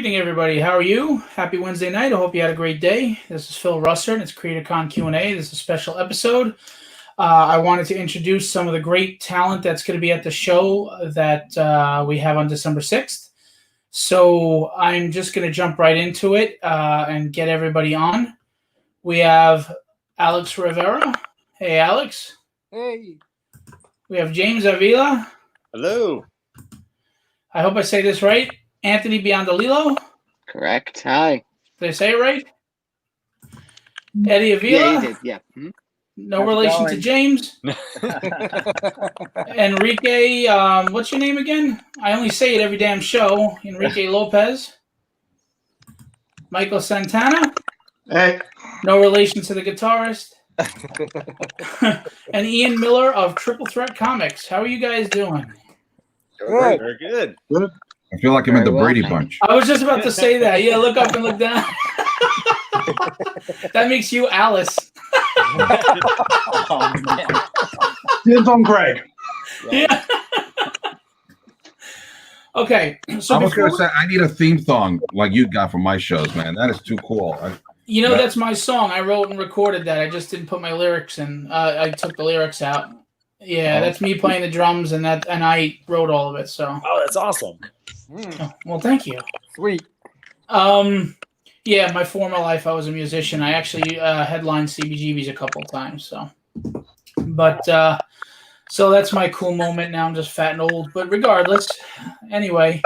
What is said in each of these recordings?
evening, everybody. How are you? Happy Wednesday night. I hope you had a great day. This is Phil Russer, and it's Creatorcon Q&A. This is a special episode. I wanted to introduce some of the great talent that's going to be at the show that we have on December 6th. So I'm just going to jump right into it and get everybody on. We have Alex Rivera. Hey, Alex. Hey. We have James Avila. Hello. I hope I say this right. Anthony Biondolillo. Correct. Hi. Did I say it right? Eddie Avila. Yeah, you did. Yeah. Mm-hmm. No relation to James. Enrique, what's your name again? I only say it every damn show. Enrique Lopez. Michael Santana. Hey. No relation to the guitarist. And Ian Miller of Triple Threat Comics. How are you guys doing? Good. Very good. Good. I feel like I'm in the Brady Bunch. I was just about to say that. Yeah, look up and look down. That makes you Alice. Oh, man. Dibs on Greg. Yeah. Okay. So I was going to say, I need a theme song like you got for my shows, man. That is too cool. That's my song. I wrote and recorded that. I just didn't put my lyrics in. I took the lyrics out. Yeah, that's me playing the drums, and I wrote all of it. So. Oh, that's awesome. Well, thank you. Sweet. Yeah, my former life, I was a musician. I actually headlined CBGBs a couple of times. So that's my cool moment. Now I'm just fat and old. But regardless, anyway.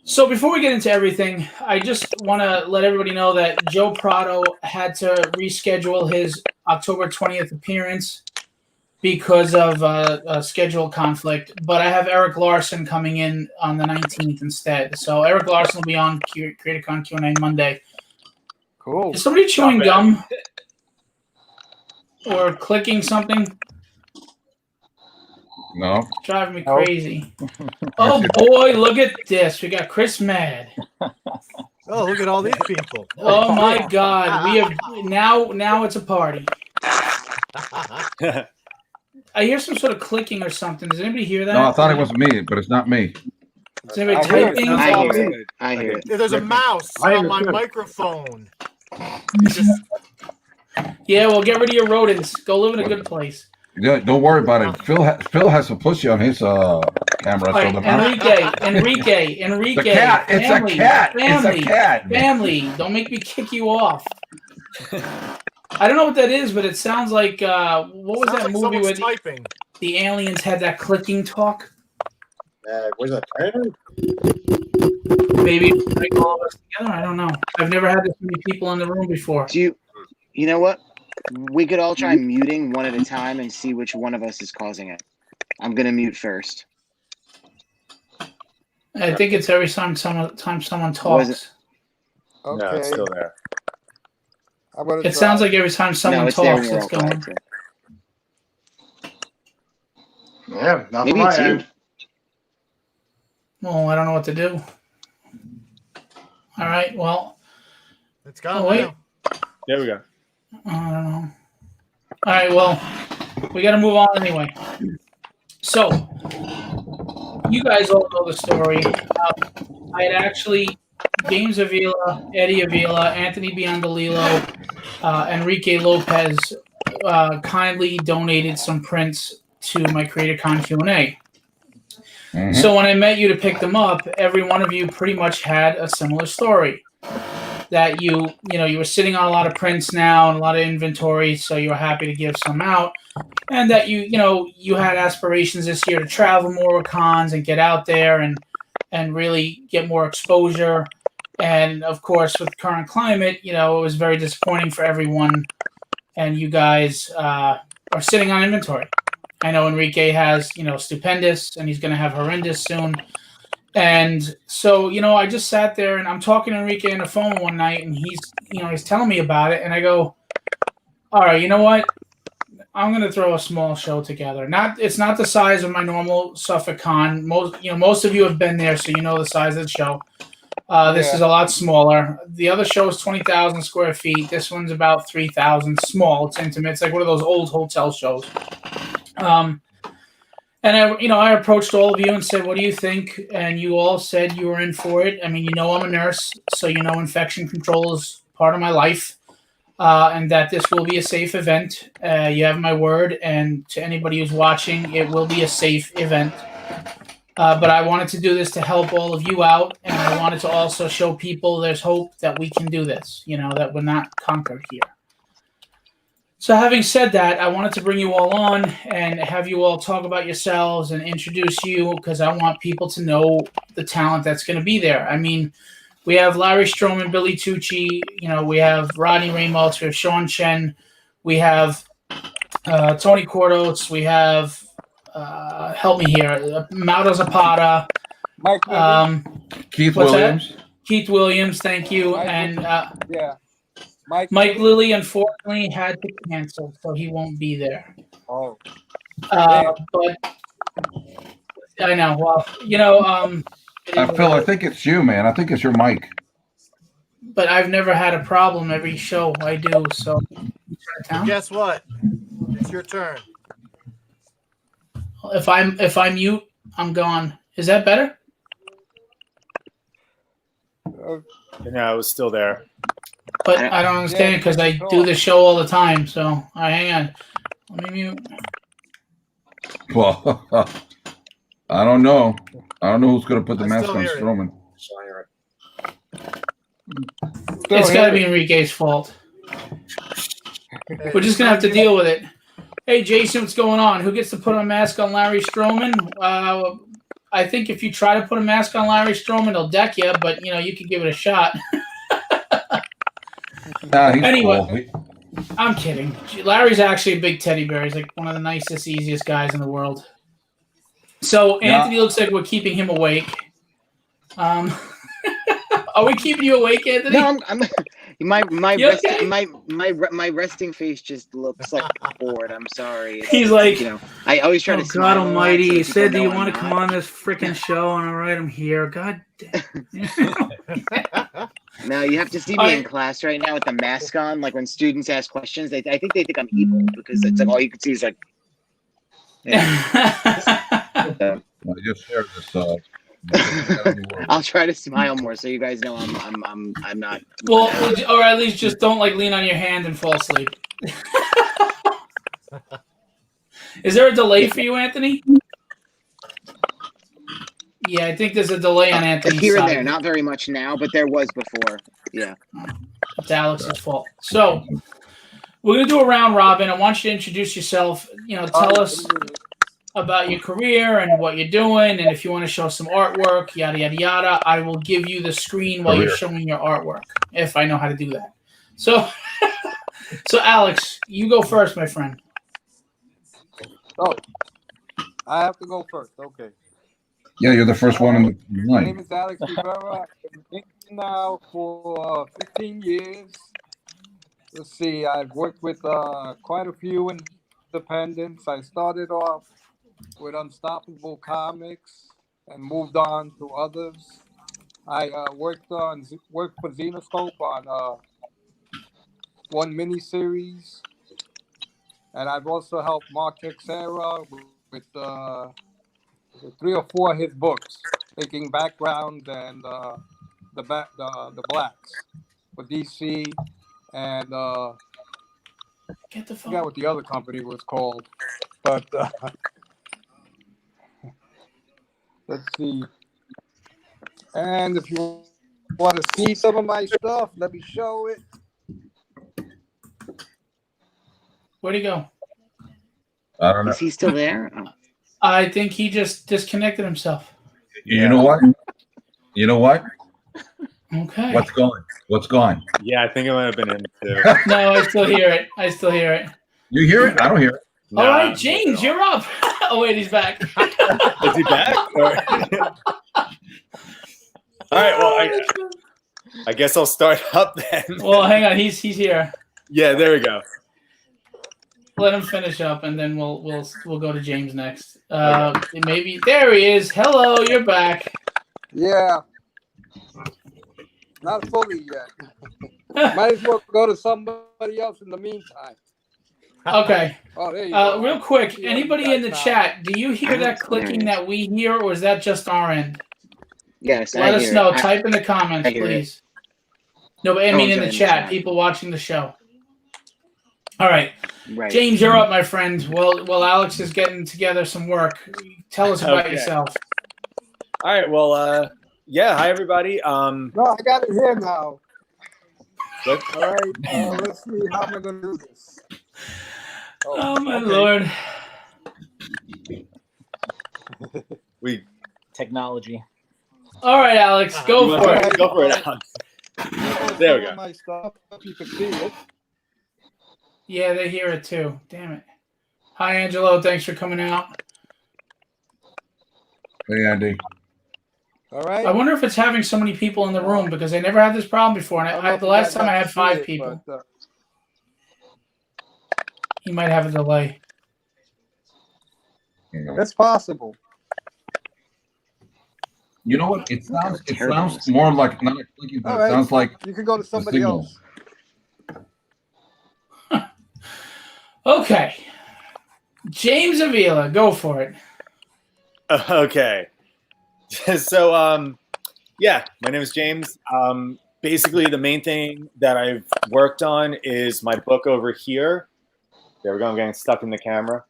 So before we get into everything, I just want to let everybody know that Joe Prado had to reschedule his October 20th appearance because of a schedule conflict. But I have Eric Larson coming in on the 19th instead. So Eric Larson will be on Creatorcon Q&A Monday. Cool. Is somebody chewing gum? Or clicking something? No. Driving me crazy. Oh boy, look at this. We got Chris mad. Oh, look at all these people. Oh my God. We have now it's a party. I hear some sort of clicking or something. Does anybody hear that? No, I thought it was me, but it's not me. Is anybody typing? I hear it. There's a mouse on my microphone. Yeah, well, get rid of your rodents. Go live in a good place. Yeah, don't worry about it. Phil has a pussy on his camera. All right, Enrique. The cat. It's a cat. It's a cat. Family. Don't make me kick you off. I don't know what that is, but it sounds like what was that movie where the aliens had that clicking talk? Was that Predator? Maybe like all of us together. I don't know. I've never had this many people in the room before. You know what? We could all try muting one at a time and see which one of us is causing it. I'm gonna mute first. I think it's every time someone talks. Okay. No, it's still there. It sounds like every time someone talks, it's going. Yeah, not Maybe from it's my you. end. Well, I don't know what to do. All right, well. It's gone. Oh, wait. There we go. I don't know. All right, well, we got to move on anyway. So, you guys all know the story. I had actually James Avila, Eddie Avila, Anthony Biondolillo, Enrique Lopez kindly donated some prints to my Creatorcon Q&A. Mm-hmm. So when I met you to pick them up, every one of you pretty much had a similar story. That you were sitting on a lot of prints now and a lot of inventory, so you were happy to give some out, and that you had aspirations this year to travel more with cons and get out there and really get more exposure. And of course, with the current climate, it was very disappointing for everyone. And you guys are sitting on inventory. I know Enrique has stupendous, and he's going to have horrendous soon. And so, I just sat there and I'm talking to Enrique on the phone one night, and he's telling me about it. And I go, all right, you know what? I'm going to throw a small show together. It's not the size of my normal Suffolk Con. Most of you have been there, so you know the size of the show. This is a lot smaller. The other show is 20,000 square feet. This one's about 3,000. Small. It's intimate. It's like one of those old hotel shows. And I approached all of you and said, "What do you think?" And you all said you were in for it. I mean, I'm a nurse, so infection control is part of my life, and that this will be a safe event. You have my word, and to anybody who's watching, it will be a safe event. But I wanted to do this to help all of you out, and I wanted to also show people there's hope that we can do this. That we're not conquered here. So having said that, I wanted to bring you all on and have you all talk about yourselves and introduce you because I want people to know the talent that's going to be there. I mean, we have Larry Stroman, Billy Tucci, we have Rodney Ramos, we have Sean Chen, we have Tony Cordotes, we have, help me here, Mauro Zapata. Mike. Keith what's Williams. that? Keith Williams, thank you. Mike, and yeah. Mike Lilly, unfortunately, had to cancel, so he won't be there. Oh. But I know. Well, Phil, I think it's you, man. I think it's your mic. But I've never had a problem every show I do. So, Guess what? It's your turn. if I mute, I'm gone. Is that better? No, it was still there. But I don't understand because I do the show all the time. So, all right, hang on. Let me mute. Well, I don't know. I don't know who's going to put the mask on hear it. Strowman. It's got to be Enrique's fault. We're just going to have to deal with it. Hey, Jason, what's going on? Who gets to put a mask on Larry Stroman? I think if you try to put a mask on Larry Stroman, he'll deck you, but, you can give it a shot. Nah, he's Anyway. cool. I'm kidding. Larry's actually a big teddy bear. He's like one of the nicest, easiest guys in the world. So Anthony looks like we're keeping him awake. Are we keeping you awake, Anthony? No, I'm my You resting okay? my resting face just looks like bored. I'm sorry. He's like, I always try to God smile. Almighty! So You people said, "Do you know want I'm to come not. on this freaking show?" And all right, I'm here. God damn. No, you have to see me in class right now with the mask on. Like when students ask questions, I think they think I'm evil because it's like all you can see is like. I just shared this. I'll try to smile more so you guys know I'm not. Well, or at least just don't lean on your hand and fall asleep. Is there a delay for you, Anthony? Yeah, I think there's a delay on Anthony's Here and side. there, not very much now, but there was before. Yeah. It's Alex's fault. So we're gonna do a round robin. I want you to introduce yourself. Tell us about your career and what you're doing, and if you want to show some artwork, yada yada yada. I will give you the screen while you're showing your artwork, if I know how to do that. So, Alex, you go first, my friend. Oh, I have to go first. Okay. Yeah, you're the first one in the My line. name is Alex Rivera. I've been now for 15 years. Let's see, I've worked with quite a few independents. I started off with Unstoppable Comics and moved on to others. I worked for Xenoscope on one miniseries, and I've also helped Mark Texera with 3 or 4 of his books, making backgrounds and the blacks for DC, and Get the I phone. forgot what the other company was called, but let's see. And if you want to see some of my stuff, let me show it. Where'd he go? I don't know. Is he still there? Oh. I think he just disconnected himself. You know what? You know what? Okay. What's gone? Yeah, I think it might have been him too. No, I still hear it. You hear it? I don't hear it. No, All right, James, you're up. Oh wait, he's back. Is he back? All right. Well, I guess I'll start up then. Well, hang on. He's here. Yeah, there we go. Let him finish up, and then we'll go to James next. Maybe there he is. Hello, you're back. Yeah. Not fully yet. Might as well go to somebody else in the meantime. Okay. Oh, there you go. Real quick, Yeah, anybody in the now. chat, do you hear that clicking that we hear, or is that just our end? Yes, Let I us hear know. it. Type in the comments, I hear it. please. No, but I Oh, mean I'm in sorry, the chat, people watching the show. All right. Right. James, you're up, my friend. Well, Alex is getting together some work. Tell us about Okay. yourself. All right. Well, yeah. Hi, everybody. No, I got it here now. What? All right. Let's see how am I going to do this. Oh my okay. Lord. We Technology. All right, Alex, go for it. Go for it, Alex. There we go. My stuff, if you can see it. Yeah, they hear it too. Damn it. Hi, Angelo. Thanks for coming out. Hey, Andy. All right. I wonder if it's having so many people in the room because I never had this problem before. And the last time I had 5 people. But, He might have a delay. it's possible. You know what? It sounds more like not a clicking, but it sounds like you can go to somebody else. Okay. James Avila, go for it. Okay. So, yeah, my name is James. Basically, the main thing that I've worked on is my book over here. There we go. I'm getting stuck in the camera,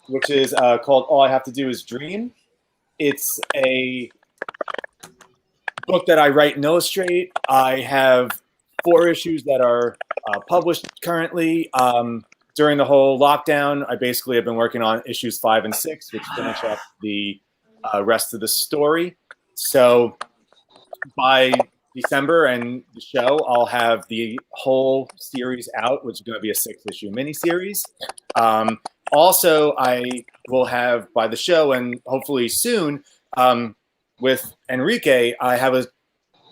which is called All I Have to Do Is Dream. It's a book that I write and illustrate. I have 4 issues that are published currently. During the whole lockdown, I basically have been working on issues 5 and 6, which finish up the rest of the story. So by December and the show, I'll have the whole series out, which is going to be a 6-issue miniseries. Also, I will have by the show and hopefully soon with Enrique, I have a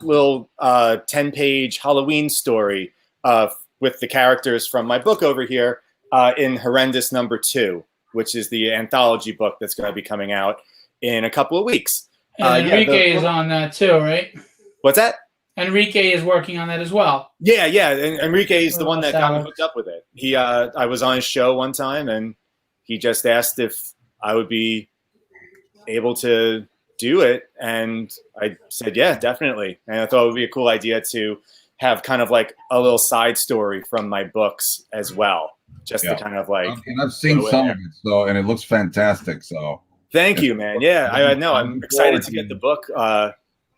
little 10-page Halloween story with the characters from my book over here in Horrendous #2, which is the anthology book that's going to be coming out in a couple of weeks. And Enrique is on that too, right? What's that? Enrique is working on that as well. Yeah. And Enrique is the one that got me hooked up with it. He, I was on his show one time, and he just asked if I would be able to do it, and I said, yeah, definitely. And I thought it would be a cool idea to have kind of like a little side story from my books as well, just to kind of like. And I've seen some of it, so and it looks fantastic. So thank you, man. Yeah, I know. I'm excited to get the book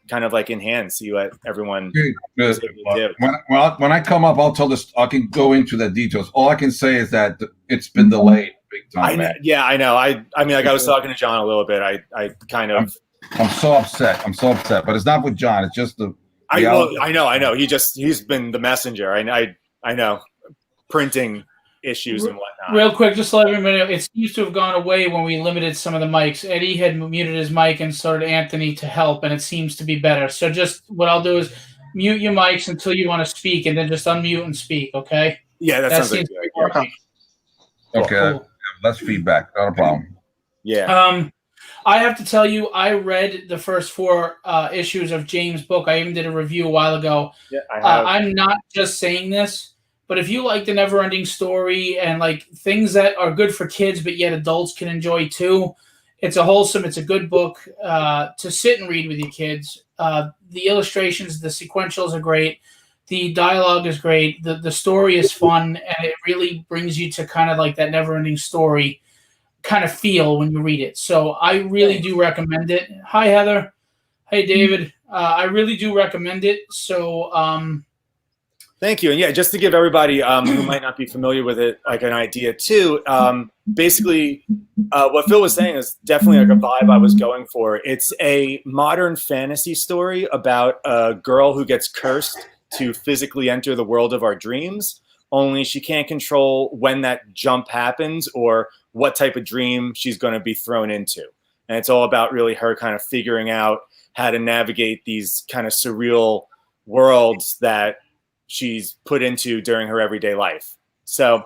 kind of like in hand, see what everyone did. When I come up, I'll tell this. I can go into the details. All I can say is that it's been delayed big time, man. Yeah, I know. I mean, like I was talking to John a little bit. I kind of. I'm so upset. But it's not with John. It's just the. I know. He's been the messenger. I know. Printing issues and whatnot. Real quick, just to let everybody know, it seems to have gone away when we limited some of the mics. Eddie had muted his mic and so did Anthony to help, and it seems to be better. So just what I'll do is mute your mics until you want to speak, and then just unmute and speak, okay? Yeah, that sounds like good. Okay, cool. That's feedback. Not a problem. Yeah. I have to tell you, I read the first 4 issues of James' book. I even did a review a while ago. Yeah, I have. I'm not just saying this, but if you like the never-ending story and like things that are good for kids but yet adults can enjoy too, it's a good book to sit and read with your kids. The illustrations, the sequentials are great. The dialogue is great. The story is fun, and it really brings you to kind of like that never-ending story kind of feel when you read it. So I really do recommend it. Hi, Heather. Hey, David. I really do recommend it. So thank you. And yeah, just to give everybody who might not be familiar with it like an idea too, basically what Phil was saying is definitely like a vibe I was going for. It's a modern fantasy story about a girl who gets cursed to physically enter the world of our dreams, only she can't control when that jump happens or what type of dream she's going to be thrown into. And it's all about really her kind of figuring out how to navigate these kind of surreal worlds that she's put into during her everyday life. So,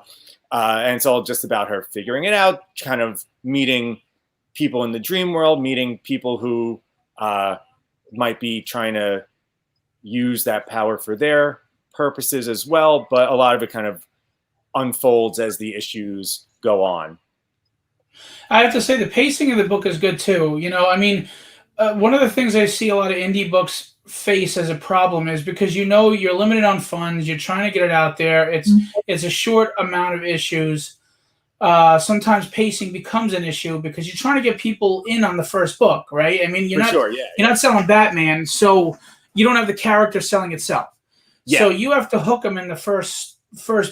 and it's all just about her figuring it out, kind of meeting people in the dream world, meeting people who might be trying to use that power for their purposes as well. But a lot of it kind of unfolds as the issues go on. I have to say the pacing of the book is good too. You know, I mean, one of the things I see a lot of indie books face as a problem is because you're limited on funds. You're trying to get it out there. It's a short amount of issues. Sometimes pacing becomes an issue because you're trying to get people in on the first book, right? I mean, you're not selling Batman, so you don't have the character selling itself. Yeah. So you have to hook them in the first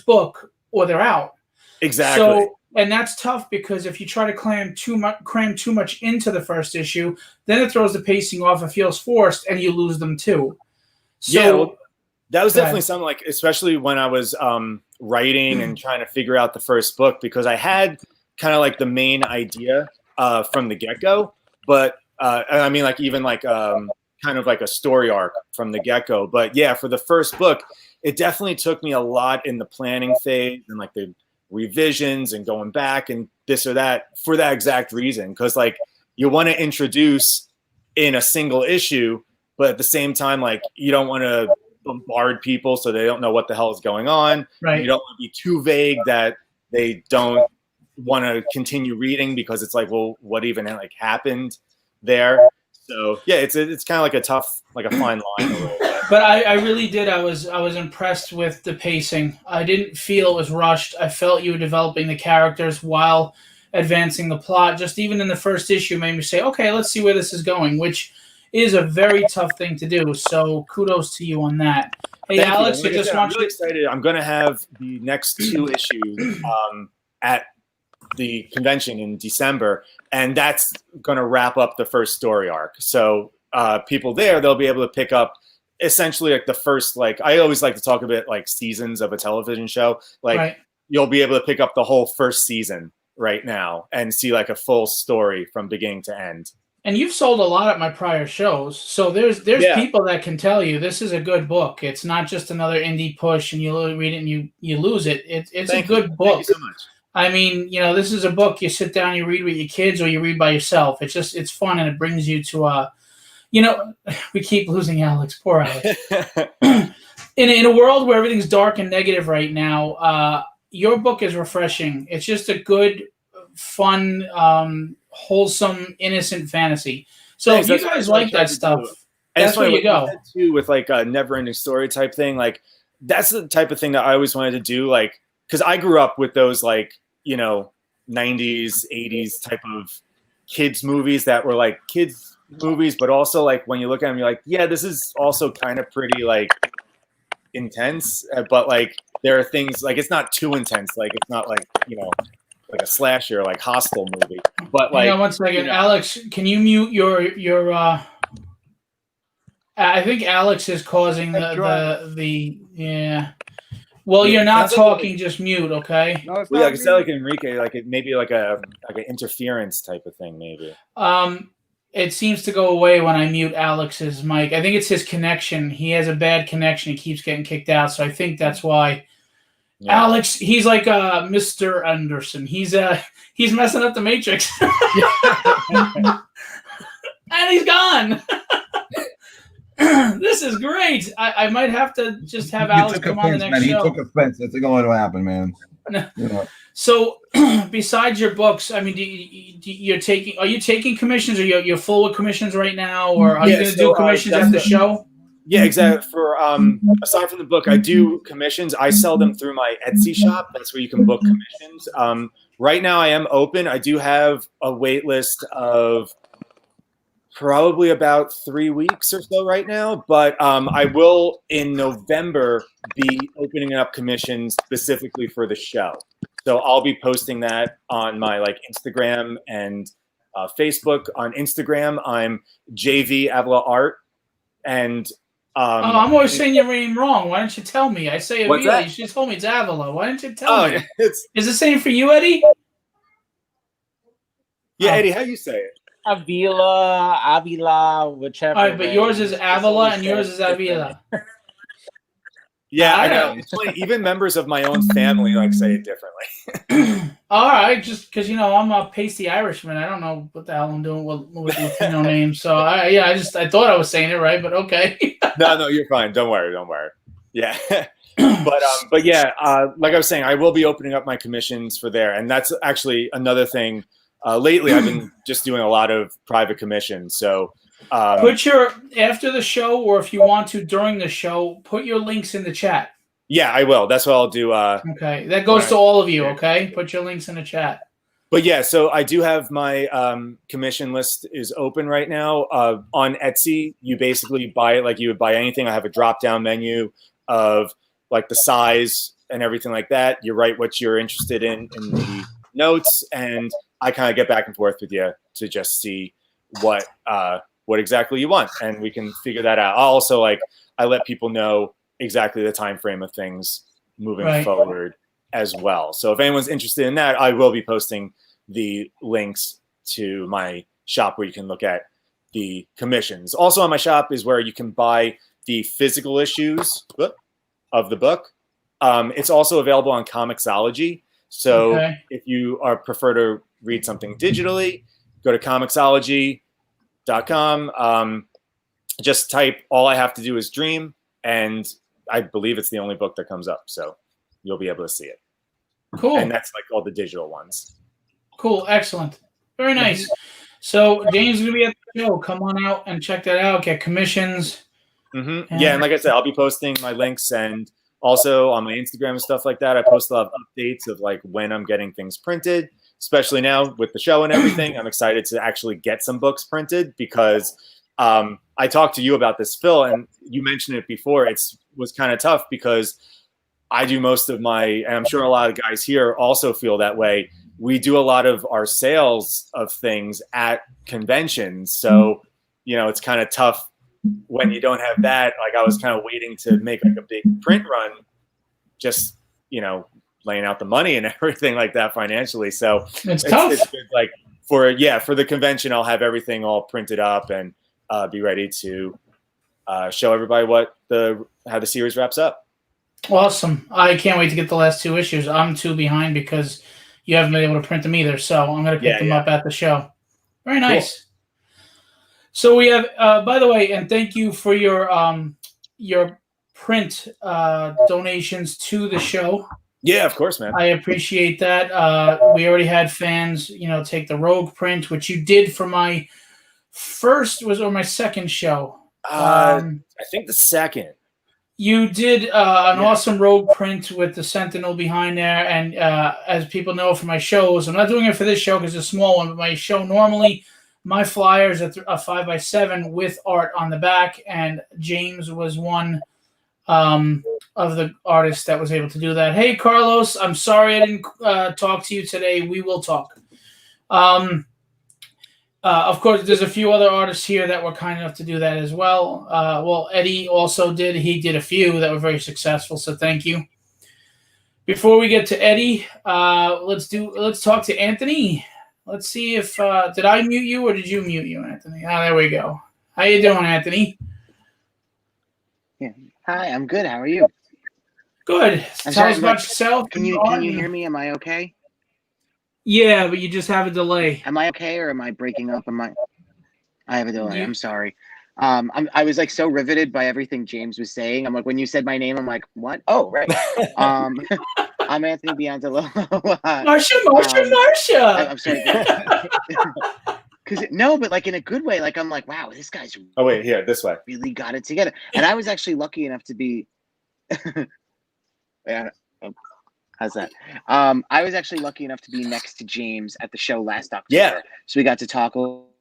book, or they're out. Exactly. So, and that's tough because if you try to cram too much into the first issue, then it throws the pacing off. It feels forced, and you lose them too. So, yeah, well, that was definitely something, like, especially when I was writing and trying to figure out the first book, because I had kind of like the main idea from the get-go, but I mean, like, even like kind of like a story arc from the get-go. But yeah, for the first book, it definitely took me a lot in the planning phase and like the revisions and going back and this or that for that exact reason, because like you want to introduce in a single issue, but at the same time, like, you don't want to bombard people so they don't know what the hell is going on. Right. You don't want to be too vague that they don't want to continue reading, because it's like, well, what even like happened there? So yeah, it's kind of like a tough, like a fine line a little bit. But I really did. I was impressed with the pacing. I didn't feel it was rushed. I felt you were developing the characters while advancing the plot. Just even in the first issue made me say, okay, let's see where this is going, which is a very tough thing to do. So kudos to you on that. Hey, Thank Alex, you. I just I'm want really you. excited. I'm going to have the next 2 issues at the convention in December, and that's going to wrap up the first story arc. So people there, they'll be able to pick up essentially like the first, like, I always like to talk a bit like seasons of a television show. Like, right. You'll be able to pick up the whole first season right now and see like a full story from beginning to end. And you've sold a lot at my prior shows, so there's people that can tell you this is a good book. It's not just another indie push and you read it and you lose it. It's a good book. Thank you so much. I mean, this is a book you sit down, you read with your kids, or you read by yourself. It's fun, and it brings you to we keep losing Alex. Poor Alex. in a world where everything's dark and negative right now, your book is refreshing. It's just a good, fun, wholesome, innocent fantasy. So if you guys like that stuff, that's where you go. Too, with like a never-ending story type thing, like that's the type of thing that I always wanted to do. Like, because I grew up with those like 90s, 80s type of kids movies that were like kids movies, but also like when you look at them, you're like, yeah, this is also kind of pretty like intense, but like there are things like it's not too intense. Like it's not like like a slasher, like Hostel movie. But like, hang on one second, Alex, can you mute your? I think Alex is causing the yeah. Well, you're not talking, like, just mute, okay? No, it's well, not yeah, I said like Enrique, like it maybe like an interference type of thing, maybe. It seems to go away when I mute Alex's mic. I think it's his connection. He has a bad connection. He keeps getting kicked out, so I think that's why. Yeah. Alex, he's like Mr. Anderson. He's messing up the Matrix, and he's gone. This is great. I might have to just have Alex come on the next show. He took offense. That's going to happen, man. So, besides your books, I mean, are you taking commissions, or you're full with commissions right now, or are you going to do commissions at the show? Yeah, exactly. For aside from the book, I do commissions. I sell them through my Etsy shop. That's where you can book commissions. Right now, I am open. I do have a wait list of probably about 3 weeks or so right now, but I will in November be opening up commissions specifically for the show. So I'll be posting that on my like Instagram and Facebook. On Instagram, I'm JV Avila Art, and I'm always saying your name wrong. Why don't you tell me? I say Avila. You just told me it's Avila. Why don't you tell me? Is the same for you, Eddie? Yeah, Eddie, how do you say it? Avila, whichever. All right, but yours is Avila and yours is Avila. Yeah, I know. It's funny. Even members of my own family like say it differently. All right, just because I'm a pasty Irishman, I don't know what the hell I'm doing with Latino names. So I thought I was saying it right, but okay. No, you're fine. Don't worry. Yeah. But yeah, like I was saying, I will be opening up my commissions for there, and that's actually another thing. Lately, I've been just doing a lot of private commissions. So Put your after the show, or if you want to during the show, put your links in the chat. yeah, I will. That's what I'll do. Okay, that goes to all of you. Okay, put your links in the chat. But yeah, so I do have my commission list is open right now on Etsy. You basically buy it like you would buy anything. I have a drop down menu of like the size and everything like that. You write what you're interested in the notes, and I kind of get back and forth with you to just see what exactly you want, and we can figure that out. Also, like I let people know exactly the time frame of things moving forward as well. So if anyone's interested in that, I will be posting the links to my shop where you can look at the commissions. Also on my shop is where you can buy the physical issues of the book. It's also available on Comixology. So if you prefer to read something digitally, go to Comixology.com. Just type All I Have to Do Is Dream, and I believe it's the only book that comes up. So you'll be able to see it. Cool. And that's like all the digital ones. Cool. Excellent. Very nice. So James is going to be at the show. Come on out and check that out. Get commissions. Mm-hmm. Yeah, and like I said, I'll be posting my links, and also on my Instagram and stuff like that. I post a lot of updates of like when I'm getting things printed, especially now with the show and everything. I'm excited to actually get some books printed because I talked to you about this, Phil, and you mentioned it before. It was kind of tough because I do most of and I'm sure a lot of guys here also feel that way. We do a lot of our sales of things at conventions. So, it's kind of tough when you don't have that. Like I was kind of waiting to make like a big print run, just, laying out the money and everything like that financially. So it's tough. It's good. Like for the convention, I'll have everything all printed up and be ready to show everybody how the series wraps up. Awesome. I can't wait to get the last 2 issues. I'm 2 behind because you haven't been able to print them either. So I'm going to pick them up at the show. Very nice. Cool. So we have, by the way, and thank you for your print donations to the show. Yeah, of course, man. I appreciate that. We already had fans, take the Rogue print, which you did for my my second show. I think the second. You did an awesome Rogue print with the Sentinel behind there, and as people know from my shows, I'm not doing it for this show because it's a small one, but my show normally, my flyers are a 5x7 with art on the back, and James was one of the artists that was able to do that. Hey, Carlos, I'm sorry I didn't talk to you today. We will talk. Of course, there's a few other artists here that were kind enough to do that as well. Eddie also did. He did a few that were very successful, so thank you. Before we get to Eddie, let's talk to Anthony. Let's see if did I mute you or did you mute you, Anthony? Oh, there we go. How you doing, Anthony? Yeah. Hi, I'm good. How are you? Good. Tell us about yourself. Can you hear me? Am I okay? Yeah, but you just have a delay. Am I okay, or am I breaking up? I have a delay. I'm sorry. I was like so riveted by everything James was saying. I'm like, when you said my name, I'm like, what? Oh, right. I'm Anthony Biantolo. Marsha. I'm sorry. No, but like in a good way. Like I'm like, wow, this guy's. Oh wait, here, this way. Really got it together. And I was actually lucky enough to be. Yeah. How's that? I was actually lucky enough to be next to James at the show last October. Yeah. So we got to talk a little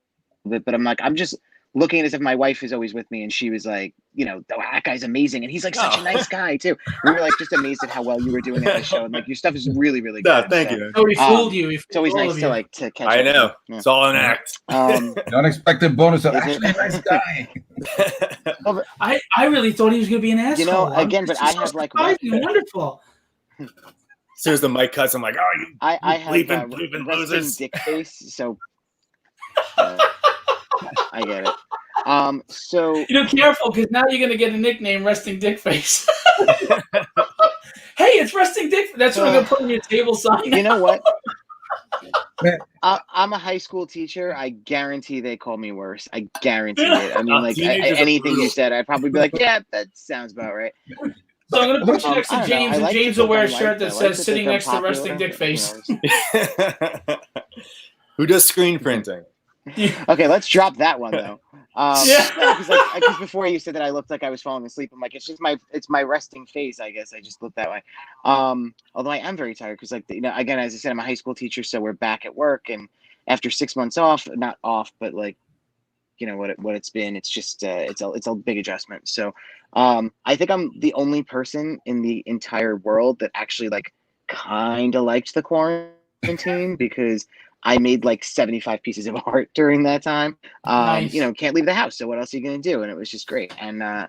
bit, but I'm like, I'm just looking at it as if my wife is always with me, and she was like, that guy's amazing, and he's like such a nice guy too. We were like just amazed at how well you were doing at the show, and like your stuff is really, really good. No, thank you. Oh, he fooled you. It's always nice to catch up. I know. Yeah. It's all an act. The unexpected bonus of actually a nice guy. I really thought he was going to be an asshole. Again, but I have like wonderful. As soon as the mic cuts, I'm like, oh, you I have bleeping losers. Dick face, so I get it. So careful, because now you're gonna get a nickname, Resting Dick Face. Hey, it's Resting Dick. That's what I'm gonna put on your table sign. You know what? I'm a high school teacher. I guarantee they call me worse. I guarantee it. I mean, like anything you said, I'd probably be like, yeah, that sounds about right. So I'm gonna put you next I to don't know. James, I and like to James will think wear a I'm shirt liked. that I like says to "Sitting think I'm next to popular, resting dick face." Who does screen printing? Okay, let's drop that one though. Yeah. No, because before you said that I looked like I was falling asleep. I'm like, it's my resting face. I guess I just look that way. Although I am very tired because again, as I said, I'm a high school teacher, so we're back at work, and after 6 months off, not off, but what it's been, it's just it's a big adjustment. So I think I'm the only person in the entire world that actually kind of liked the quarantine because I made 75 pieces of art during that time. Nice. Can't leave the house, so what else are you gonna do? And it was just great. And I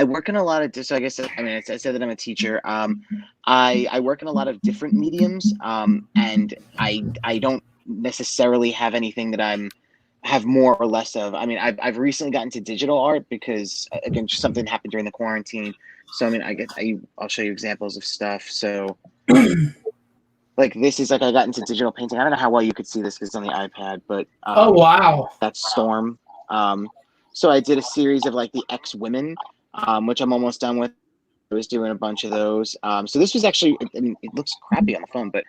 work in a lot of so I guess I said that I'm a teacher. I work in a lot of different mediums, and I don't necessarily have anything that I'm have more or less of. I've recently gotten to digital art because again, just something happened during the quarantine. So I'll show you examples of stuff. So this is I got into digital painting. I don't know how well you could see this because it's on the iPad, but Oh wow. that's Storm. So I did a series of the X Women, which I'm almost done with. I was doing a bunch of those. So this was actually, it looks crappy on the phone, but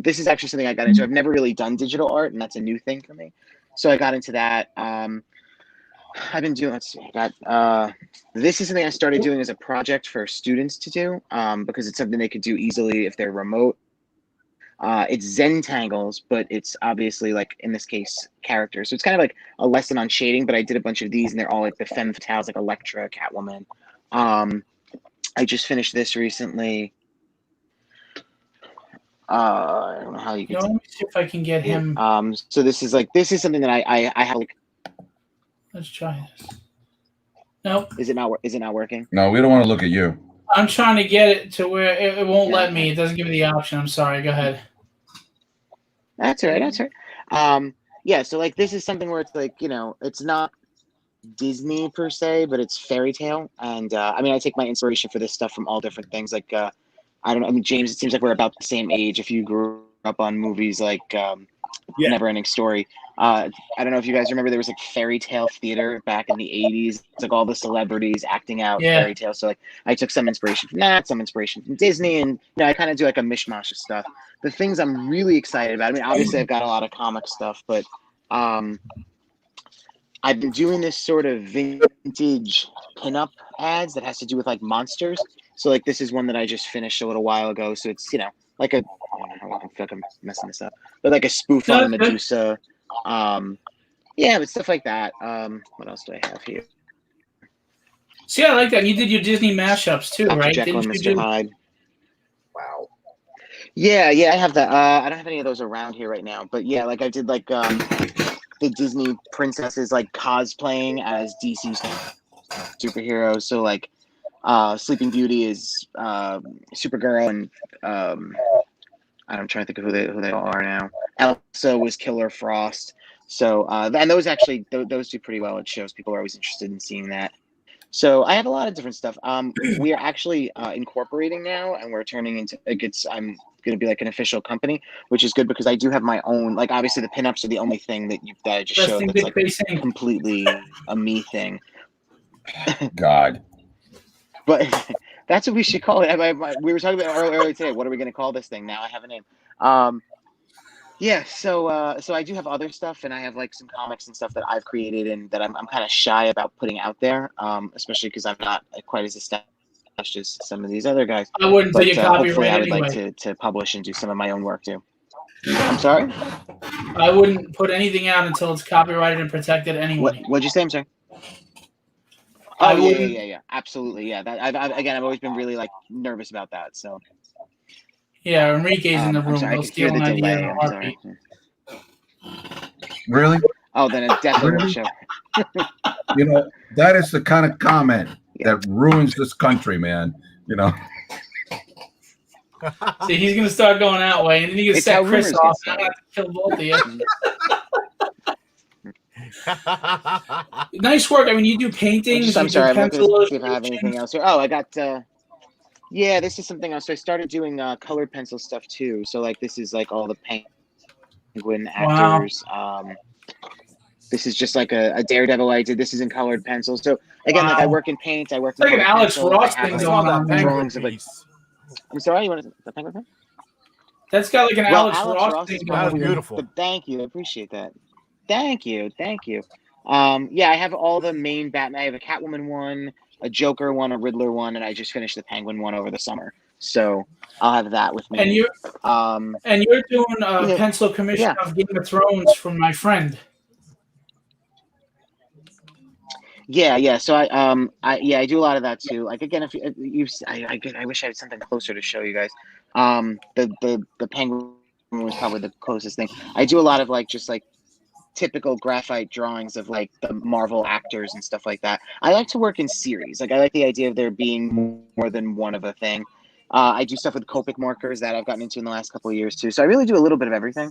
this is actually something I got into. I've never really done digital art, and that's a new thing for me. So I got into that. I've been doing, let's see, this is something I started doing as a project for students to do because it's something they could do easily if they're remote. It's Zentangles, but it's obviously in this case characters. So it's kind of like a lesson on shading, but I did a bunch of these and they're all the femme fatales, like Elektra, Catwoman. I just finished this recently. I don't know how you can. Let me see if I can get him. So this is something that I have. Let's try this. Nope. Is it not working? No, we don't want to look at you. I'm trying to get it to where it won't let me. It doesn't give me the option. I'm sorry. Go ahead. That's all right. That's all right. Yeah. So this is something where it's it's not Disney per se, but it's fairy tale. And I take my inspiration for this stuff from all different things. I don't know. James, it seems like we're about the same age. If you grew up on movies Never Ending Story. I don't know if you guys remember there was fairy tale theater back in the 80s. It's all the celebrities acting out fairy tales. So I took some inspiration from that, some inspiration from Disney, and I kind of do a mishmash of stuff. The things I'm really excited about. Obviously I've got a lot of comic stuff, but I've been doing this sort of vintage pinup ads that has to do with monsters. So this is one that I just finished a little while ago. So it's I feel like I'm messing this up, but a spoof on Medusa. Yeah, but stuff like that. What else do I have here? See, I like that. You did your Disney mashups too, Dr. right? Jekyll and Didn't Mr. Hyde. Wow. Yeah, I have that. I don't have any of those around here right now, but yeah, I did the Disney princesses cosplaying as DC superheroes. So Sleeping Beauty is Supergirl, and I'm trying to think of who they are now. Elsa was Killer Frost. So and those actually those do pretty well at shows. People are always interested in seeing that. So I have a lot of different stuff. We are actually incorporating now, and we're turning into I'm going to be an official company, which is good because I do have my own. Obviously, the pinups are the only thing that I just showed that's completely a me thing. God. But that's what we should call it. We were talking about earlier today. What are we going to call this thing? Now I have a name. Yeah. So I do have other stuff, and I have some comics and stuff that I've created and that I'm kind of shy about putting out there, especially because I'm not quite as established as some of these other guys. I wouldn't say you hopefully I would anyway. like to publish and do some of my own work too. I'm sorry? I wouldn't put anything out until it's copyrighted and protected anyway. What'd you say? I'm sorry. Oh yeah. Absolutely, yeah. That I've always been really nervous about that. So. Yeah, Enrique's in the I'm room. sorry, I He'll can hear steal the an idea delay. in a I'm sorry. Really? Oh, then it definitely won't show. That is the kind of comment that ruins this country, man. See, he's gonna start going that way, and then you can set Chris off. And I have to kill both of you. Nice work. You do paintings. I'm sorry. I'm looking to see if I have illustrations. anything else here. Oh, I got. Yeah, this is something else. So I started doing colored pencil stuff too. So this is all the penguin actors. This is just like a Daredevil I did. This is in colored pencil. So again, like I Wow. work in paint, I work It's in like an colored Alex pencil. Ross I have thing I like saw going that on there. penguin drawings of like. piece. I'm sorry, you want to the penguin? That's got like an Well, Alex Alex Ross Ross thing is going That was on probably there. beautiful. thank you, I appreciate that. Thank you. Yeah, I have all the main Batman. I have a Catwoman one, a Joker one, a Riddler one, and I just finished the Penguin one over the summer. So I'll have that with And me. you're Um, and you're doing a yeah, pencil commission yeah, of Game of Thrones from my friend. yeah. So I do a lot of that too. Like again, if you, I wish I had something closer to show you guys. The Penguin was probably the closest thing. I do a lot of like just like typical graphite drawings of like the Marvel actors and stuff like that. I like to work in series. Like I like the idea of there being more than one of a thing. I do stuff with Copic markers that I've gotten into in the last couple of years too. So I really do a little bit of everything.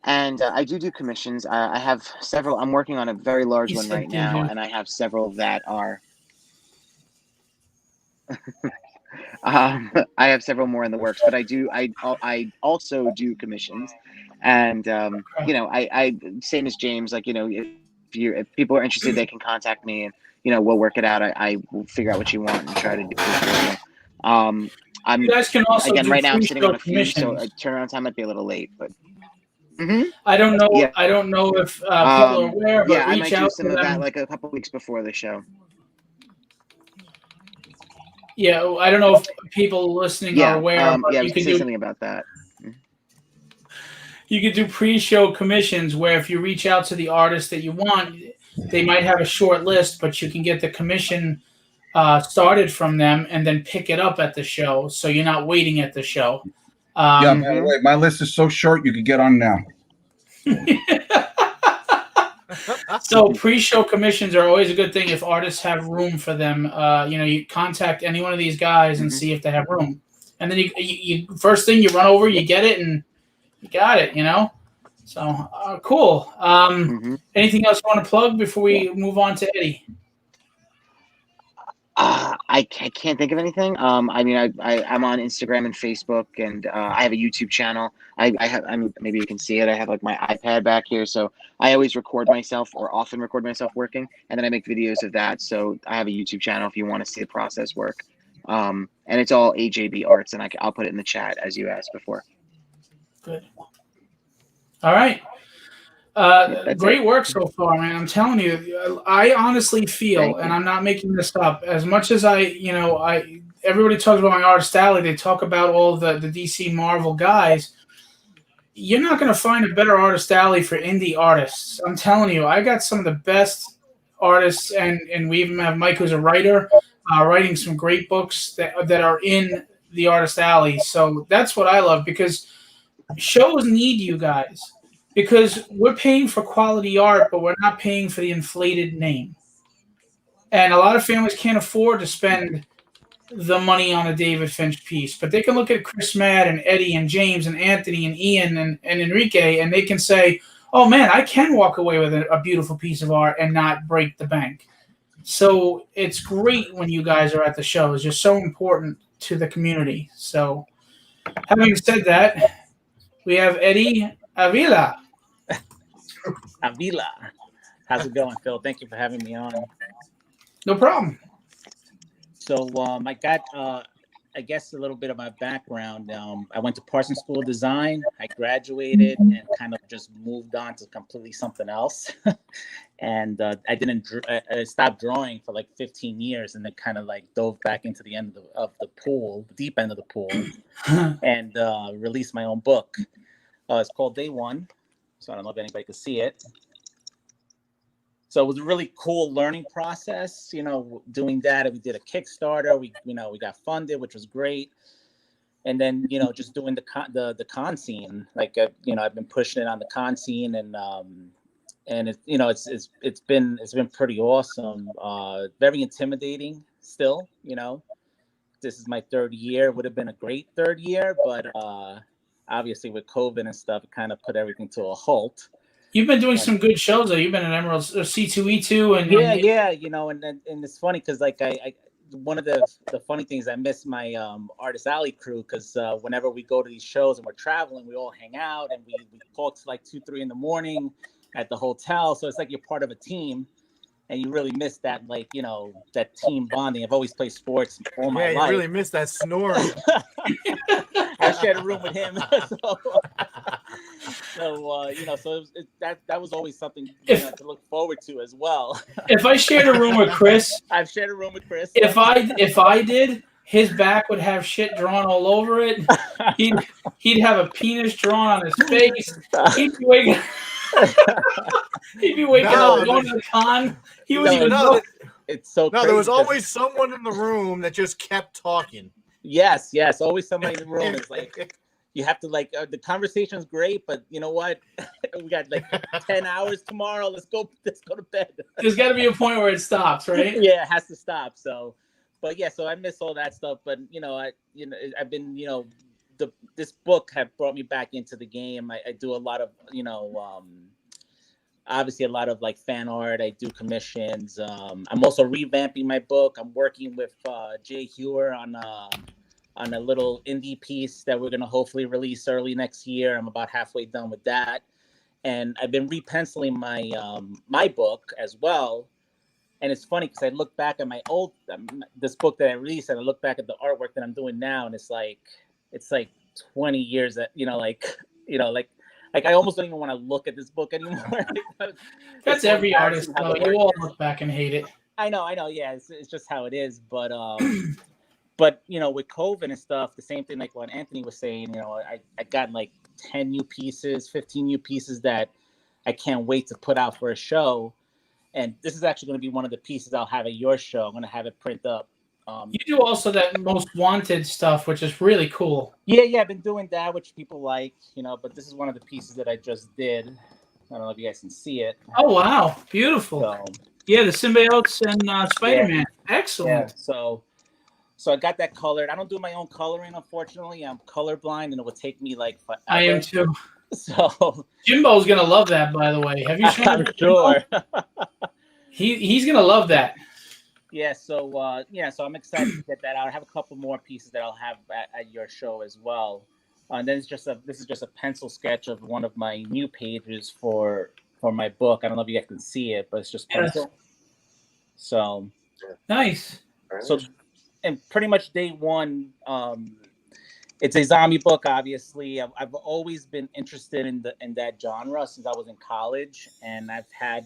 And I do commissions. I have several. I'm working on a very large He one said, right "Did now, you?" and I have several that are. I have several more in the works, but I also do commissions, and Okay. I same as James. Like if people are interested, they can contact me, and we'll work it out. I will figure out what you want and try to do it for you. You I'm guys can also again do right now. I'm sitting on pre-show a few, so commissions. turnaround time might be a little late, but hmm I don't know. yeah, I don't know if people are aware, but yeah, I reach might do out some to of that them. like a couple weeks before the show. Yeah, I don't know if people listening are aware, but Yeah, I you was gonna can say do something about that. pre-show commissions where if you reach out to the artist that you want, they might have a short list, but you can get the commission started from them and then pick it up at the show, so you're not waiting at the show. Yeah, by Um, the way, my list is so short you could get on now. so pre-show commissions are always a good thing if artists have room for them. You contact any one of these guys and hmm see if they have room, and then you first thing you run over, you get it, and you got it. So cool. hmm Anything else you want to plug before Yeah. we move on to Eddie? I can't think of anything. I mean, I'm on Instagram and Facebook, and I have a YouTube channel. I mean, maybe you can see it. I have like my iPad back here, so I always record myself, or often record myself working, and then I make videos of that. So I have a YouTube channel if you want to see the process work. And it's all AJB Arts, and I'll put it in the chat as you asked before. Good. All right. Yep, that's it. Great work so far, man. I'm telling you, I honestly feel, Thank and you. I'm not making this up, as much as everybody talks about my artist alley, they talk about all the DC Marvel guys. You're not going to find a better artist alley for indie artists. I'm telling you, I got some of the best artists, and we even have Mike, who's a writer, writing some great books that are in the artist alley. So that's what I love, because shows need you guys, because we're paying for quality art, but we're not paying for the inflated name. And a lot of families can't afford to spend the money on a David Finch piece, but they can look at Chris Madd and Eddie and James and Anthony and Ian and Enrique, and they can say, oh man, I can walk away with a beautiful piece of art and not break the bank. So it's great when you guys are at the shows. You're so important to the community. So having said that, we have Eddie Avila. Avila. How's it going, Phil? Thank you for having me on. No problem. So I got, I guess, a little bit of my background. I went to Parsons School of Design. I graduated and kind of just moved on to completely something else. And I stopped drawing for like 15 years, and then kind of like dove back into the end of the pool, the deep end of the pool, and released my own book. It's called Day One. So I don't know if anybody could see it. So it was a really cool learning process, doing that. And we did a Kickstarter. We got funded, which was great. And then, just doing the con scene. Like, I've been pushing it on the con scene, and it's been pretty awesome. Very intimidating still. This is my third year. Would have been a great third year, but obviously with COVID and stuff, it kind of put everything to a halt. You've been doing some good shows, though. You've been in Emerald C2E2, and yeah, and it's funny because like I one of the funny things, I miss my Artist Alley crew, because whenever we go to these shows and we're traveling, we all hang out and we talk to like 2-3 in the morning, at the hotel. So it's like you're part of a team, and you really miss that, like, you know, that team bonding. I've always played sports all my Yeah, you life. really missed that snoring. I shared a room with him, you know, so that was always something, you know, to look forward to as well. If I shared a room with Chris, I've shared a room with Chris. if I did, his back would have shit drawn all over it. He'd have a penis drawn on his face. He'd be waking up going to the con. He wouldn't even know. It's so No, crazy there was because- always someone in the room that just kept talking. Yes, always somebody in the room. It's like you have to, like, the conversation's great, but you know what? We got like 10 hours tomorrow. Let's go to bed. There's got to be a point where it stops, right? Yeah, it has to stop. So, but yeah, so I miss all that stuff. But I've been, this book have brought me back into the game. I do a lot of, obviously a lot of like fan art. I do commissions. I'm also revamping my book. I'm working with Jay Hewer on a little indie piece that we're going to hopefully release early next year. I'm about halfway done with that. And I've been repenciling my book as well. And it's funny because I look back at my old this book that I released, and I look back at the artwork that I'm doing now, and it's like 20 years that I almost don't even want to look at this book anymore. That's every artist, though. You all look back and hate it. I know. Yeah, it's just how it is. But but with COVID and stuff, the same thing like what Anthony was saying. I got like 10 new pieces, 15 new pieces that I can't wait to put out for a show. And this is actually going to be one of the pieces I'll have at your show. I'm going to have it print up. You do also that Most Wanted stuff, which is really cool. Yeah, I've been doing that, which people like, but this is one of the pieces that I just did. I don't know if you guys can see it. Oh, wow. Beautiful. So, yeah, the symbiotes and Spider-Man. Yeah. Excellent. Yeah, so I got that colored. I don't do my own coloring, unfortunately. I'm colorblind, and it would take me like forever. I am too. So Jimbo's going to love that, by the way. Have you shown I'm sure. He's going to love that. Yeah, so I'm excited to get that out. I have a couple more pieces that I'll have at your show as well. And then this is just a pencil sketch of one of my new pages for my book. I don't know if you guys can see it, but it's just pencil. Yes. So nice. So, and pretty much day one, it's a zombie book. Obviously, I've always been interested in that genre since I was in college, and I've had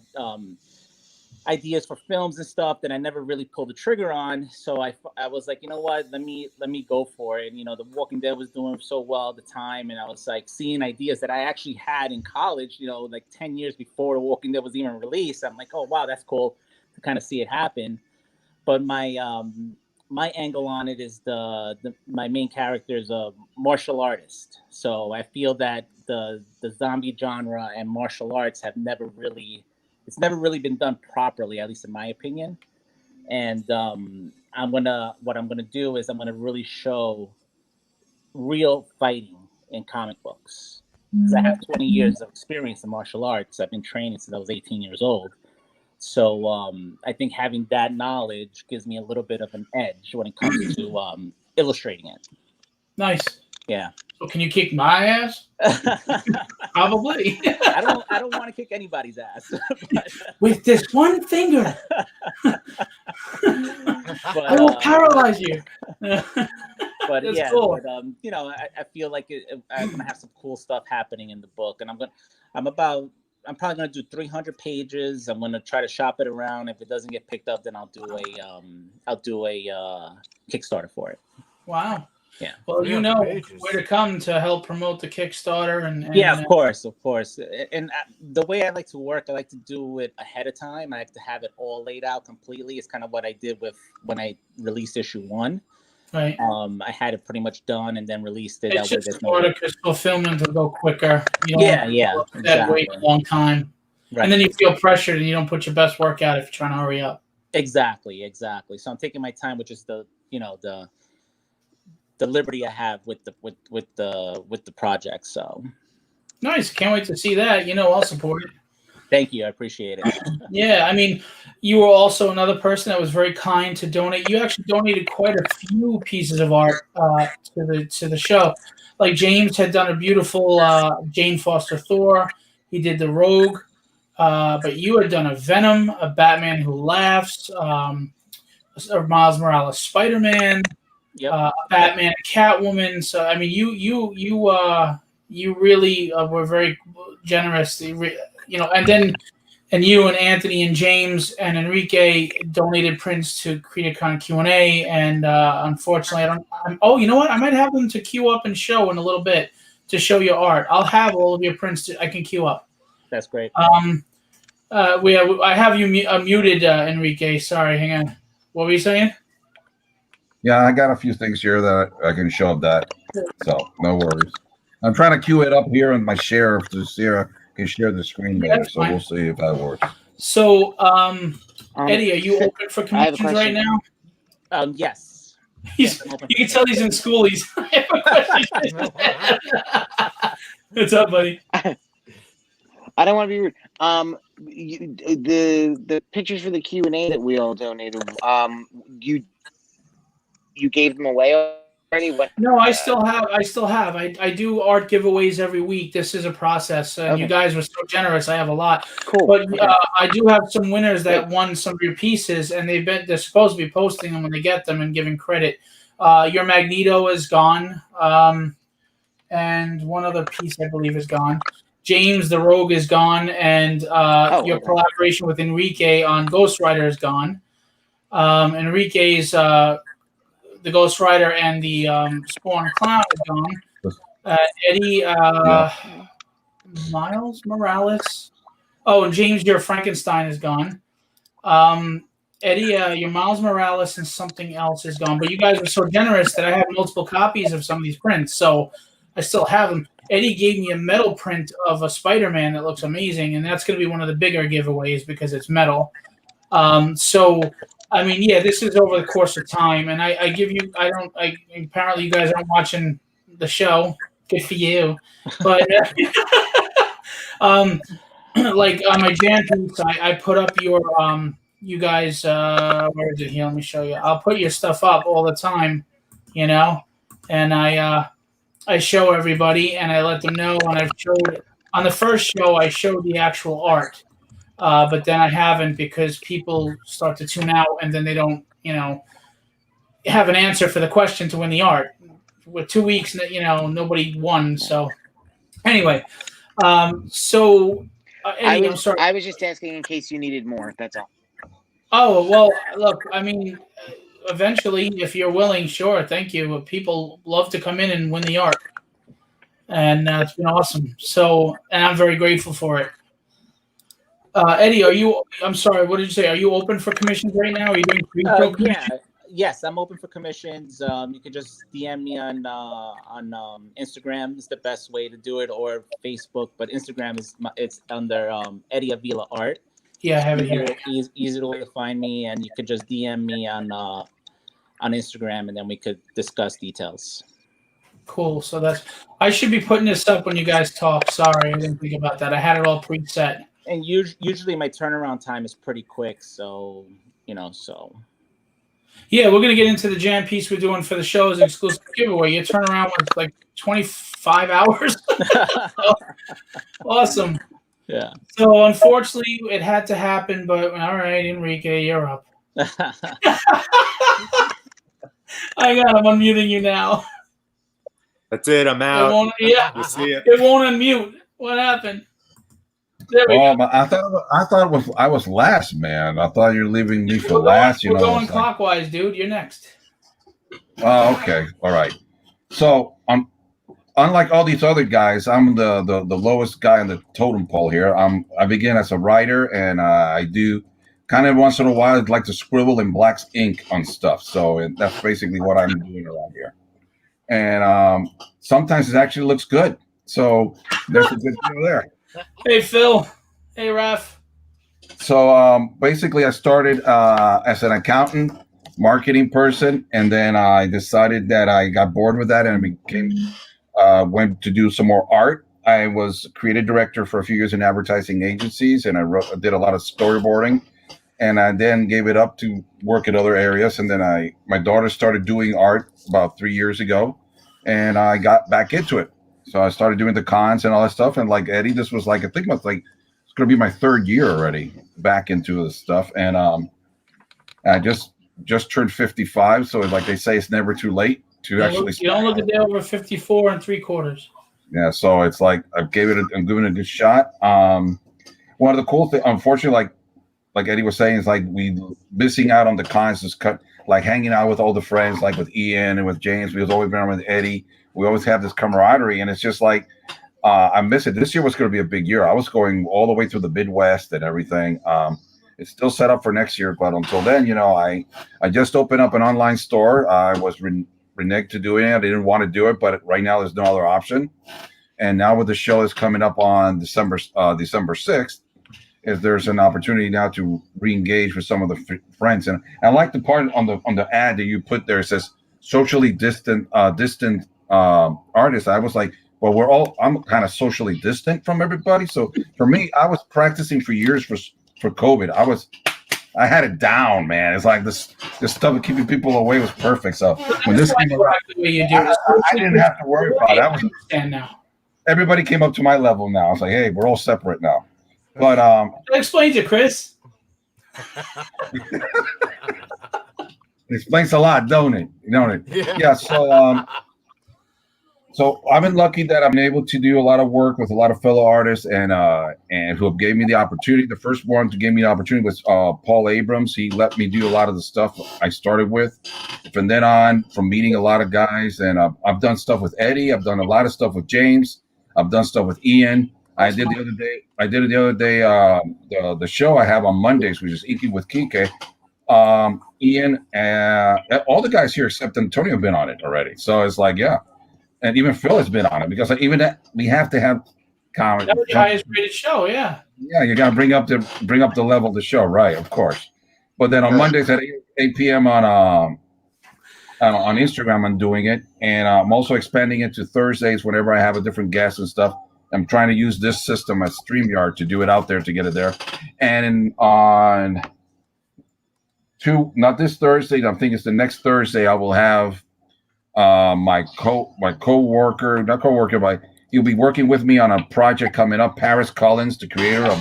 ideas for films and stuff that I never really pulled the trigger on. So I was like, you know what, let me go for it. And The Walking Dead was doing so well at the time, and I was like seeing ideas that I actually had in college, like 10 years before The Walking Dead was even released. I'm like, oh wow, that's cool to kind of see it happen. But my angle on it is my main character is a martial artist. So I feel that the zombie genre and martial arts have never really been done properly, at least in my opinion. And what I'm gonna do is I'm gonna really show real fighting in comic books. Because I have 20 years of experience in martial arts. I've been training since I was 18 years old. So I think having that knowledge gives me a little bit of an edge when it comes to illustrating it. Nice. Yeah. So can you kick my ass? Probably. I don't want to kick anybody's ass. With this one finger. I will paralyze you. But that's yeah, cool. But, I feel like I'm gonna have some cool stuff happening in the book, and I'm probably gonna do 300 pages. I'm gonna try to shop it around. If it doesn't get picked up, then I'll do a Kickstarter for it. Wow. Yeah. Well, where to come to help promote the Kickstarter and yeah, of course. And the way I like to work, I like to do it ahead of time. I like to have it all laid out completely. It's kind of what I did when I released issue 1. Right. I had it pretty much done and then released it. It's just sort of fulfillment will go quicker. Yeah. Exactly. Wait a long time. Right. And then you feel pressured and you don't put your best work out if you're trying to hurry up. Exactly. So I'm taking my time, which is the liberty I have with the project. So nice. Can't wait to see that. I'll support it. Thank you. I appreciate it. Yeah, I mean, you were also another person that was very kind to donate. You actually donated quite a few pieces of art to the show. Like James had done a beautiful Jane Foster Thor. He did the Rogue. but you had done a Venom, a Batman Who Laughs, a Miles Morales Spider-Man, Yep. Batman, Catwoman. So I mean, you really were very generous. And then you and Anthony and James and Enrique donated prints to Creatorcon Q&A, and unfortunately, oh, you know what? I might have them to queue up and show in a little bit to show your art. I'll have all of your prints I can queue up. That's great. I have you muted, Enrique. Sorry, hang on. What were you saying? Yeah, I got a few things here that I can show up that. So no worries. I'm trying to queue it up here in my share to Sarah can share the screen later. So we'll see if that works. So, Eddie, are you open for commissions right now? Yes. You can tell he's in school. I have a question. What's up, buddy? I don't want to be rude. The pictures for the Q&A that we all donated, you gave them away already? What? No, I still have. I do art giveaways every week. This is a process, and you guys were so generous. I have a lot. Cool. But I do have some winners that won some of your pieces, and they're supposed to be posting them when they get them and giving credit. Your Magneto is gone, and one other piece I believe is gone. James the Rogue is gone, and your collaboration with Enrique on Ghost Rider is gone. Enrique's the Ghost Rider and the Spawn Clown is gone. Eddie Miles Morales. Oh, and James, your Frankenstein is gone. Eddie, your Miles Morales and something else is gone. But you guys were so generous that I have multiple copies of some of these prints, so I still have them. Eddie gave me a metal print of a Spider-Man that looks amazing, and that's going to be one of the bigger giveaways because it's metal. So, I mean, yeah, this is over the course of time, and I give you. Apparently, you guys aren't watching the show. Good for you, but like on my Jan piece, I put up your you guys. Where is it here? Let me show you. I'll put your stuff up all the time, and I show everybody and I let them know. And I've showed on the first show, I showed the actual art, but then I haven't because people start to tune out and then they don't, have an answer for the question to win the art. With 2 weeks, nobody won. So anyway, Eddie, I'm sorry. I was just asking in case you needed more. That's all. Oh, well, look, I mean, eventually, if you're willing, sure, thank you. People love to come in and win the art, and it's been awesome. So, and I'm very grateful for it. Eddie, I'm sorry, what did you say? Are you open for commissions right now? Are you doing yeah. Yes, I'm open for commissions. You can just DM me on Instagram. Is the best way to do it, or Facebook. But Instagram it's under Eddie Avila Art. Yeah, I have it here. Easy way to find me, and you could just DM me on Instagram, and then we could discuss details. Cool. So I should be putting this up when you guys talk. Sorry, I didn't think about that. I had it all preset. And usually my turnaround time is pretty quick, so so. Yeah, we're gonna get into the jam piece we're doing for the show's exclusive giveaway. Your turnaround was like 25 hours. Awesome. Yeah. So unfortunately, it had to happen. But all right, Enrique, you're up. I got him unmuting you now. That's it. I'm out. We'll see it. It won't unmute. What happened? There we go. I thought I was last, man. I thought you were leaving me for last. We're going clockwise, dude. You're next. Oh, okay. All right. So unlike all these other guys, I'm the lowest guy on the totem pole here. I begin as a writer, and I do kind of once in a while I'd like to scribble in black ink on stuff. So that's basically what I'm doing around here. And sometimes it actually looks good. So there's a good deal there. Hey, Phil. Hey, Raph. So basically I started as an accountant, marketing person, and then I decided that I got bored with that and went to do some more art. I was creative director for a few years in advertising agencies, and I did a lot of storyboarding, and I then gave it up to work in other areas. And then my daughter started doing art about 3 years ago, and I got back into it. So I started doing the cons and all that stuff. And like Eddie, this was like, I think it was like going to be my third year already back into this stuff, and I just turned 55, so like they say, it's never too late to actually. You don't look a day over 54 and 3/4. Yeah, so it's like I'm giving it a good shot. One of the cool things, unfortunately, like Eddie was saying, is like we missing out on the cons, is like hanging out with all the friends, like with Ian and with James. We've always been with Eddie. We always have this camaraderie, and it's just like I miss it. This year was going to be a big year. I was going all the way through the Midwest and everything. It's still set up for next year, but until then, I just opened up an online store. I was reneged to doing it. I didn't want to do it, but right now there's no other option. And now with the show that's coming up on December 6th, is there's an opportunity now to re-engage with some of the friends. And I like the part on the ad that you put there. It says socially distant artists. I was like, well, I'm kind of socially distant from everybody. So for me, I was practicing for years for COVID. I had it down, man. It's like this stuff of keeping people away was perfect. So when this came around, I didn't have to worry about it. Now everybody came up to my level now. I was like, hey, we're all separate now. But that explains it, Chris. It explains a lot, don't it? Yeah. So I've been lucky that I've been able to do a lot of work with a lot of fellow artists and who have gave me the opportunity. The first one to give me the opportunity was Paul Abrams. He let me do a lot of the stuff I started with. From then on, from meeting a lot of guys, and I've done stuff with Eddie. I've done a lot of stuff with James. I've done stuff with Ian. I did it the other day. The show I have on Mondays, which is Inky with Kike. Ian, all the guys here except Antonio have been on it already. So it's like, yeah. And even Phil has been on it because we have to have comedy. That was the highest rated show, yeah. Yeah, you got to bring up the level of the show, right? Of course. But then on Mondays at 8 p.m. on Instagram, I'm doing it, and I'm also expanding it to Thursdays whenever I have a different guest and stuff. I'm trying to use this system as StreamYard to do it out there to get it there. And not this Thursday, I think it's the next Thursday, I will have my co-worker, but he'll be working with me on a project coming up. Paris Collins, the creator of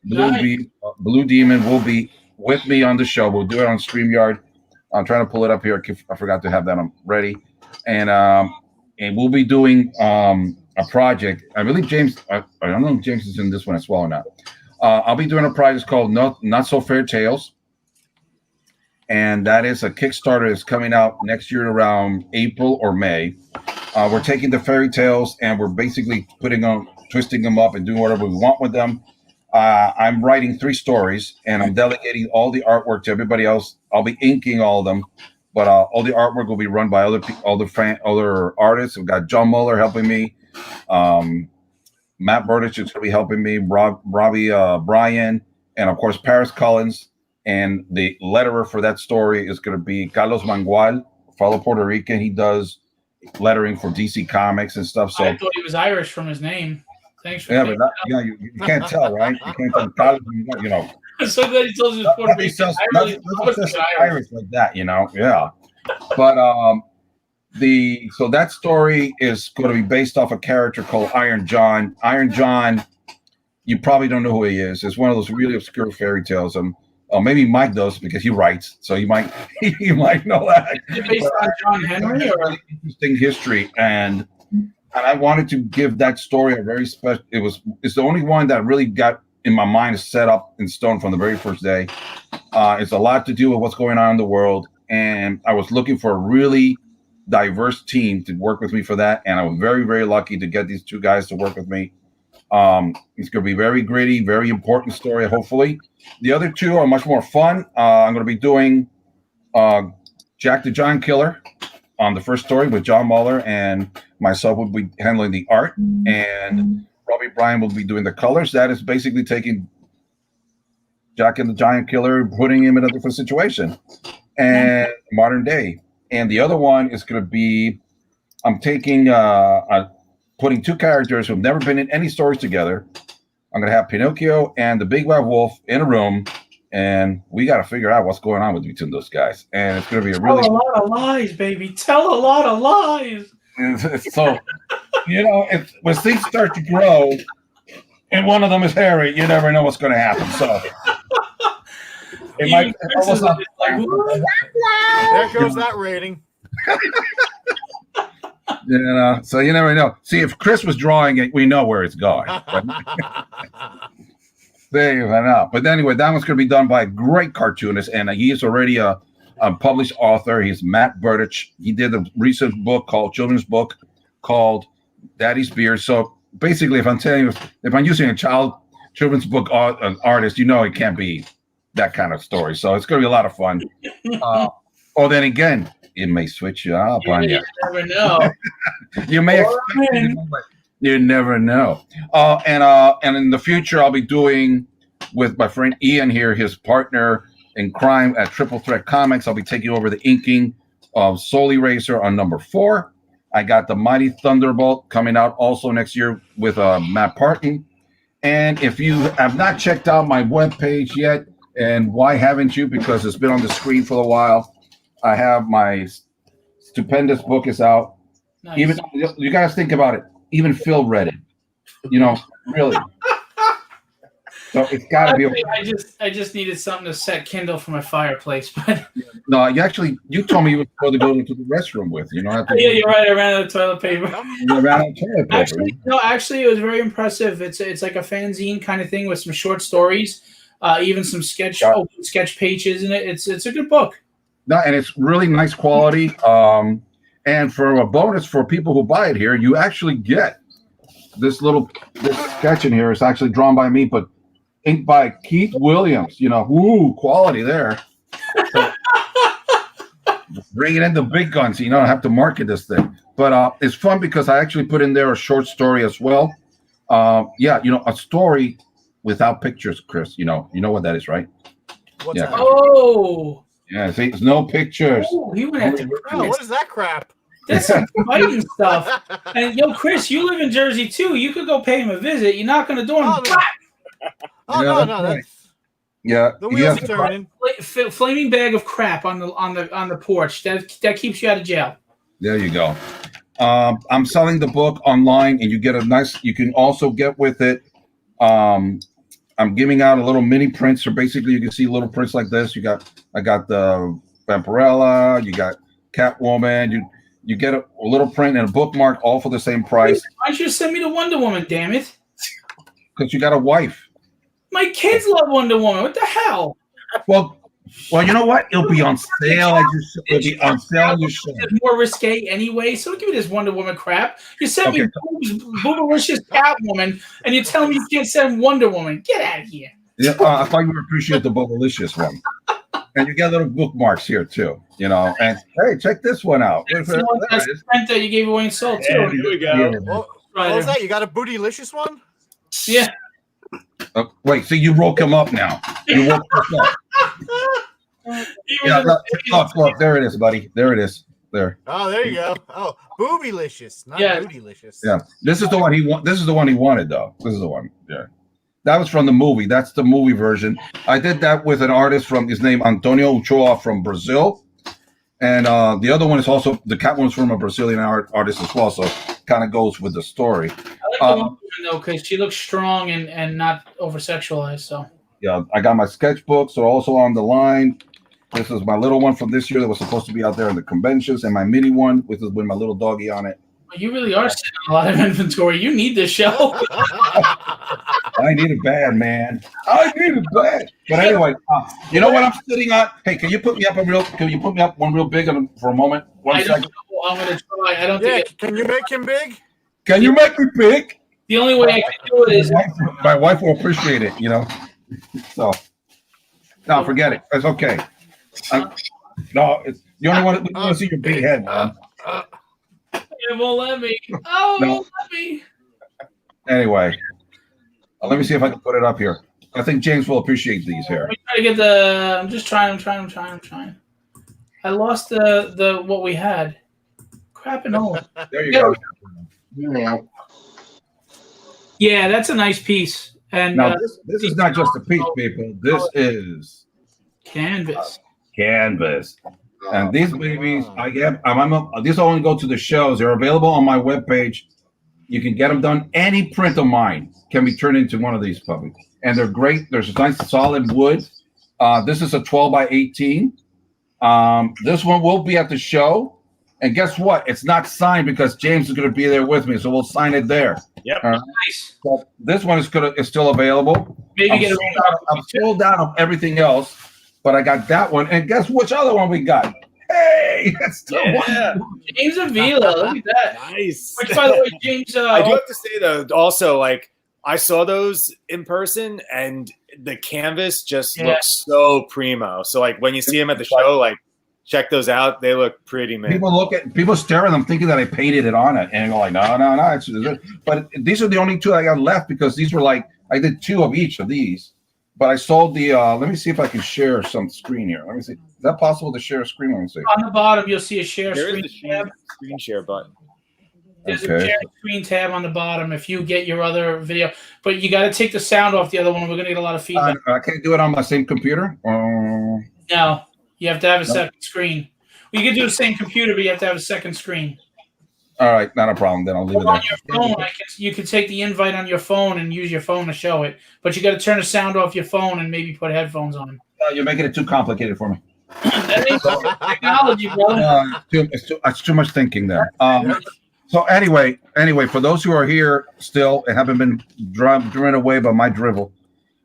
Blue Demon, will be with me on the show. We'll do it on StreamYard. I'm trying to pull it up here. I forgot to have that ready. And we'll be doing a project. I believe James, I don't know if James is in this one as well or not. I'll be doing a project called Not So Fair Tales. And that is a Kickstarter that's coming out next year around April or May. We're taking the fairy tales and we're basically twisting them up and doing whatever we want with them. I'm writing 3 stories and I'm delegating all the artwork to everybody else. I'll be inking all of them, but all the artwork will be run by other artists. We've got John Muller helping me. Matt Burdich is going to be helping me. Robbie Bryan, and of course Paris Collins. And the letterer for that story is going to be Carlos Mangual, fellow Puerto Rican. He does lettering for DC Comics and stuff. So I thought he was Irish from his name. Thanks for you can't tell, right? You can't tell. Carlos, I'm so glad he tells us Puerto Rican. Irish like that, Yeah. But so that story is going to be based off a character called Iron John. Iron John, you probably don't know who he is. It's one of those really obscure fairy tales. Maybe Mike does because he writes, so you might know that. Is it based on John Henry? Or? Really interesting history, and I wanted to give that story a very special. It's the only one that really got in my mind set up in stone from the very first day. It's a lot to do with what's going on in the world, and I was looking for a really diverse team to work with me for that, and I was very, very lucky to get these 2 guys to work with me. It's going to be very gritty, very important story, hopefully. The other 2 are much more fun. I'm going to be doing Jack the Giant Killer on the first story with John Muller, and myself will be handling the art, and Robbie Bryan will be doing the colors. That is basically taking Jack and the Giant Killer, putting him in a different situation and modern day. And the other one is going to be, I'm taking putting 2 characters who have never been in any stories together. I'm going to have Pinocchio and the Big Bad Wolf in a room, and we got to figure out what's going on between those guys. And it's going to be a really... Tell a lot of lies, baby. Tell a lot of lies. So, when things start to grow, and one of them is hairy, you never know what's going to happen. So it Even might Chris is almost like, "What?" There goes that rating. so you never know. See, if Chris was drawing it, we know where it's going. There you go. But anyway, that one's going to be done by a great cartoonist, and he is already a published author. He's Matt Burdich. He did a recent children's book called Daddy's Beard. So basically, if I'm telling you, if I'm using a children's book artist, you know it can't be that kind of story. So it's going to be a lot of fun. Then again, it may switch you up on you. You never know. You may expect it, but you never know. And in the future, I'll be doing with my friend Ian here, his partner in crime at Triple Threat Comics. I'll be taking over the inking of Soul Eraser on number 4. I got the Mighty Thunderbolt coming out also next year with Matt Parton. And if you have not checked out my webpage yet, and why haven't you? Because it's been on the screen for a while. I have my stupendous book is out. Nice. Even you guys think about it. Even Phil read it. Really. So it's got to be. I just needed something to set Kindle for my fireplace, but No, you told me you were supposed to go into the restroom with. You know. Yeah, you're right. I ran out of toilet paper. You ran out of toilet paper. Actually, it was very impressive. It's like a fanzine kind of thing with some short stories, even some sketch pages in it. It's a good book. No, and it's really nice quality. And for a bonus for people who buy it here, you actually get this sketch in here is actually drawn by me, but inked by Keith Williams. Quality there. So, bringing in the big guns, I have to market this thing. But it's fun because I actually put in there a short story as well. A story without pictures, Chris. You know what that is, right? What's that? Oh. Yeah, see, there's no pictures. Oh, he went after Oh, Chris. what is that crap? That's some fighting stuff. And Chris, you live in Jersey too. You could go pay him a visit. You knock on the door and No, that's Yeah, the wheels are turning. flaming bag of crap on the porch. That keeps you out of jail. There you go. I'm selling the book online, and you get you can also get with it. I'm giving out a little mini print, so basically you can see little prints like this. I got the Vampirella, you got Catwoman, you get a little print and a bookmark, all for the same price. Why don't you send me to Wonder Woman? Damn it! Because you got a wife. My kids love Wonder Woman. What the hell? Well, you know what? It'll be on sale. It'll be on sale. It's more risque anyway. So don't give me this Wonder Woman crap. You sent me Boobalicious Catwoman, and you tell me you can't send Wonder Woman. Get out of here. Yeah, I thought you would appreciate the Boobalicious one. And you get little bookmarks here too, And hey, check this one out. That's the one that you gave away in Soul too. Here we go. What was that? You got a bootylicious one? Yeah. Wait, so you woke him up now. You woke him up. Look, there it is, buddy. There it is. There. Oh, there you go. Oh, boobylicious, not bootylicious. Yeah, this is the one he want. This is the one he wanted, though. This is the one. Yeah, that was from the movie. That's the movie version. I did that with an artist from his name Antonio Ochoa from Brazil, and the other one is also the cat one's from a Brazilian artist as well. So kind of goes with the story. I like the woman though because she looks strong and not over sexualized. So yeah, I got my sketchbooks are also on the line. This is my little one from this year that was supposed to be out there in the conventions, and my mini one, which is with my little doggy on it. Well, you really are sitting on a lot of inventory. You need this show. I need it bad, man. I need it bad. But anyway, you know what I'm sitting on? Hey, can you put me up one real big for a moment? One second. I'm gonna try. I don't think. Can you make him big? Can you make me big? The only way I can do it is my wife will appreciate it. So no, forget it. It's okay. No, it's you only want to see your big head, man. It won't let me. Oh, it won't let me. Anyway, let me see if I can put it up here. I think James will appreciate these here. I'm trying to get the. I'm just trying. I'm trying. I lost the what we had. Crap and all. There you go. Yeah, that's a nice piece. And now this is not just a piece, people. This is canvas. And these babies, these only go to the shows. They're available on my webpage. You can get them done. Any print of mine can be turned into one of these puppies. And they're great. There's a nice solid wood. This is a 12 by 18. This one will be at the show. And guess what? It's not signed because James is going to be there with me. So we'll sign it there. Yep. Nice. So this one is still available. Maybe I'm sold out of everything else, but I got that one. And guess which other one we got? Hey, that's still one. James Avila. Look at that. Nice. Which, by the way, James. I do have to say though, also like I saw those in person, and the canvas just looks so primo. So like when you see them at the show, like check those out. They look pretty, man. People stare at them thinking that I painted it on it, and go like, no. But these are the only two I got left because these were like I did 2 of each of these. But I sold the. Let me see if I can share some screen here. Let me see. Is that possible to share a screen? Let me see. On the bottom, you'll see a share There screen is the tab. screen share button. There's a share screen tab on the bottom if you get your other video. But you got to take the sound off the other one. We're going to get a lot of feedback. I can't do it on my same computer. No, you have to have a second screen. Well, you can do the same computer, but you have to have a second screen. All right, not a problem. Then I'll leave it on there. your phone, you can take the invite on your phone and use your phone to show it. But you got to turn the sound off your phone and maybe put headphones on. You're making it too complicated for me. That ain't technology, brother. It's too much thinking there. So anyway, for those who are here still and haven't been driven away by my drivel,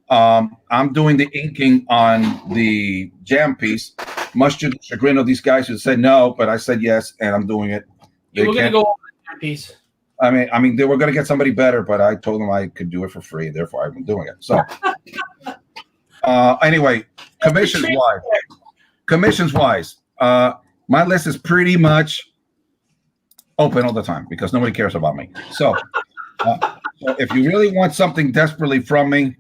I'm doing the inking on the jam piece. Much to the chagrin of these guys who said no, but I said yes, and I'm doing it. We're going to go over the jam piece. I mean, they were going to get somebody better, but I told them I could do it for free, and therefore I've been doing it. So, anyway, commissions wise, my list is pretty much open all the time because nobody cares about me. So if you really want something desperately from me,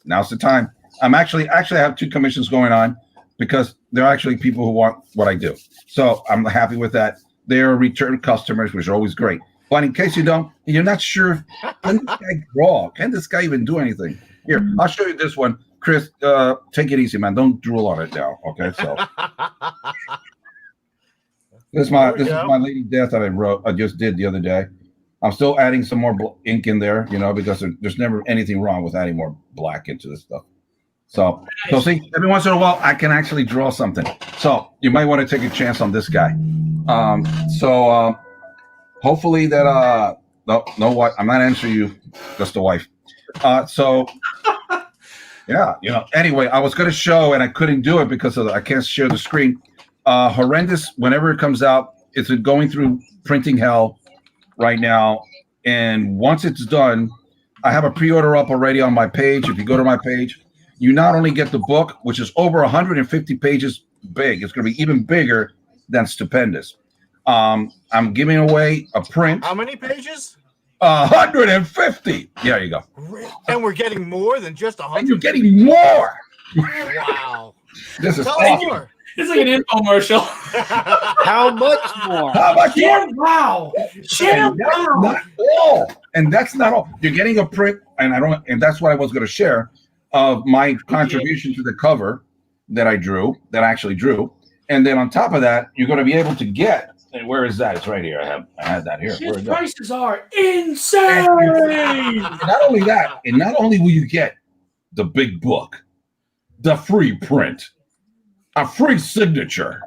now's the time. I have 2 commissions going on because they're actually people who want what I do. So I'm happy with that. They're return customers, which are always great. But in case you're not sure, can this guy draw? Can this guy even do anything? Here, I'll show you this one. Chris, take it easy, man. Don't drool on it now. Okay, so this is my Lady Death that I just did the other day. I'm still adding some more ink in there, because there's never anything wrong with adding more black into this stuff. So see, every once in a while I can actually draw something. So you might want to take a chance on this guy. Hopefully that no what I'm not answering you, just the wife. Anyway, I was going to show and I couldn't do it because I can't share the screen. Horrendous. Whenever it comes out, it's going through printing hell right now. And once it's done, I have a pre-order up already on my page. If you go to my page, you not only get the book, which is over 150 pages big. It's going to be even bigger than Stupendous. I'm giving away a print. How many pages? 150. There you go. And we're getting more than just 100. And you're getting more. Wow. This is Tell awesome. more. It's like an infomercial. How much more? How much more? Wow. Not all. And that's not all. You're getting a print, and that's what I was going to share of my contribution to the cover that I actually drew. And then on top of that, you're going to be able to get. And where is that? It's right here. I had that here. His prices are insane. And not only that, and not only will you get the big book, the free print, a free signature,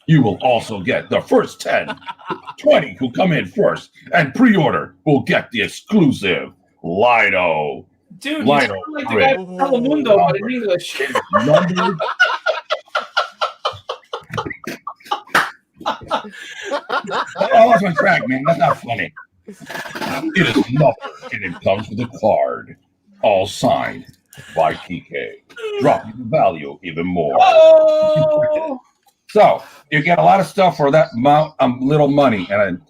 you will also get the first 10, 20 who come in first and pre-order will get the exclusive Lido. Dude, you sound like the guy from Telemundo, but in English. I lost my track, man. That's not funny. It is numbered and it comes with a card, all signed by TK, dropping the value even more. Oh! So you get a lot of stuff for that amount of little money, and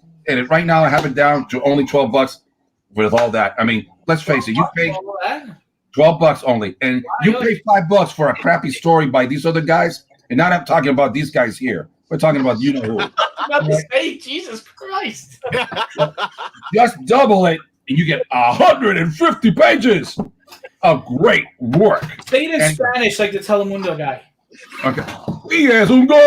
right now I have it down to only $12 with all that. I mean, let's face it, you pay $12 only, and you pay $5 for a crappy story by these other guys, and now I'm talking about these guys here. We're talking about you know who. I'm about to say, Jesus Christ. Just double it, and you get 150 pages of great work. Say it in Spanish like the Telemundo guy. Okay. Y es un gol!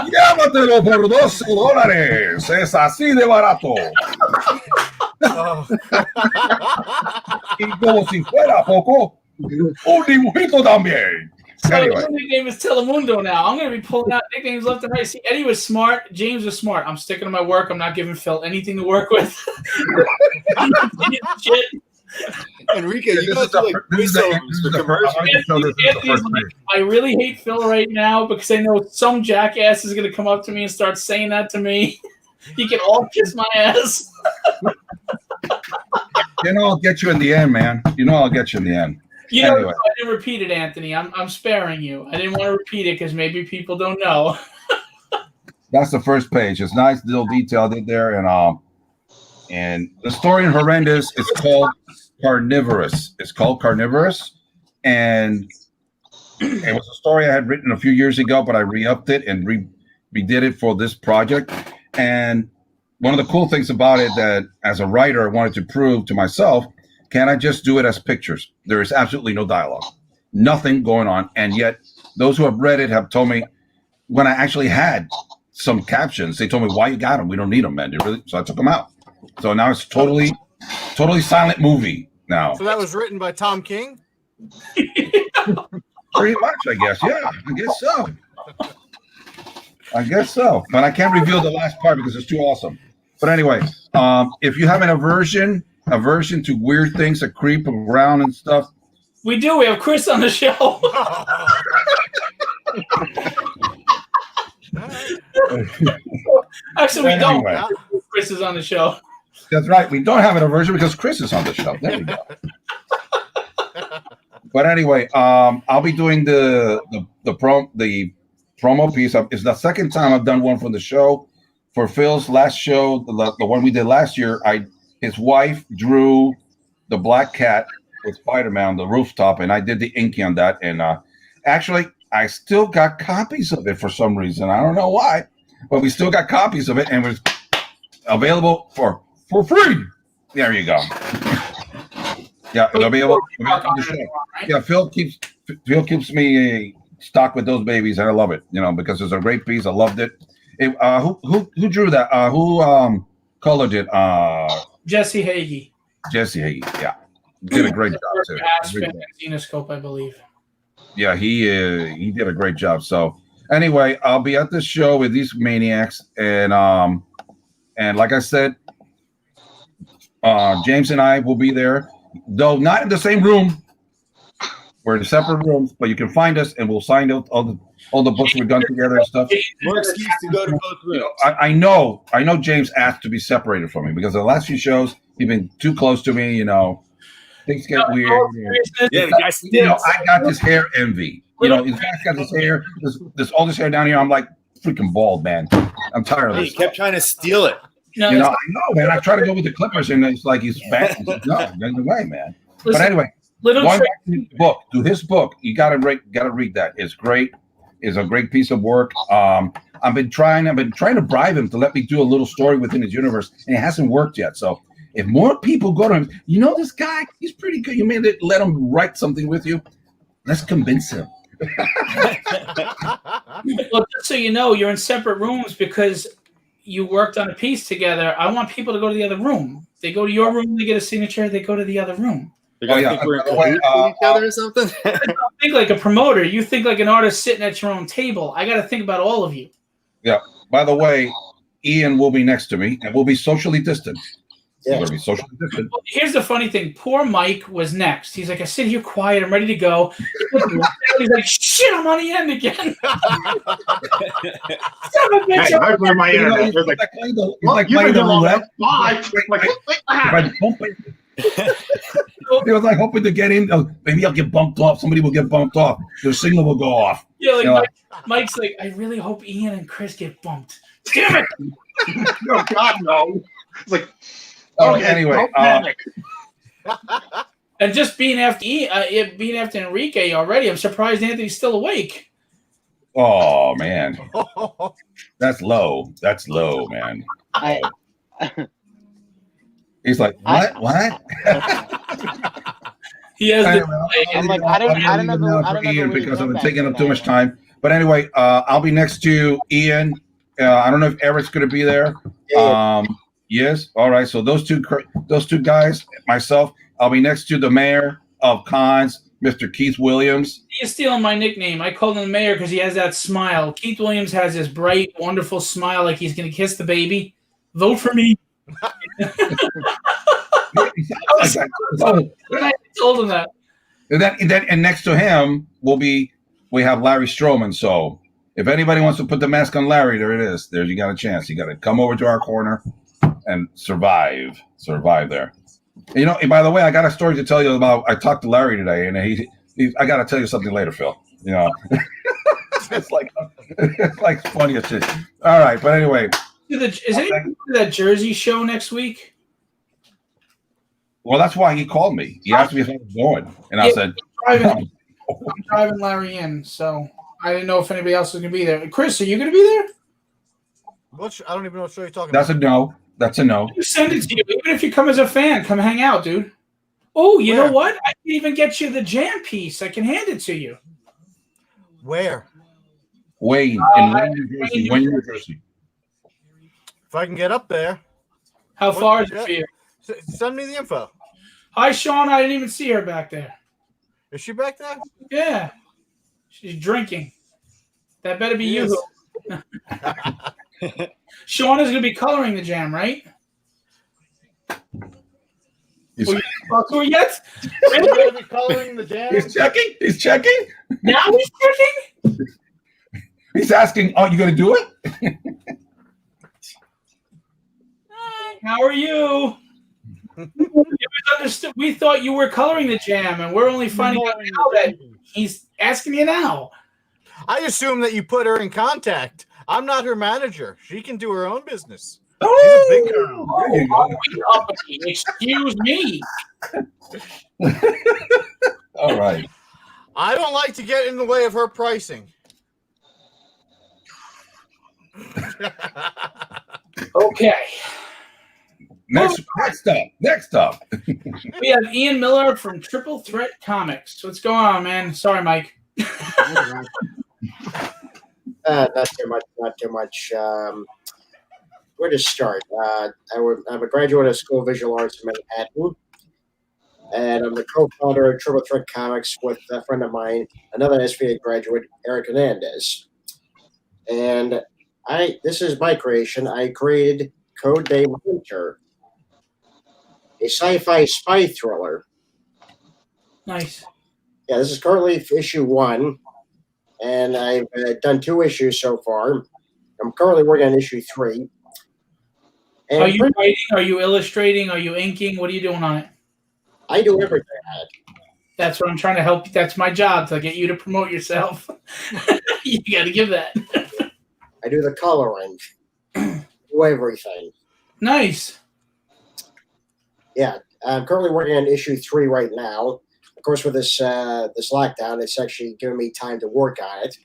Llámate Llévatelo por $12. Es así de barato. Oh. Y como si fuera poco, un dibujito también. So Anyway. your nickname is Telemundo now. I'm going to be pulling out nicknames left and right. See, Eddie was smart. James was smart. I'm sticking to my work. I'm not giving Phil anything to work with. Shit. Enrique, you gotta do like voiceovers for commercials. Anthony's like, I really hate Phil right now because I know some jackass is going to come up to me and start saying that to me. You can all kiss my ass. You know, I'll get you in the end, man. You know, I'll get you in the end. You know, Anyway. I didn't repeat it, Anthony. I'm sparing you. I didn't want to repeat it because maybe people don't know. That's the first page. It's nice little detailed in there, and the story in Horrendous is called Carnivorous. It's called Carnivorous, and it was a story I had written a few years ago, but I re-upped it and redid it for this project. And one of the cool things about it that as a writer, I wanted to prove to myself, can I just do it as pictures? There is absolutely no dialogue, nothing going on. And yet those who have read it have told me when I actually had some captions, they told me, why you got them? We don't need them, man. So I took them out. So now it's totally silent movie now. So that was written by Tom King? Pretty much, I guess. Yeah, I guess so. But I can't reveal the last part because it's too awesome. But anyway, if you have an aversion to weird things that creep around and stuff. We do. We have Chris on the show. Actually, we don't. Anyway. Chris is on the show. That's right. We don't have an aversion because Chris is on the show. There we go. But anyway, I'll be doing the promo piece. It's the second time I've done one for the show. For Phil's last show, the one we did last year, his wife drew the black cat with Spider-Man on the rooftop, and I did the inking on that. And actually, I still got copies of it for some reason. I don't know why, but we still got copies of it, and it was available for free. There you go. Yeah, it'll be able to show. Yeah, Phil keeps me stocked with those babies, and I love it. You know, because it's a great piece. I loved it. Who drew that? Who colored it? Jesse Hagee. Jesse Hagee. Yeah, did a great job too. Xenoscope, I believe. Yeah, he did a great job. So anyway, I'll be at this show with these maniacs, and like I said, James and I will be there, though not in the same room. We're in separate rooms, but you can find us, and we'll sign out all the books we've done together and stuff. More excuse to go to both rooms. I know James asked to be separated from me because the last few shows he's been too close to me. You know, things get weird. Yeah, the guy stinks. I got this hair envy. You know, this guy's got this hair, this all this hair down here. I'm like freaking bald, man. I'm tired of He this. kept trying to steal it. No, You know, I know, man. I try to go with the Clippers, and it's like he's back. No, get away, man. listen, But anyway, little going trick. back to his book, his book, you gotta read that. It's great. It's a great piece of work. I've been trying to bribe him to let me do a little story within his universe, and it hasn't worked yet. So if more people go to him, you know this guy, he's pretty good. You may let him write something with you. Let's convince him. Well, just so you know, you're in separate rooms because you worked on a piece together. I want people to go to the other room. They go to your room, they get a signature, they go to the other room. They're gonna think we're in cahoots with each other or something. Don't think like a promoter. You think like an artist sitting at your own table. I got to think about all of you. Yeah. By the way, Ian will be next to me, and we'll be socially distant. Yeah. We'll be socially distant. Well, here's the funny thing. Poor Mike was next. He's like, I sit here quiet. I'm ready to go. He's like, shit, I'm on the end again. Son of a bitch. Hey, I blew my internet. He's There's like like, playing the well, you've playing been the doing all roulette. that. Bye. Like, If I bump it, he was like hoping to get in. Maybe I'll get bumped off. Somebody will get bumped off. The signal will go off. Yeah, like You know, Mike's like, I really hope Ian and Chris get bumped. Damn it. no, God, no. It's like, okay, anyway, don't panic. And just being after Enrique already, I'm surprised Anthony's still awake. oh man, that's low. That's low, man. I, He's like, what? He has Anyway, I'm like, I don't know for where Ian we because go I've been back taking to up too that. much time. But anyway, I'll be next to Ian I don't know if Eric's going to be there. Yes. All right. So those two guys, myself, I'll be next to the mayor of cons, Mr. Keith Williams. You're stealing my nickname. I call him the mayor because he has that smile. Keith Williams has this bright, wonderful smile like he's going to kiss the baby. Vote for me. I told him that. And next to him we have Larry Stroman. So if anybody wants to put the mask on Larry, there it is. There, you got a chance. You got to come over to our corner and survive there. You know, by the way, I got a story to tell you about. I talked to Larry today, and I got to tell you something later, Phil. You know, it's like funny as shit. All right, but anyway, is anybody to that Jersey show next week? Well, that's why he called me. He asked me if I was going, and I said, I'm driving Larry in, so I didn't know if anybody else was going to be there. Chris, are you going to be there? I don't even know what show you're talking about. That's a no. That's a no. I'll send it to you. Even if you come as a fan, come hang out, dude. Oh, you know what? I can even get you the jam piece. I can hand it to you. Where? Wayne, in Wayne, New Jersey. If I can get up there. How far is it for you? Send me the info. Hi, Sean. I didn't even see her back there. Is she back there? Yeah. She's drinking. That better be you. Sean is going to be coloring the jam, right? He's talk to her yet? He's going to be coloring the jam? He's checking. He's checking. Now he's checking? He's asking, oh, you going to do it? How are you? We thought you were coloring the jam, and we're only finding out now that he's asking you now. I assume that you put her in contact. I'm not her manager. She can do her own business. Oh, she's a big girl. Excuse me. All right. I don't like to get in the way of her pricing. Okay. Next up. We have Ian Miller from Triple Threat Comics. What's going on, man? Sorry, Mike. Not too much. Where to start? I'm a graduate of School of Visual Arts in Manhattan, and I'm the co-founder of Triple Threat Comics with a friend of mine, another SVA graduate, Eric Hernandez. And this is my creation. I created Code Name Hunter, a sci-fi spy thriller. Nice. Yeah, this is currently issue 1. And I've done 2 issues so far. I'm currently working on issue 3. And are you writing? Are you illustrating? Are you inking? What are you doing on it? I do everything on it. That's what I'm trying to help you. That's my job, to get you to promote yourself. You got to give that. I do the coloring. Do everything. Nice. Yeah, I'm currently working on issue 3 right now. Of course, with this lockdown, it's actually giving me time to work on it.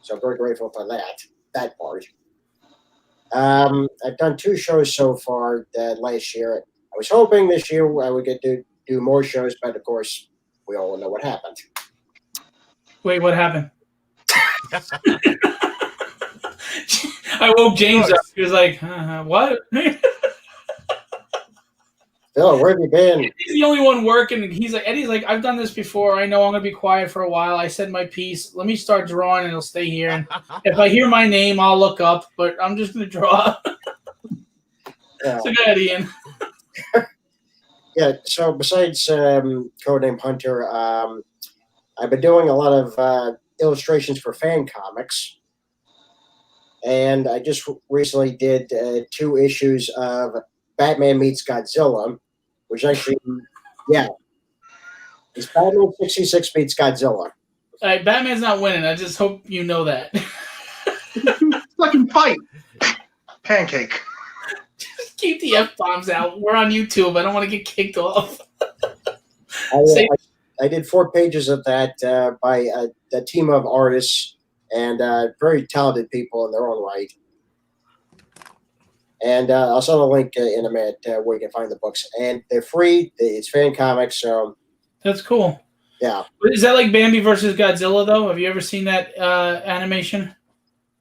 So I'm very grateful for that part. I've done 2 shows so far last year. I was hoping this year I would get to do more shows, but of course, we all know what happened. Wait, what happened? I woke James up. He was like, what? Phil, where have you been? He's the only one working. And Eddie's like, I've done this before. I know I'm going to be quiet for a while. I said my piece. Let me start drawing, and it'll stay here. And if I hear my name, I'll look up. But I'm just going to draw. Yeah. So go ahead, Ian. Yeah, so besides Codename Hunter, I've been doing a lot of illustrations for fan comics. And I just recently did 2 issues of Batman Meets Godzilla, which actually, yeah, it's Batman 66 meets Godzilla. All right, Batman's not winning. I just hope you know that. Fucking fight. Pancake. Just keep the F-bombs out. We're on YouTube. I don't want to get kicked off. I did 4 pages of that by a team of artists and very talented people in their own right. And I'll send a link in a minute where you can find the books. And they're free. It's fan comics, so. That's cool. Yeah. Is that like Bambi versus Godzilla, though? Have you ever seen that animation?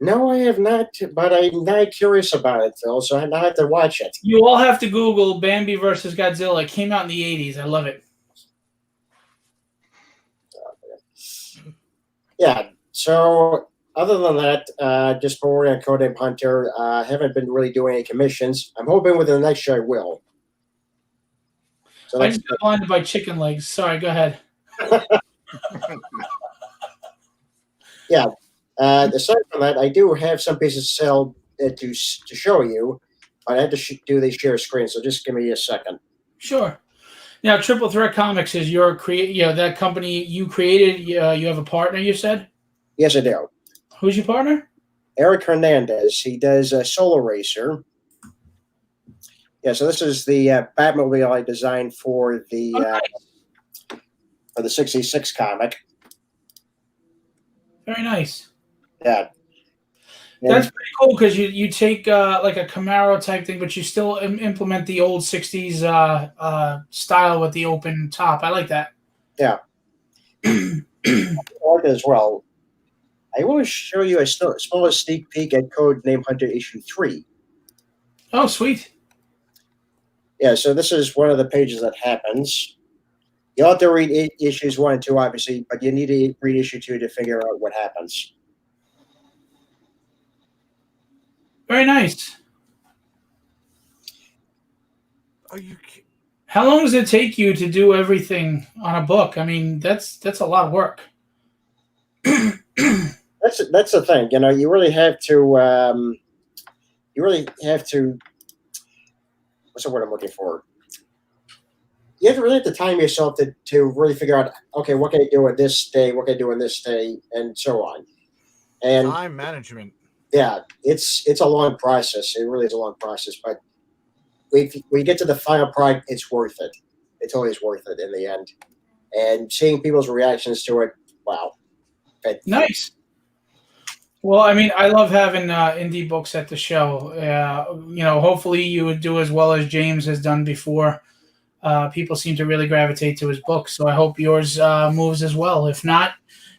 No, I have not, but I'm not curious about it, though, so I have to watch it. You all have to Google Bambi versus Godzilla. It came out in the 80s. I love it. Yeah, so other than that, just forwarding on Codename Hunter, I haven't been really doing any commissions. I'm hoping within the next year I will. So I that's just got blinded by chicken legs. Sorry, go ahead. yeah. Aside from that, I do have some pieces to sell to show you, but I have to do the share screen. So just give me a second. Sure. Now, Triple Threat Comics is your that company you created. You have a partner, you said? Yes, I do. Who's your partner? Eric Hernandez. He does Solar Racer. Yeah, so this is the Batmobile I designed for the for the '66 comic. Very nice. Yeah. That's pretty cool because you take like a Camaro type thing, but you still implement the old '60s style with the open top. I like that. Yeah. Art as well. I want to show you a small sneak peek at Codename Hunter issue 3. Oh, sweet. Yeah, so this is one of the pages that happens. You'll have to read issues 1 and 2, obviously, but you need to read issue 2 to figure out what happens. Very nice. Are you? How long does it take you to do everything on a book? I mean, that's a lot of work. That's the thing, you know. You really have to. What's the word I'm looking for? You have to really have to time yourself to really figure out. Okay, what can I do on this day? What can I do on this day, and so on. And Time management. yeah, it's a long process. It really is a long process, but when you get to the final product, it's worth it. It's always worth it in the end. And seeing people's reactions to it, wow. Nice. Well, I mean, I love having indie books at the show. You know, hopefully you would do as well as James has done before. People seem to really gravitate to his books, so I hope yours moves as well. If not,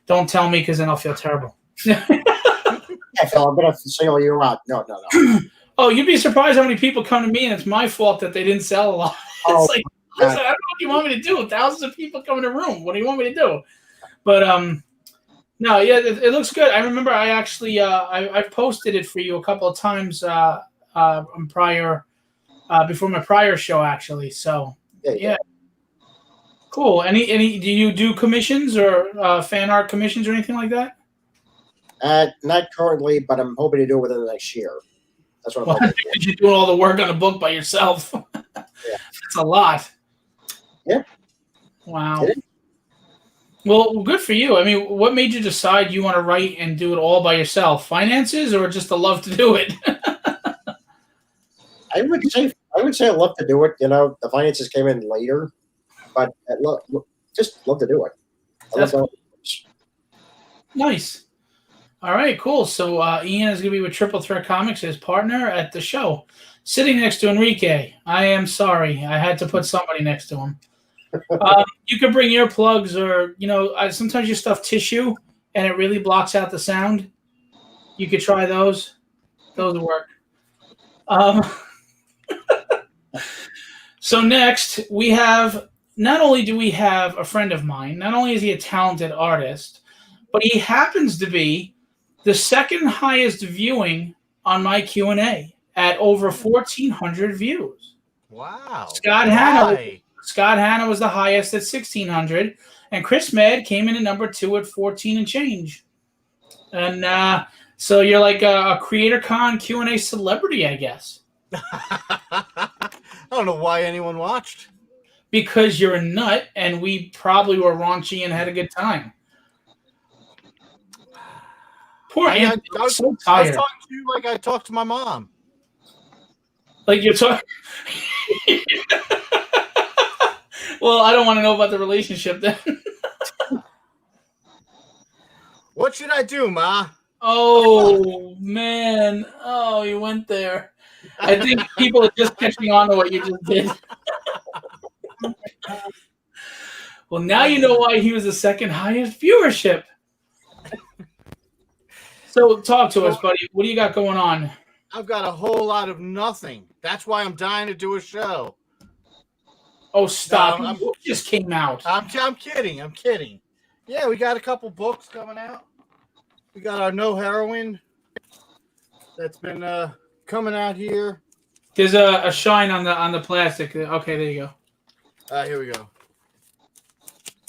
don't tell me because then I'll feel terrible. Yeah, Phil, I'm gonna single you out. No. Oh, you'd be surprised how many people come to me, and it's my fault that they didn't sell a lot. It's like, listen, I don't know what you want me to do. Thousands of people come in the room. What do you want me to do? But no, yeah, it looks good. I remember I actually I've posted it for you a couple of times before my prior show actually. So yeah. Cool. Any do you do commissions or fan art commissions or anything like that? Not currently, but I'm hoping to do it within the next year. That's what I'm hoping. Because you're doing all the work on the book by yourself. Yeah. That's a lot. Yeah. Wow. Well, good for you. I mean, what made you decide you want to write and do it all by yourself? Finances or just the love to do it? I would say I love to do it. You know, the finances came in later, but I just love to do it. Cool. Nice. All right, cool. So Ian is going to be with Triple Threat Comics, his partner at the show, sitting next to Enrique. I am sorry. I had to put somebody next to him. You could bring earplugs or, you know, sometimes you stuff tissue and it really blocks out the sound. You could try those. Those will work. So next, we have, not only do we have a friend of mine, not only is he a talented artist, but he happens to be the second highest viewing on my Q&A at over 1,400 views. Wow. Scott Hanna was the highest at 1,600, and Chris Mad came in at number 2 at 14 and change. And so you're like a Creatorcon Q&A celebrity, I guess. I don't know why anyone watched. Because you're a nut, and we probably were raunchy and had a good time. Poor Anthony. I was so tired. I was talking to you like I talked to my mom. Like you're talking. Well, I don't want to know about the relationship then. What should I do, Ma? Oh, man. Oh, you went there. I think people are just catching on to what you just did. Well, now you know why he was the second highest viewership. So talk to us, buddy. What do you got going on? I've got a whole lot of nothing. That's why I'm dying to do a show. Oh, stop! No, Your book just came out. I'm kidding. I'm kidding. Yeah, we got a couple books coming out. We got our No Heroin that's been coming out here. There's a shine on the plastic. Okay, there you go. Here we go.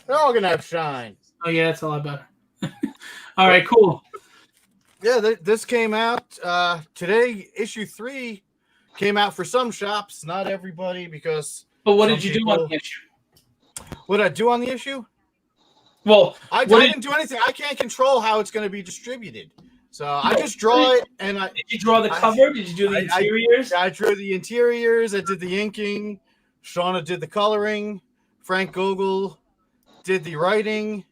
They're all gonna have shine. Oh yeah, that's a lot better. All right, cool. Yeah, this came out today. Issue 3 came out for some shops, not everybody, because. But what did you do on the issue? What did I do on the issue? Well, I didn't do anything. I can't control how it's going to be distributed. So I just draw it, and I. Did you draw the cover? Did you do the interiors? I drew the interiors. I did the inking. Shauna did the coloring. Frank Gogol did the writing,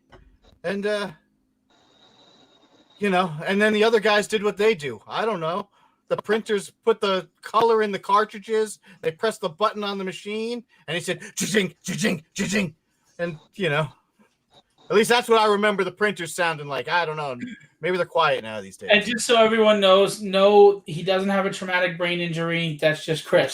and and then the other guys did what they do. I don't know. The printers put the color in the cartridges. They pressed the button on the machine, and he said, "Cha-ching, cha-ching, cha-ching," and at least that's what I remember the printers sounding like. I don't know. Maybe they're quiet now these days. And just so everyone knows, no, he doesn't have a traumatic brain injury. That's just Chris.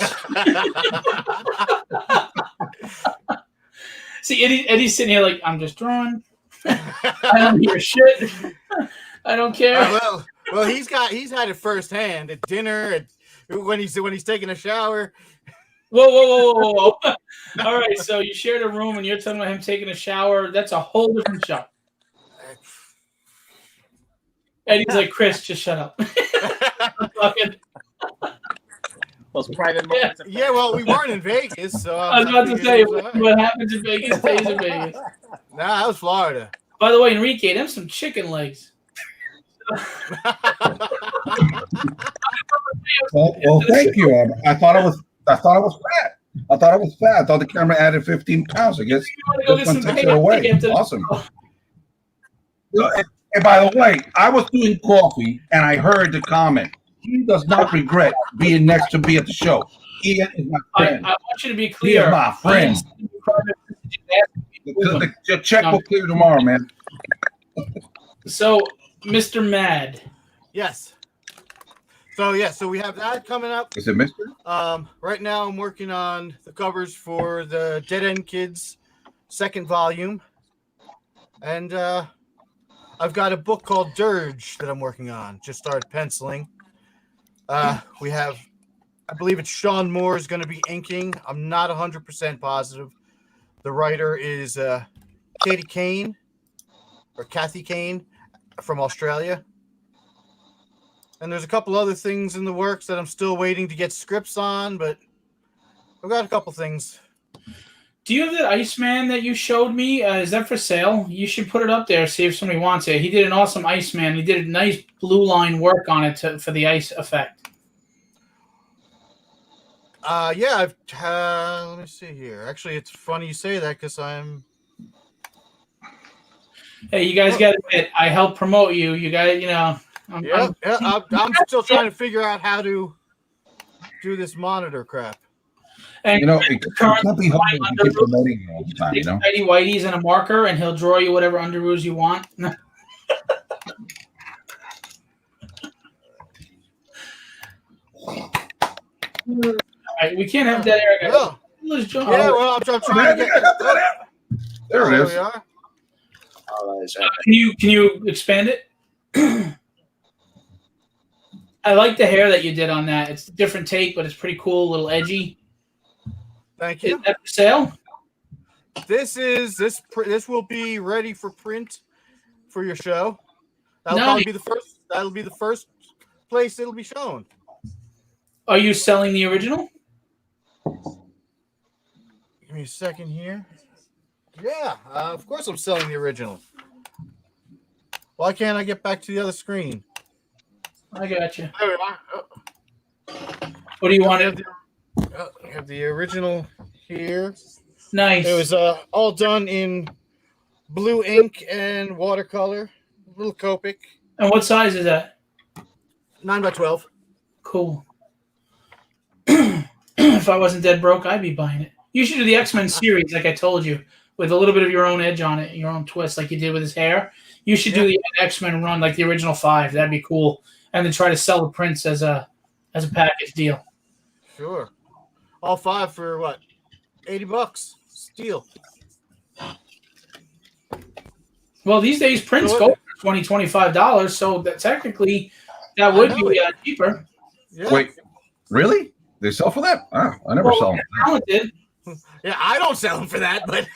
See, Eddie's sitting here like, I'm just drawing. I don't hear shit. I don't care. Well, he's had it firsthand at dinner, when he's taking a shower. Whoa. All right, so you shared a room and you're talking about him taking a shower. That's a whole different show. Eddie's like, Chris, just shut up. Those private moments. Yeah, well, we weren't in Vegas, so I was about to say, what happens in Vegas stays in Vegas. Nah, that was Florida. By the way, Enrique, them some chicken legs. Well, thank you. I thought I was fat. I thought the camera added 15 pounds. I guess this one takes it away. Awesome. And by the way, I was doing coffee and I heard the comment. He does not regret being next to me at the show. Ian is my friend. I want you to be clear. He is my friend. The check will clear tomorrow, man. So, Mr. Mad. Yes. So we have that coming up. Is it Mr.? Right now I'm working on the covers for the Dead End Kids second volume. And I've got a book called Dirge that I'm working on. Just started penciling. We have, I believe it's Sean Moore is going to be inking. I'm not 100% positive. The writer is Kathy Kane from Australia. And there's a couple other things in the works that I'm still waiting to get scripts on, but I've got a couple things. Do you have that Iceman that you showed me? Is that for sale? You should put it up there, see if somebody wants it. He did an awesome Iceman. He did a nice blue line work on it for the ice effect. Yeah, let me see here. Actually, it's funny you say that because I'm... Hey, you guys got to admit, I helped promote you. You guys, I'm still trying to figure out how to do this monitor crap. And it can't be hard to keep promoting you all the time, Tidy Whitey's and a marker, and he'll draw you whatever underoos you want. All right, we can't have that air. Oh. Yeah, well, I'm trying to get there it is. We are. Can you expand it? I like the hair that you did on that. It's a different take, but it's pretty cool, a little edgy. Thank you. Is that for sale? This will be ready for print for your show. That'll probably be the first. That'll be the first place it'll be shown. Are you selling the original? Give me a second here. Yeah, of course I'm selling the original. Why can't I get back to the other screen? I got you. There we are. What do you want? I have the original here. Nice. It was all done in blue ink and watercolor. A little Copic. And what size is that? 9x12. Cool. If I wasn't dead broke, I'd be buying it. You should do the X-Men series, like I told you, with a little bit of your own edge on it, your own twist, like you did with his hair. You should do the X-Men run, like the original 5. That'd be cool. And then try to sell the prints as a package deal. Sure. All 5 for what? $80. Steal. Well, these days prints go for $20, $25, so that technically that would be cheaper. Yeah. Wait, really? They sell for that? Oh, I never saw them. Did. Yeah, I don't sell them for that, but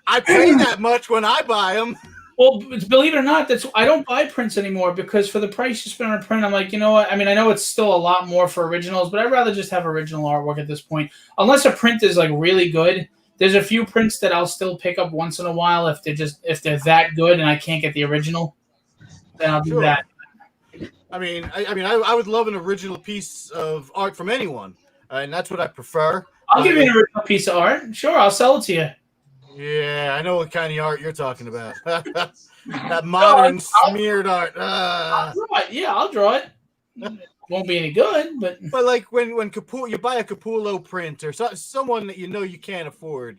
I pay that much when I buy them. Well, believe it or not, I don't buy prints anymore because for the price you spend on a print, I'm like, you know what? I mean, I know it's still a lot more for originals, but I'd rather just have original artwork at this point. Unless a print is like really good. There's a few prints that I'll still pick up once in a while if they're that good and I can't get the original, then I'll do that. I mean, I would love an original piece of art from anyone, and that's what I prefer. I'll give you an original piece of art. Sure, I'll sell it to you. Yeah, I know what kind of art you're talking about. That modern smeared art. I'll draw it. Yeah, I'll draw it. Won't be any good, but like when you buy a Capullo print or someone that you know you can't afford,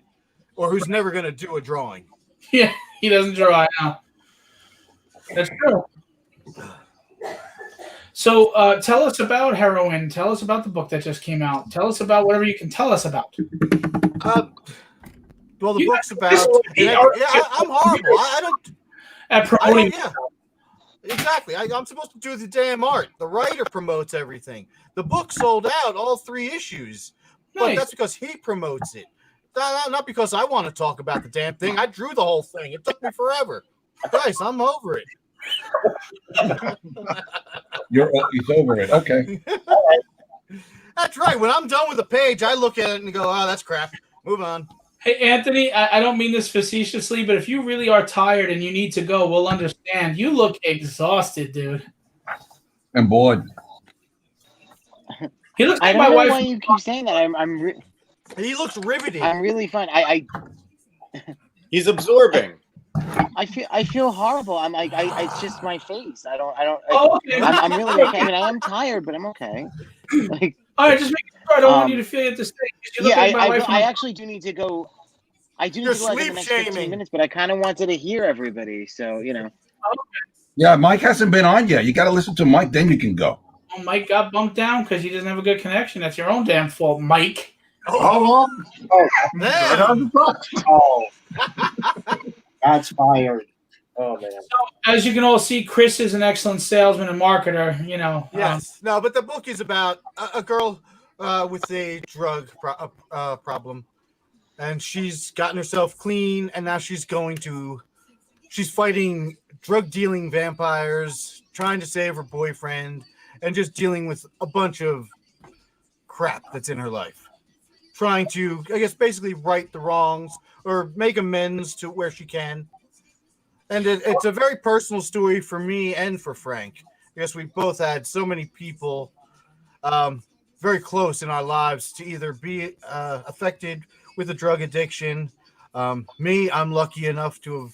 or who's never going to do a drawing. Yeah, he doesn't draw it now. That's true. So tell us about Heroine. Tell us about the book that just came out. Tell us about whatever you can tell us about. Well, the book's about. I'm horrible. I don't. At promoting. Exactly. I'm supposed to do the damn art. The writer promotes everything. The book sold out all 3 issues, but that's because he promotes it. Not because I want to talk about the damn thing. I drew the whole thing. It took me forever. Guys, I'm over it. He's over it. Okay. That's right. When I'm done with the page, I look at it and go, "Oh, that's crap. Move on." Hey, Anthony, I don't mean this facetiously, but if you really are tired and you need to go, we'll understand. You look exhausted, dude. And bored. He looks like I my don't know wife. why you keep saying that. He looks riveting. I'm really fine. He's absorbing. I feel horrible. I'm like, it's just my face. I don't. Oh, okay. I'm really okay. I mean, I am tired, but I'm okay. Like, all right, just make sure I don't want you to feel at the stage. Yeah, I actually do need to go. I do need to go like, in the next 15 shaming. minutes, but I kind of wanted to hear everybody. So, Yeah, Mike hasn't been on yet. You got to listen to Mike, then you can go. Oh, Mike got bumped down because he doesn't have a good connection. That's your own damn fault, Mike. Right on the bus. Oh, that's fired. Oh man. So, as you can all see, Chris is an excellent salesman and marketer. You know. Yes. No, but the book is about a girl with a drug problem, and she's gotten herself clean, and now she's fighting drug dealing vampires, trying to save her boyfriend, and just dealing with a bunch of crap that's in her life. Trying to, I guess, basically right the wrongs or make amends to where she can. And it's a very personal story for me and for Frank. I guess we both had so many people very close in our lives to either be affected with a drug addiction. Me, I'm lucky enough to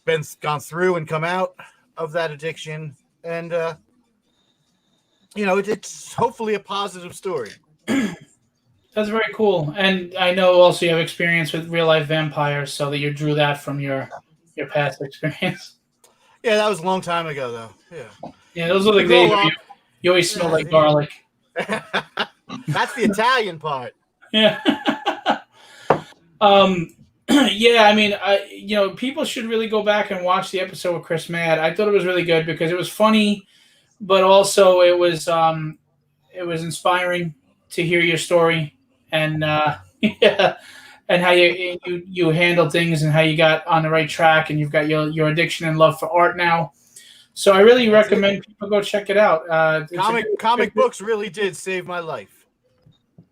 have gone through and come out of that addiction. And, it's hopefully a positive story. That's very cool. And I know also you have experience with real life vampires, so that you drew that from your past experience. Yeah, that was a long time ago, though. Yeah. Yeah, those are the days where you always smell like garlic. That's the Italian part. Yeah. Yeah, I mean, people should really go back and watch the episode with Chris Mad. I thought it was really good because it was funny, but also it was inspiring to hear your story and yeah, and how you handled things and how you got on the right track and you've got your addiction and love for art now. So I really recommend people go check it out. Comic books really did save my life.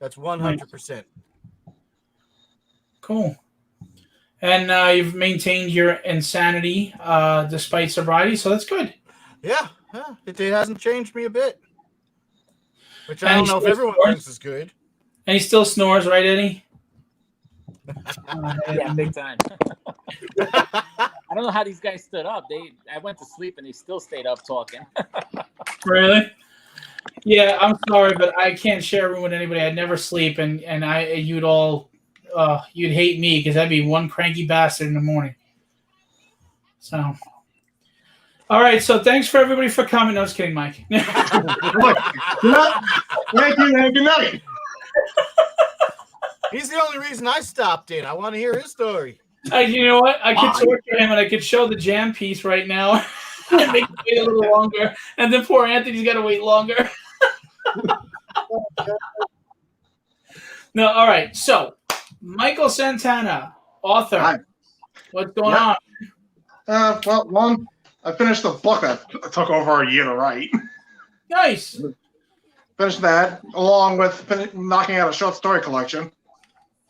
That's 100%. Cool. And you've maintained your insanity despite sobriety, so that's good. Yeah, it hasn't changed me a bit. Which I don't know if everyone thinks is good. And he still snores, right, Eddie? Yeah, big time. I don't know how these guys stood up. I went to sleep and they still stayed up talking. Really? Yeah, I'm sorry, but I can't share a room with anybody. I'd never sleep, and you'd hate me because I'd be one cranky bastard in the morning. So, all right. So thanks for everybody for coming. No, I was kidding, Mike. Look, thank you and good night. He's the only reason I stopped in. I want to hear his story. You know what? I could torture him, and I could show the jam piece right now and make him wait a little longer. And then poor Anthony's got to wait longer. No, all right. So, Michael Santana, author. Hi. What's going on? Well, one, I finished the book that took over a year to write. Nice. Finished that, along with knocking out a short story collection.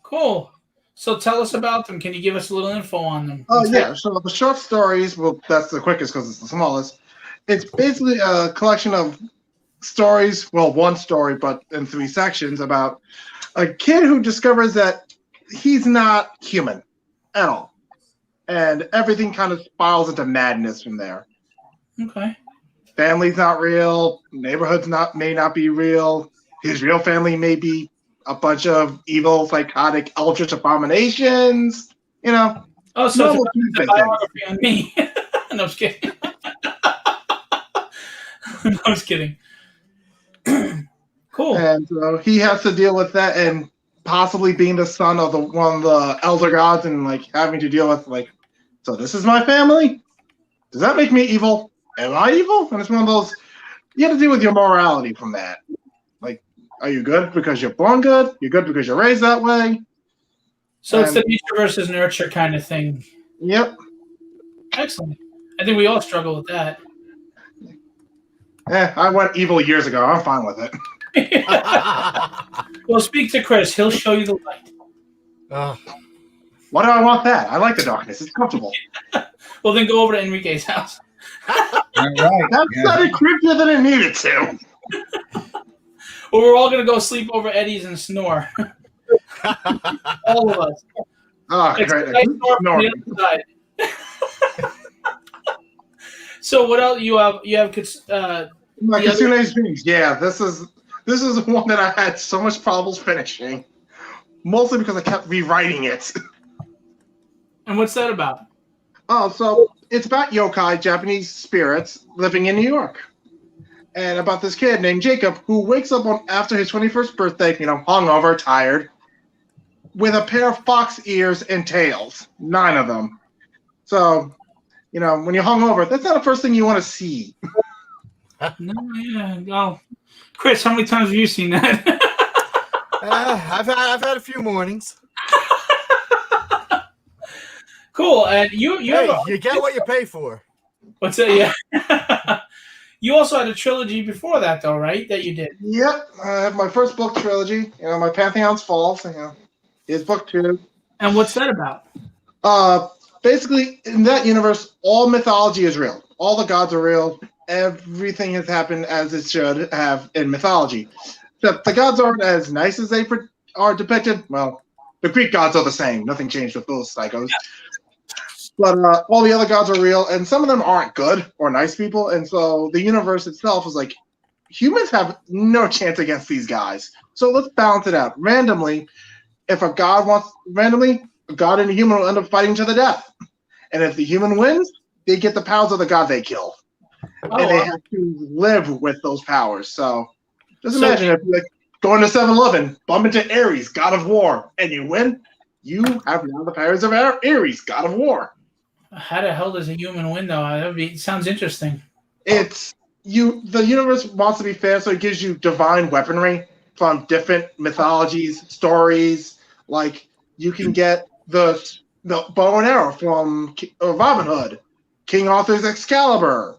Cool. So tell us about them. Can you give us a little info on them? Oh, yeah. So the short stories, well, that's the quickest because it's the smallest. It's basically a collection of stories, well, one story, but in 3 sections about a kid who discovers that he's not human at all. And everything kind of spirals into madness from there. Okay. Family's not real. Neighborhoods may not be real. His real family may be a bunch of evil, psychotic, eldritch abominations. You know. Oh, so it's a biography on me. No, I was kidding. No, I was kidding. Cool. And he has to deal with that, and possibly being the son of one of the elder gods, and having to deal with so this is my family. Does that make me evil? Am I evil? And it's one of those, you have to deal with your morality from that. Are you good because you're born good? You're good because you're raised that way? So it's the nature versus nurture kind of thing. Yep. Excellent. I think we all struggle with that. I went evil years ago. I'm fine with it. Well, speak to Chris. He'll show you the light. Why do I want that? I like the darkness. It's comfortable. Well, then go over to Enrique's house. All right. That sounded creepier than it needed to. Or we're all going to go sleep over Eddie's and snore. All of us. Oh, great. Snore from the other side. So what else you have? You have my Kitsune's Dreams. Yeah, this is one that I had so much problems finishing, mostly because I kept rewriting it. And what's that about? Oh, so it's about yokai, Japanese spirits, living in New York. And about this kid named Jacob who wakes up after his 21st birthday, hungover, tired, with a pair of fox ears and tails. 9 of them. So, when you're hungover, that's not the first thing you want to see. No, yeah. Oh, Chris, how many times have you seen that? I've had a few mornings. Cool. And you get what you pay for. What's that? Yeah. You also had a trilogy before that, though, right? That you did. Yep. I have my first book trilogy. My Pantheon's Falls. Here's book 2. And what's that about? Basically, in that universe, all mythology is real. All the gods are real. Everything has happened as it should have in mythology. Except the gods aren't as nice as they are depicted. Well, the Greek gods are the same. Nothing changed with those psychos. But all the other gods are real, and some of them aren't good or nice people. And so the universe itself is humans have no chance against these guys. So let's balance it out. Randomly, if a god a god and a human will end up fighting to the death. And if the human wins, they get the powers of the god they kill. And they have to live with those powers. So just imagine if you're going to 7-Eleven, bump into Ares, god of war, and you win, you have now the powers of Ares, god of war. How the hell does a human win, though? Sounds interesting. The universe wants to be fair, so it gives you divine weaponry from different mythologies, stories. You can get the bow and arrow from Robin Hood, King Arthur's Excalibur.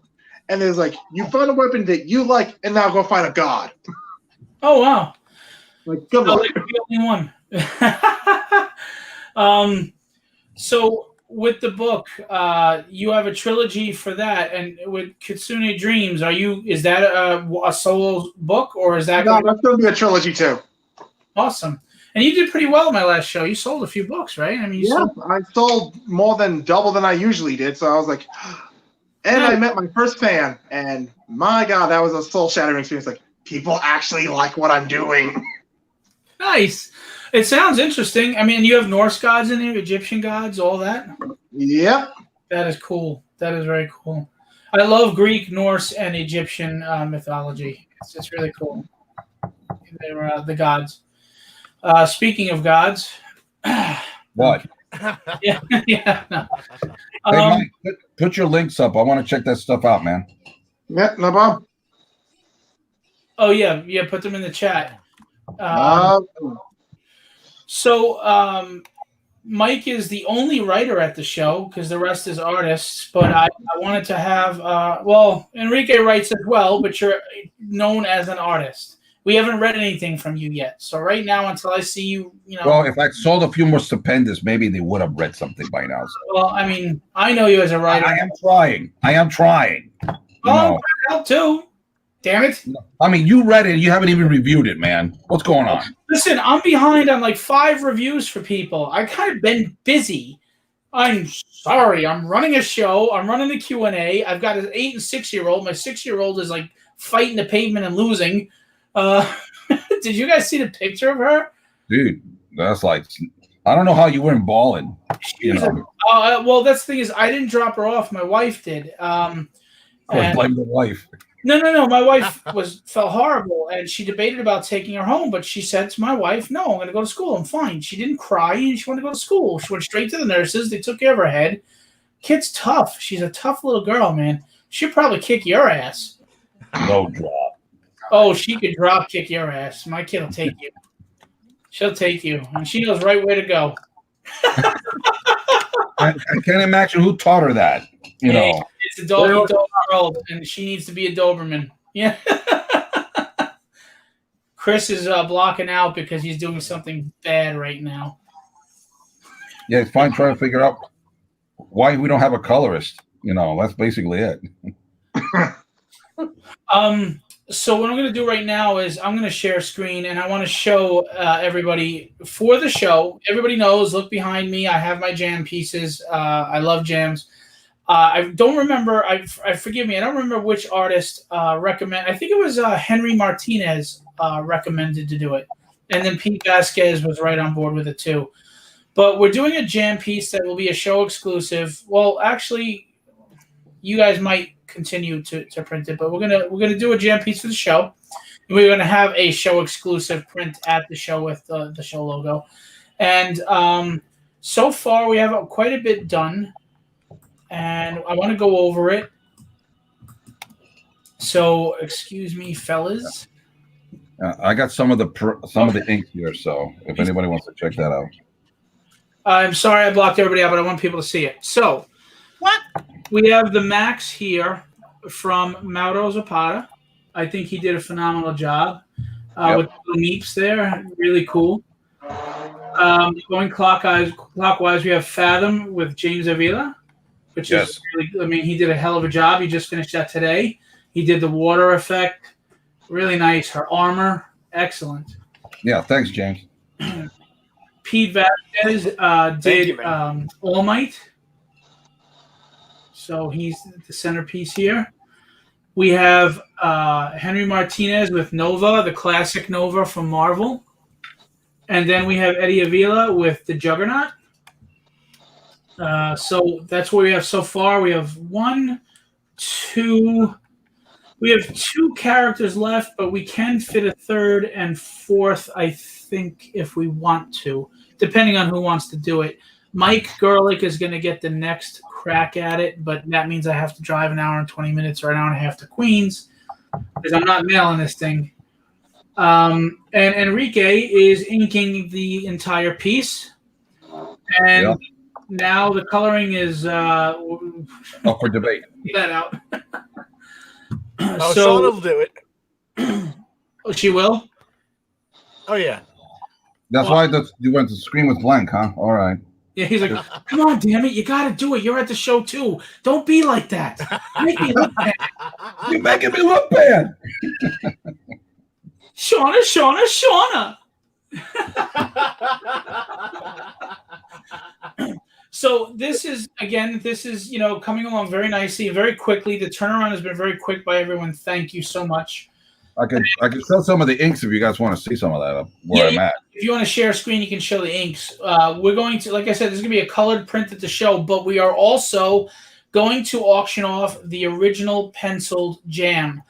And there's you find a weapon that you like, and now go find a god. Oh, wow. Good luck. The only one. So with the book, you have a trilogy for that, and with Kitsune Dreams, is that a solo book, or is that? No, that's going to be a trilogy too. Awesome. And you did pretty well in my last show. You sold a few books, right? I mean, I sold more than double than I usually did. So I was and I met my first fan, and my God, that was a soul-shattering experience. People actually like what I'm doing. Nice. It sounds interesting. I mean, you have Norse gods in there, Egyptian gods, all that. Yep. That is cool. That is very cool. I love Greek, Norse, and Egyptian mythology. It's really cool. They're the gods. Speaking of gods, What? yeah, yeah. No. Hey, Mike, put your links up. I want to check that stuff out, man. Yeah, no problem. Oh yeah, yeah. Put them in the chat. Uh, So Mike is the only writer at the show because the rest is artists. But I wanted to have well, Enrique writes as well, but you're known as an artist. We haven't read anything from you yet. So right now, until I see you, Well, if I sold a few more stupendous, maybe they would have read something by now. So. Well, I mean, I know you as a writer. I am trying. Well, I'm trying to help too. Damn it. I mean, you read it. You haven't even reviewed it, man. What's going on? Listen, I'm behind on like 5 reviews for people. I've kind of been busy. I'm sorry. I'm running a show. I'm running the Q&A. I've got an 8 and 6-year-old. My 6-year-old is like fighting the pavement and losing. Did you guys see the picture of her? Dude, that's like, I don't know how you weren't balling. Well, that's the thing is, I didn't drop her off. My wife did. I blame the wife. No. My wife felt horrible, and she debated about taking her home, but she said to my wife, "No, I'm going to go to school. I'm fine." She didn't cry, and she wanted to go to school. She went straight to the nurses. They took care of her head. Kid's tough. She's a tough little girl, man. She'll probably kick your ass. No drop. Oh, she could drop kick your ass. My kid will take you. She'll take you, and she knows right where to go. I can't imagine who taught her that. You know, it's a doggy dog world, and she needs to be a Doberman. Yeah. Chris is blocking out because he's doing something bad right now. Yeah, it's fine trying to figure out why we don't have a colorist. That's basically it. So what I'm going to do right now is I'm going to share screen, and I want to show everybody for the show. Everybody knows, look behind me. I have my jam pieces. I love jams. I don't remember. Forgive me. I don't remember which artist recommend. I think it was Henry Martinez recommended to do it, and then Pete Vasquez was right on board with it too. But we're doing a jam piece that will be a show exclusive. Well, actually, you guys might continue to print it, but we're gonna do a jam piece for the show. And we're gonna have a show exclusive print at the show with the show logo. And so far we have quite a bit done, and I want to go over it. So excuse me, fellas. I got some of the ink here, so if anybody wants to check that out. I'm sorry I blocked everybody out, but I want people to see it. So what? We have the Max here from Mauro Zapata. I think he did a phenomenal job with the meeps there. Really cool. Going clockwise, we have Fathom with James Avila, which is really, he did a hell of a job. He just finished that today. He did the water effect. Really nice. Her armor, excellent. Yeah, thanks, James. Pete Vasquez did All Might. So he's the centerpiece here. We have Henry Martinez with Nova, the classic Nova from Marvel. And then we have Eddie Avila with the Juggernaut. So that's what we have so far. We have we have 2 characters left, but we can fit a 3rd and 4th, I think, if we want to, depending on who wants to do it. Mike Gerlich is going to get the next crack at it, but that means I have to drive an hour and 20 minutes or an hour and a half to Queens because I'm not mailing this thing. And Enrique is inking the entire piece. And now the coloring is up for debate. Get that out. Shauna will do it. Oh, she will? Oh, yeah. That's why you went to screen with blank, huh? All right. Yeah, he's like, come on, damn it, you got to do it. You're at the show too. Don't be like that. Make me look bad. You're making me look bad. Shauna. So this is coming along very nicely, very quickly. The turnaround has been very quick by everyone. Thank you so much. I can show some of the inks if you guys want to see some of that where I'm at. If you want to share a screen, you can show the inks. We're going to, like I said, there's going to be a colored print at the show, but we are also going to auction off the original penciled jam.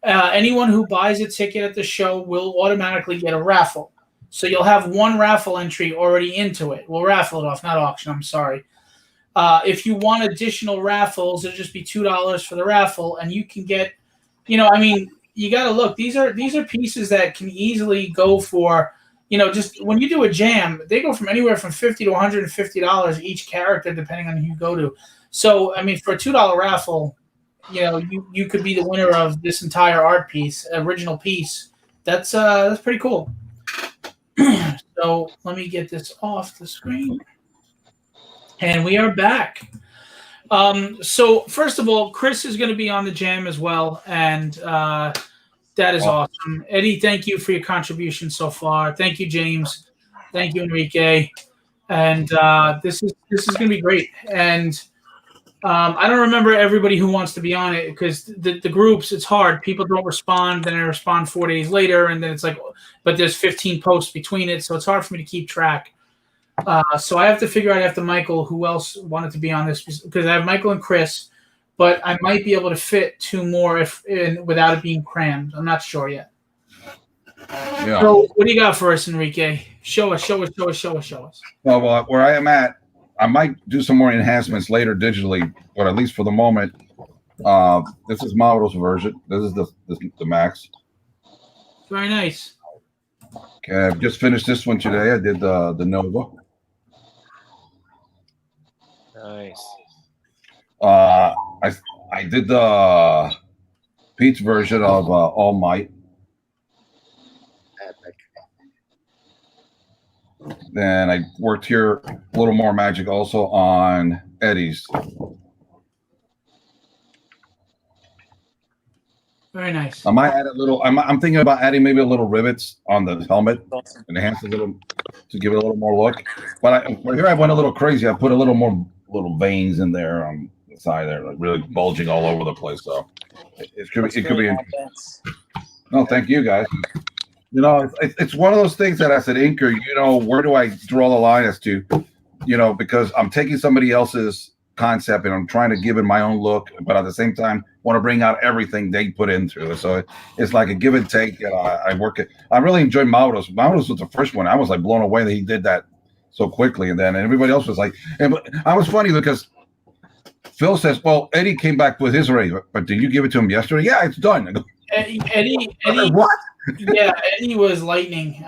Anyone who buys a ticket at the show will automatically get a raffle. So you'll have one raffle entry already into it. We'll raffle it off, not auction. I'm sorry. If you want additional raffles, it'll just be $2 for the raffle, and you can get, you got to look. These are pieces that can easily go for, just when you do a jam, they go from anywhere from $50 to $150 each character, depending on who you go to. So, for a $2 raffle, you could be the winner of this entire art piece, original piece. That's pretty cool. So let me get this off the screen. And we are back. So first of all, Chris is going to be on the jam as well. And that is awesome. Eddie, thank you for your contribution so far. Thank you, James. Thank you, Enrique. And this is going to be great. And I don't remember everybody who wants to be on it because the groups, it's hard. People don't respond. Then I respond 4 days later. And then it's like, but there's 15 posts between it. So it's hard for me to keep track. So I have to figure out after Michael who else wanted to be on this because I have Michael and Chris, but I might be able to fit 2 more without it being crammed. I'm not sure yet. Yeah. So what do you got for us, Enrique? Show us. Well, where I am at, I might do some more enhancements later digitally, but at least for the moment, this is Mauro's version. This is the max. Very nice. Okay, I've just finished this one today. I did the Nova. Nice. I did the Pete's version of All Might. Then I worked here a little more magic also on Eddie's. Very nice. I might add a little. I'm thinking about adding maybe a little rivets on the helmet, enhance a little to give it a little more look. But here I went a little crazy. I put a little more little veins in there on the side there, like really bulging all over the place. So it could be. No, thank you guys. It's one of those things that as an inker, where do I draw the line as to, because I'm taking somebody else's concept and I'm trying to give it my own look, but at the same time want to bring out everything they put into it. So it's like a give and take. I work it. I really enjoyed Mauro's. Mauro's was the first one. I was like blown away that he did that so quickly, and then everybody else was like. And I was funny because Phil says, "Well, Eddie came back with his already, but did you give it to him yesterday?" Yeah, it's done. I go, Eddie, what? Yeah, Eddie was lightning.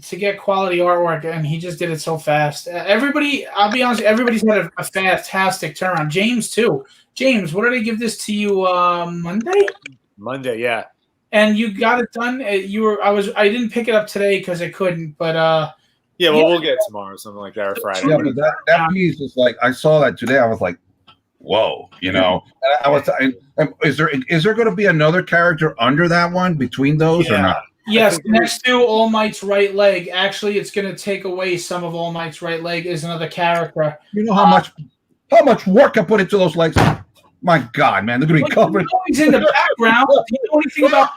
To get quality artwork, and he just did it so fast. Everybody, I'll be honest, everybody's had a fantastic turnaround. James too. James, what did I give this to you Monday? Monday, yeah. And you got it done. I didn't pick it up today because I couldn't, but yeah. Well, we'll get it tomorrow, something like that, or Friday. Yeah, but that piece is like I saw that today. I was like, whoa, And I was. Is there going to be another character under that one between those or not? Yes, next to All Might's right leg. Actually, it's going to take away some of All Might's right leg. Is another character. You know how much work I put into those legs. My God, man, they're going to be covered. He's in the background. Do you know anything about?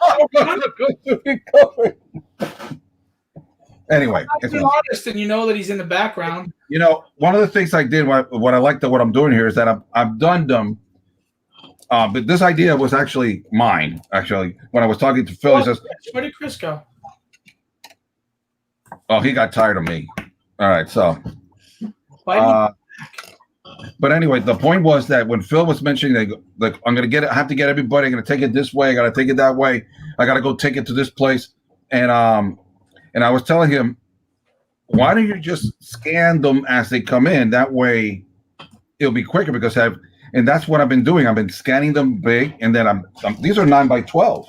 Anyway, he's an artist, and you know that he's in the background. One of the things I did, what I like what I'm doing here is that I've done them. But this idea was actually mine. Actually, when I was talking to Phil, he says, "Where did Chris go?" Oh, he got tired of me. All right, so. But anyway, the point was that when Phil was mentioning that I'm gonna get it, I have to get everybody. I'm gonna take it this way. I gotta take it that way. I gotta go take it to this place. And I was telling him, why don't you just scan them as they come in? That way, it'll be quicker because and that's what I've been doing. I've been scanning them big, and then these are 9x12.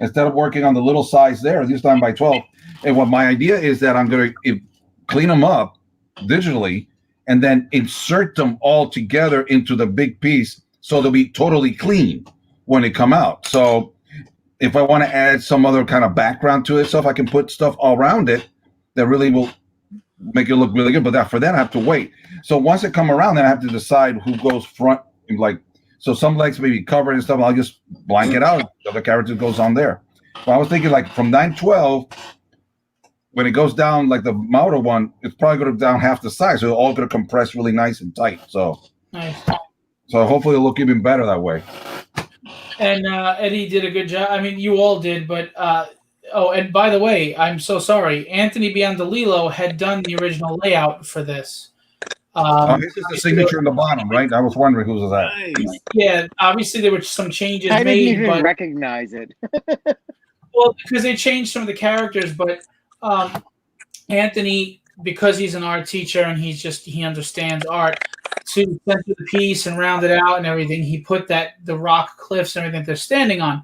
Instead of working on the little size there, these 9x12. And what my idea is that I'm going to clean them up digitally and then insert them all together into the big piece so they'll be totally clean when they come out. So if I want to add some other kind of background to it, so if I can put stuff all around it that really will make it look really good, but for that I have to wait. So once they come around, then I have to decide who goes front. So some legs may be covered and stuff. I'll just blank it out. The other character goes on there. Well, I was thinking like from 912, when it goes down like the Mauda one, it's probably going to down half the size, so it's all going to compress really nice and tight. So Nice. so hopefully it'll look even better that way. And Eddie did a good job. I mean, you all did, but oh, and by the way, I'm so sorry. Anthony Biondolillo had done the original layout for this. This is the signature in the bottom, right? I was wondering whose was that. Nice. Yeah, obviously there were some changes I didn't made, even but recognize it. well, because they changed some of the characters, but Anthony, because he's an art teacher and he understands art, to center the piece and round it out and everything, he put the rock cliffs and everything they're standing on.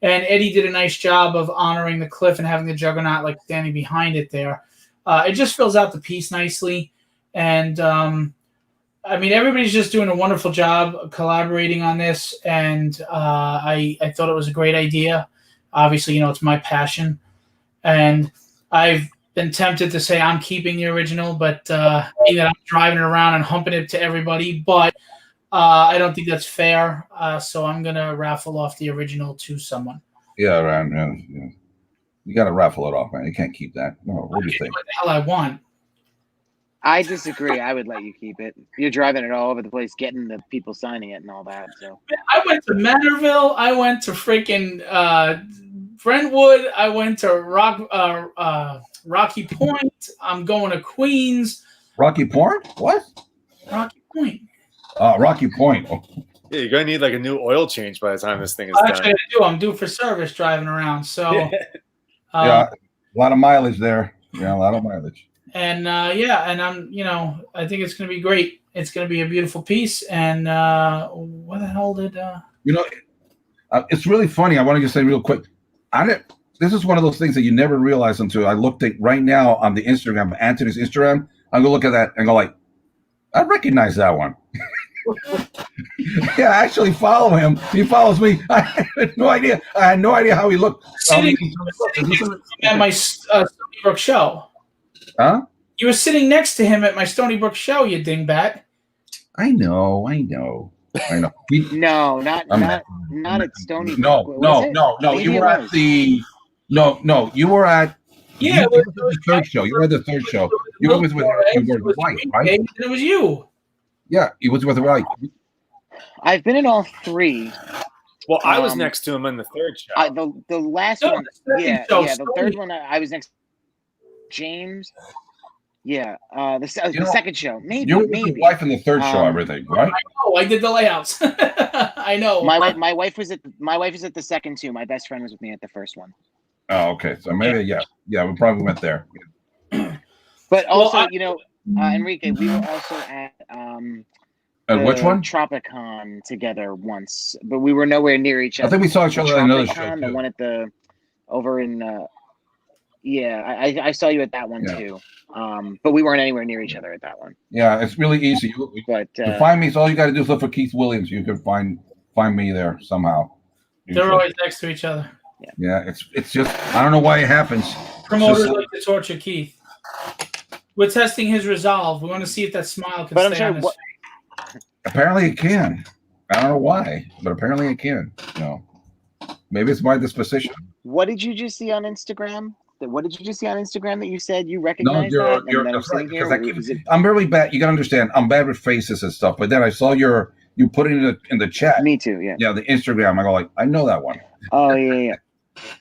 And Eddie did a nice job of honoring the cliff and having the juggernaut like standing behind it there. It just fills out the piece nicely. And I mean, everybody's just doing a wonderful job collaborating on this. And I thought it was a great idea. Obviously, it's my passion. And I've been tempted to say I'm keeping the original, but being that I'm driving it around and humping it to everybody, but I don't think that's fair. So I'm gonna raffle off the original to someone. Yeah, right. Yeah. You got to raffle it off, man. You can't keep that. No, what do you think? What the hell I want? I disagree. I would let you keep it. You're driving it all over the place, getting the people signing it and all that. So I went to Manorville. I went to freaking Brentwood. I went to Rocky Point. I'm going to Queens. Rocky Point? What? Rocky Point. Rocky Point. Oh. Yeah, you're gonna need like a new oil change by the time this thing is Actually, done. I'm due for service driving around. So Yeah, a lot of mileage there. Yeah, a lot of mileage. And and I'm, I think it's going to be great. It's going to be a beautiful piece. And what the hell did? It's really funny. I want to just say real quick. This is one of those things that you never realize until I looked at right now on the Instagram, Anthony's Instagram. I'm gonna look at that and go like, I recognize that one. Yeah, I actually follow him. He follows me. I had no idea. How he looked. Sitting at my Stony Brook show. Huh? You were sitting next to him at my Stony Brook show, you dingbat. I know. No, not at Stony Brook. No. You were at the. No. You were at. Yeah, you were at the third show. You were at the third show. You were with White, right? And it was you. Yeah, he was with White. I've been in all three. Well, I was next to him in the third show. The last one, the third one, I was next to James. Yeah, the second show, maybe. You were with your wife in the third show, everything, right? I know. I did the layouts. I know. My wife was at the second too. My best friend was with me at the first one. Oh, okay. So maybe, yeah, we probably went there. But also, Enrique, we were also at which one? Tropicon together once, but we were nowhere near each other. I think we saw each other at another show. The one at over in I saw you at that one too. But we weren't anywhere near each other at that one. Yeah, it's really easy. But to find me, so all you got to do is look for Keith Williams. You can find me there somehow. They're always next to each other. Yeah, it's just I don't know why it happens. Promoters like to torture Keith. We're testing his resolve. We want to see if that smile can stay on his face. Apparently it can. I don't know why, but apparently it can. Maybe it's my disposition. What did you just see on Instagram? What did you just see on Instagram that you said you recognized? No, that's right. I'm really bad. You gotta understand. I'm bad with faces and stuff. But then I saw you put it in the chat. Me too. Yeah. Yeah, the Instagram. I go like, I know that one. Oh yeah.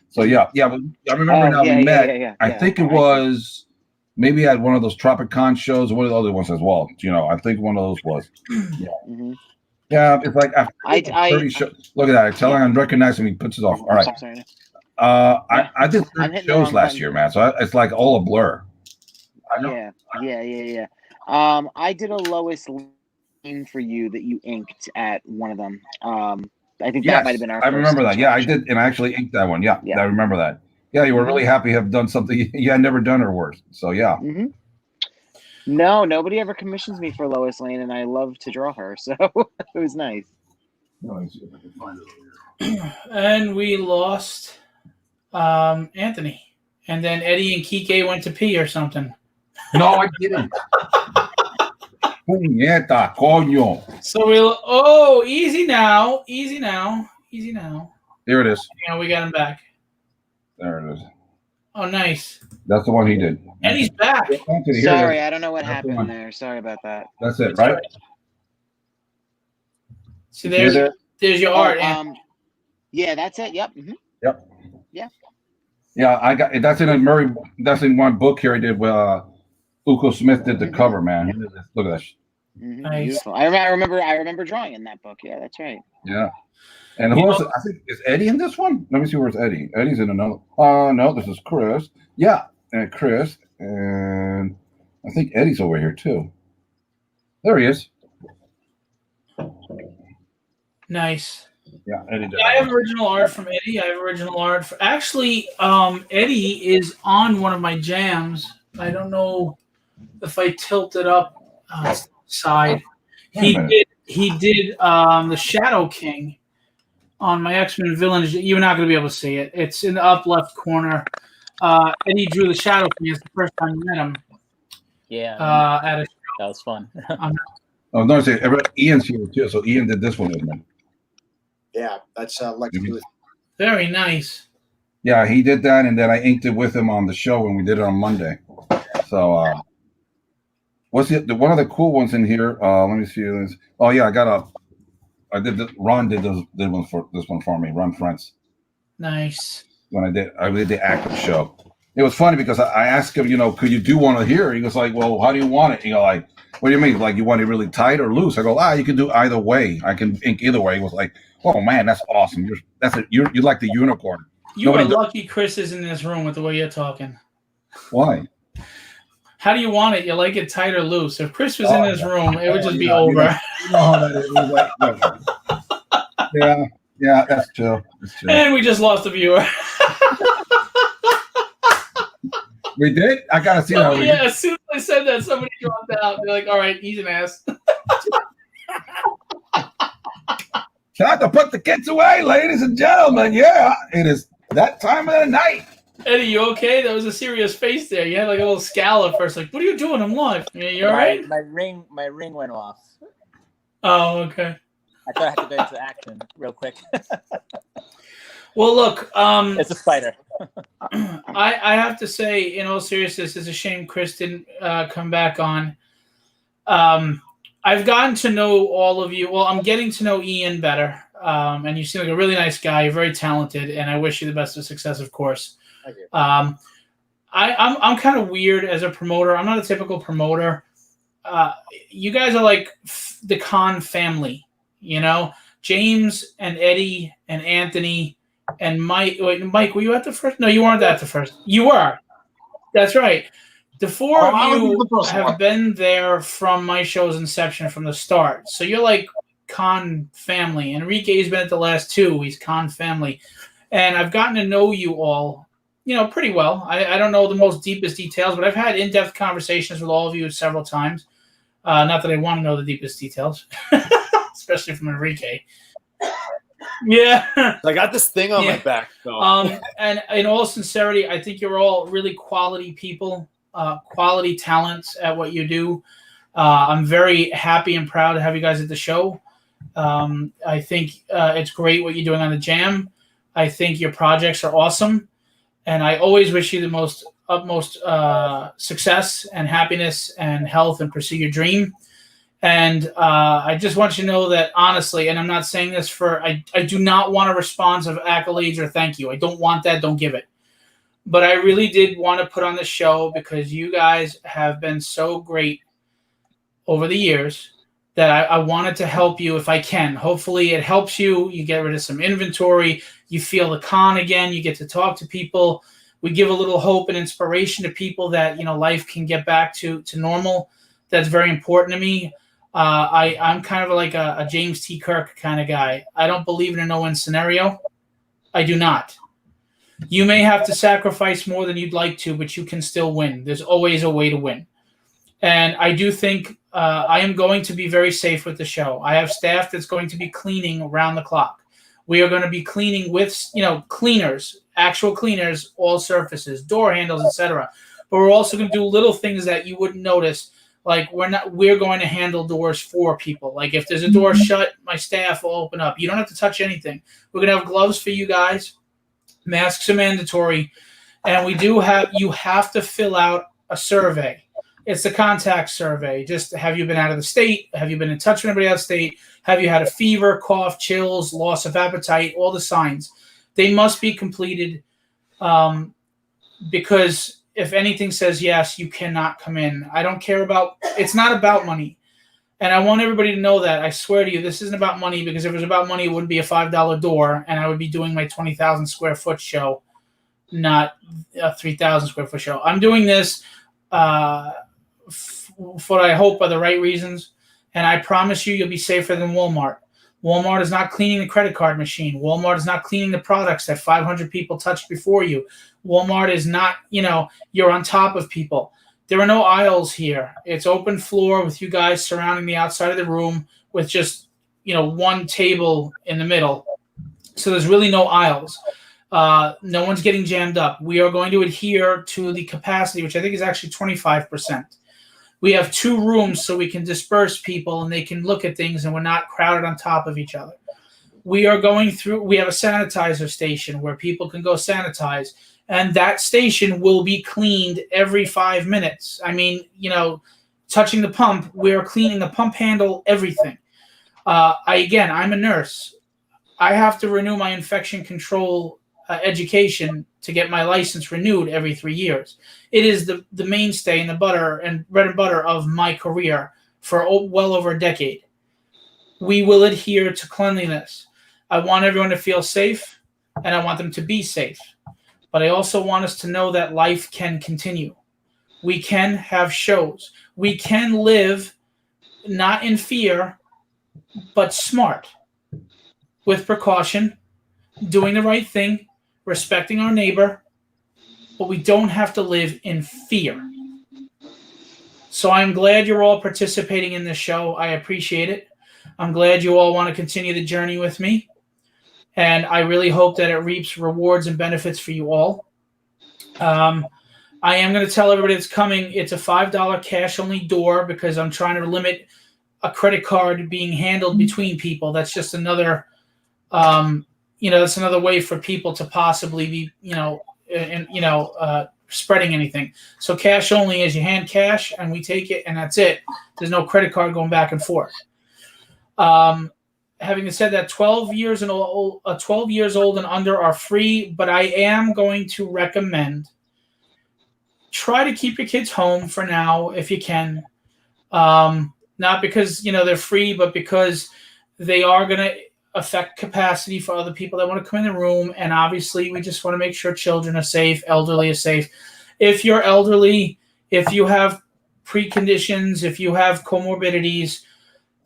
So yeah. But I remember now we met. Yeah. I think it was maybe at one of those Tropicon shows. Or one of the other ones as well. I think one of those was. Yeah. Mm-hmm. Yeah, it's like after 30 shows. Look at that. I tell him I'm recognizing. He puts it off. All right. Sorry. I did 30 shows last year, man. So it's like all a blur. Yeah. I did a Lois Lane for you that you inked at one of them. I think that might have been our. I remember that. Yeah, I did, and I actually inked that one. Yeah, I remember that. Yeah, you were really happy to have done something you had never done or worse. So yeah. Mm-hmm. No, nobody ever commissions me for Lois Lane, and I love to draw her, so it was nice. Let me see if I can find it over here. And we lost Anthony, and then Eddie and Kike went to pee or something. No, I didn't. Puñeta, coño. So easy now. Here it is. We got him back. There it is. Oh, nice. That's the one he did. And he's back. Anthony, here it Sorry, is. I don't know what That's the happened one. there. Sorry about that. That's it, That's right? right. See, See there? there's your Oh, art. And yeah, that's it. Yep. hmm Yep. Yeah. Yeah, I got that's in a Murray. That's in one book here. I did. Uko Smith did the cover, man. Look at that. Nice. Beautiful. I remember drawing in that book. Yeah, that's right. Yeah. And who else? I think is Eddie in this one. Let me see where's Eddie. Eddie's in another. No, this is Chris. Yeah, and Chris, and I think Eddie's over here too. There he is. nice. Yeah, Eddie. Yeah, I have original art from Eddie. I have original art. Actually, Eddie is on one of my jams. I don't know if I tilt it up side. He did the Shadow King on my X-Men Villains. You're not going to be able to see it. It's in the up left corner. Eddie drew the Shadow King. It's the first time you met him. Yeah, At a that was fun. Oh, no, Ian's here too. So Ian did this one with me. Yeah, that's Lex Luthor. very nice. Yeah, he did that, and then I inked it with him on the show when we did it on Monday. So, what's one of the cool ones in here? Let me see. Oh yeah, I did. Ron did this one for me. Ron Frantz. Nice. When I did the active show. It was funny because I asked him, could you do one here? He was like, well, how do you want it? Like, what do you mean? Like, you want it really tight or loose? I go, you can do either way. I can ink either way. He was like, oh man, that's awesome. You're like the unicorn. You are lucky Chris is in this room with the way you're talking. Why? How do you want it? You like it tight or loose? If Chris was in this room, it would just be over. You know how that is. Yeah, that's true. And we just lost a viewer. We did? I gotta see that. Yeah, as soon as I said that, somebody dropped out. They're like, all right, he's an ass. Time to put the kids away, ladies and gentlemen. Yeah, it is that time of the night. Eddie, you okay? That was a serious face there. You had like a little scowl at first. Like, what are you doing? I'm live. You all right? My ring went off. Oh, okay. I thought I had to go into action real quick. Well, look, it's a spider. I have to say, in all seriousness, it's a shame Chris didn't come back on. I've gotten to know all of you. Well, I'm getting to know Ian better, and you seem like a really nice guy. You're very talented, and I wish you the best of success, of course. Thank you. I'm kind of weird as a promoter. I'm not a typical promoter. You guys are like the Con family, James and Eddie and Anthony and Mike. Wait, Mike, were you at the first? No, you weren't at the first. You were. That's right. The four of you have been there from my show's inception from the start. So you're like Con family. Enrique's been at the last two. He's Con family. And I've gotten to know you all, pretty well. I don't know the most deepest details, but I've had in-depth conversations with all of you several times. Not that I want to know the deepest details, especially from Enrique. Yeah. I got this thing on my back. So. And in all sincerity, I think you're all really quality people, quality talents at what you do. I'm very happy and proud to have you guys at the show. I think it's great what you're doing on the Jam. I think your projects are awesome. And I always wish you the utmost success and happiness and health and pursue your dream. And I just want you to know that honestly, and I'm not saying this I do not want a response of accolades or thank you. I don't want that. Don't give it. But I really did want to put on the show because you guys have been so great over the years that I wanted to help you if I can. Hopefully it helps you. You get rid of some inventory. You feel the con again. You get to talk to people. We give a little hope and inspiration to people that, life can get back to normal. That's very important to me. I'm kind of like a James T. Kirk kind of guy. I don't believe in a no-win scenario. I do not. You may have to sacrifice more than you'd like to, but you can still win. There's always a way to win. And I do think I am going to be very safe with the show. I have staff that's going to be cleaning around the clock. We are going to be cleaning with, cleaners, actual cleaners, all surfaces, door handles, etc. But we're also going to do little things that you wouldn't notice. Like we're going to handle doors for people. Like if there's a door shut, my staff will open up. You don't have to touch anything. We're going to have gloves for you guys. Masks are mandatory, and you have to fill out a survey. It's the contact survey. Just have you been out of the state? Have you been in touch with anybody out of state? Have you had a fever, cough, chills, loss of appetite, all the signs? They must be completed because if anything says yes, you cannot come in. I don't care about, it's not about money. And I want everybody to know that. I swear to you, this isn't about money, because if it was about money, it wouldn't be a $5 door, and I would be doing my 20,000 square foot show, not a 3,000 square foot show. I'm doing this for I hope are the right reasons, and I promise you'll be safer than Walmart. Walmart is not cleaning the credit card machine. Walmart is not cleaning the products that 500 people touched before you. Walmart is not, you're on top of people. There are no aisles here. It's open floor with you guys surrounding the outside of the room with just, one table in the middle. So there's really no aisles. No one's getting jammed up. We are going to adhere to the capacity, which I think is actually 25%. We have 2 rooms so we can disperse people and they can look at things and we're not crowded on top of each other. We have a sanitizer station where people can go sanitize, and that station will be cleaned every 5 minutes. I mean, touching the pump, we're cleaning the pump handle, everything. I'm a nurse. I have to renew my infection control education to get my license renewed every 3 years. It is the mainstay and the bread and butter of my career for well over a decade. We will adhere to cleanliness. I want everyone to feel safe, and I want them to be safe. But I also want us to know that life can continue. We can have shows. We can live not in fear, but smart, with precaution, doing the right thing, respecting our neighbor, but we don't have to live in fear. So I'm glad you're all participating in this show. I appreciate it. I'm glad you all want to continue the journey with me. And I really hope that it reaps rewards and benefits for you all. I am going to tell everybody that's coming, it's a $5 cash only door, because I'm trying to limit a credit card being handled between people. That's just another that's another way for people to possibly be, spreading anything. So cash only is you hand cash and we take it and that's it. There's no credit card going back and forth. Having said that, 12 years old and under are free, but I am going to recommend try to keep your kids home for now if you can. Not because they're free, but because they are going to affect capacity for other people that want to come in the room. And obviously, we just want to make sure children are safe, elderly are safe. If you're elderly, if you have preconditions, if you have comorbidities,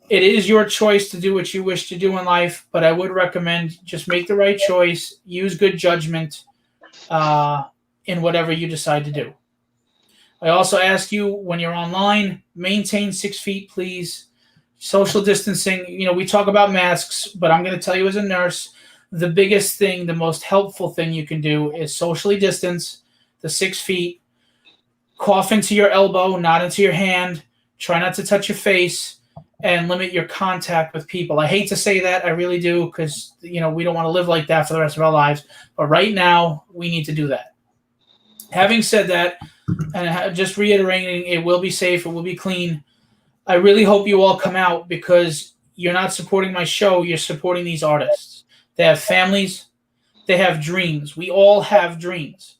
it is your choice to do what you wish to do in life. But I would recommend just make the right choice, use good judgment in whatever you decide to do. I also ask you, when you're online, maintain 6 feet, please. Social distancing, we talk about masks, but I'm going to tell you as a nurse, the biggest thing, the most helpful thing you can do is socially distance, the 6 feet, cough into your elbow, not into your hand, try not to touch your face, and limit your contact with people. I hate to say that, I really do, because, we don't want to live like that for the rest of our lives, but right now, we need to do that. Having said that, and just reiterating, it will be safe, it will be clean. I really hope you all come out, because you're not supporting my show, you're supporting these artists. They have families, they have dreams. We all have dreams,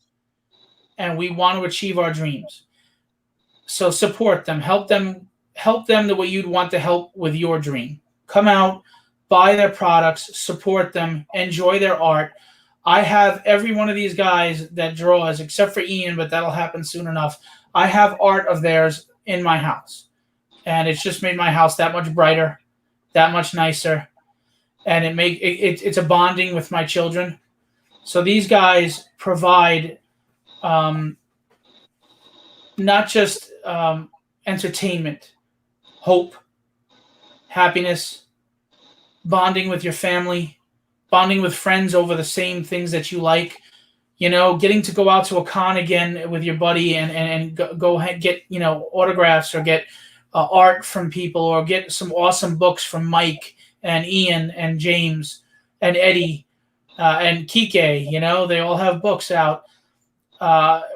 and we want to achieve our dreams. So support them, help them the way you'd want to help with your dream. Come out, buy their products, support them, enjoy their art. I have every one of these guys that draws, except for Ian, but that'll happen soon enough. I have art of theirs in my house. And it's just made my house that much brighter, that much nicer. And it's a bonding with my children. So these guys provide not just entertainment, hope, happiness, bonding with your family, bonding with friends over the same things that you like, getting to go out to a con again with your buddy and go get, autographs, or get art from people, or get some awesome books from Mike and Ian and James and Eddie, and Kike. You know, they all have books out.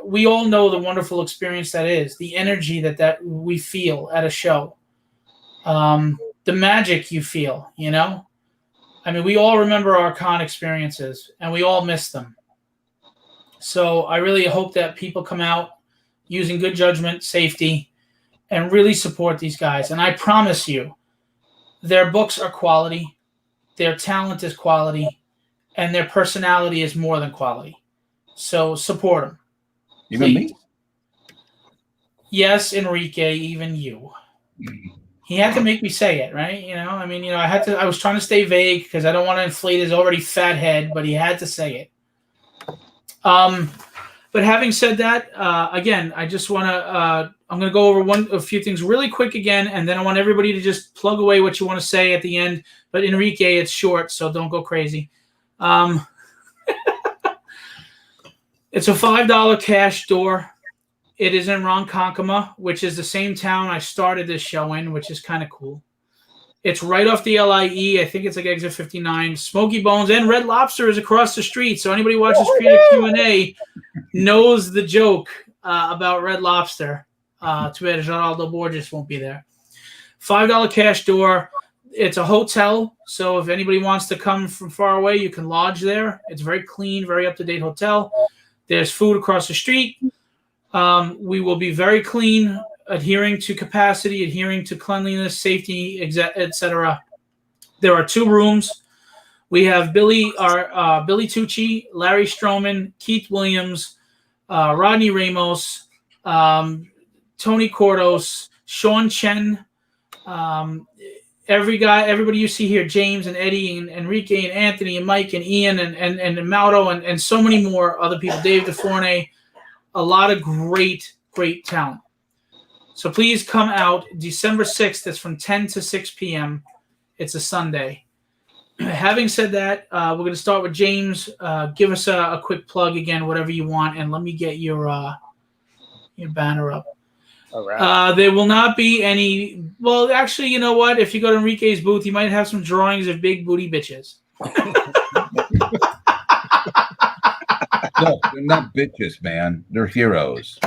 We all know the wonderful experience that is, the energy that we feel at a show, the magic you feel. You know, I mean, we all remember our con experiences, and we all miss them. So I really hope that people come out using good judgment, safety, and really support these guys. And I promise you, their books are quality, their talent is quality, and their personality is more than quality. So support them. Even Please. me. Yes, Enrique, even you. He had to make me say it, right? You know, I mean, you know, I was trying to stay vague because I don't want to inflate his already fat head, but he had to say it. But having said that, again, I just want to, I'm going to go over a few things really quick again, and then I want everybody to just plug away what you want to say at the end. But Enrique, it's short, so don't go crazy. It's a $5 cash door. It is in Ronkonkoma, which is the same town I started this show in, which is kind of cool. It's right off the LIE. I think it's like exit 59. Smoky Bones and Red Lobster is across the street. So anybody watches Creator Q&A knows the joke about Red Lobster. Too bad Geraldo Borges won't be there. $5 cash door. It's a hotel. So if anybody wants to come from far away, you can lodge there. It's very clean, very up-to-date hotel. There's food across the street. We will be very clean, adhering to capacity, adhering to cleanliness, safety, etc. There are 2 rooms. We have Billy Tucci, Larry Stroman, Keith Williams, Rodney Ramos, Tony Cordos, Sean Chen, everybody you see here, James and Eddie and Enrique and Anthony and Mike and Ian and Mauro and so many more other people, Dave DeForne. A lot of great talent. So please come out December 6th. It's from 10 to 6 p.m. It's a Sunday. Having said that, we're going to start with James. Give us a quick plug again, whatever you want, and let me get your banner up. All right. There will not be any. Well, actually, you know what? If you go to Enrique's booth, he might have some drawings of big booty bitches. No, they're not bitches, man. They're heroes.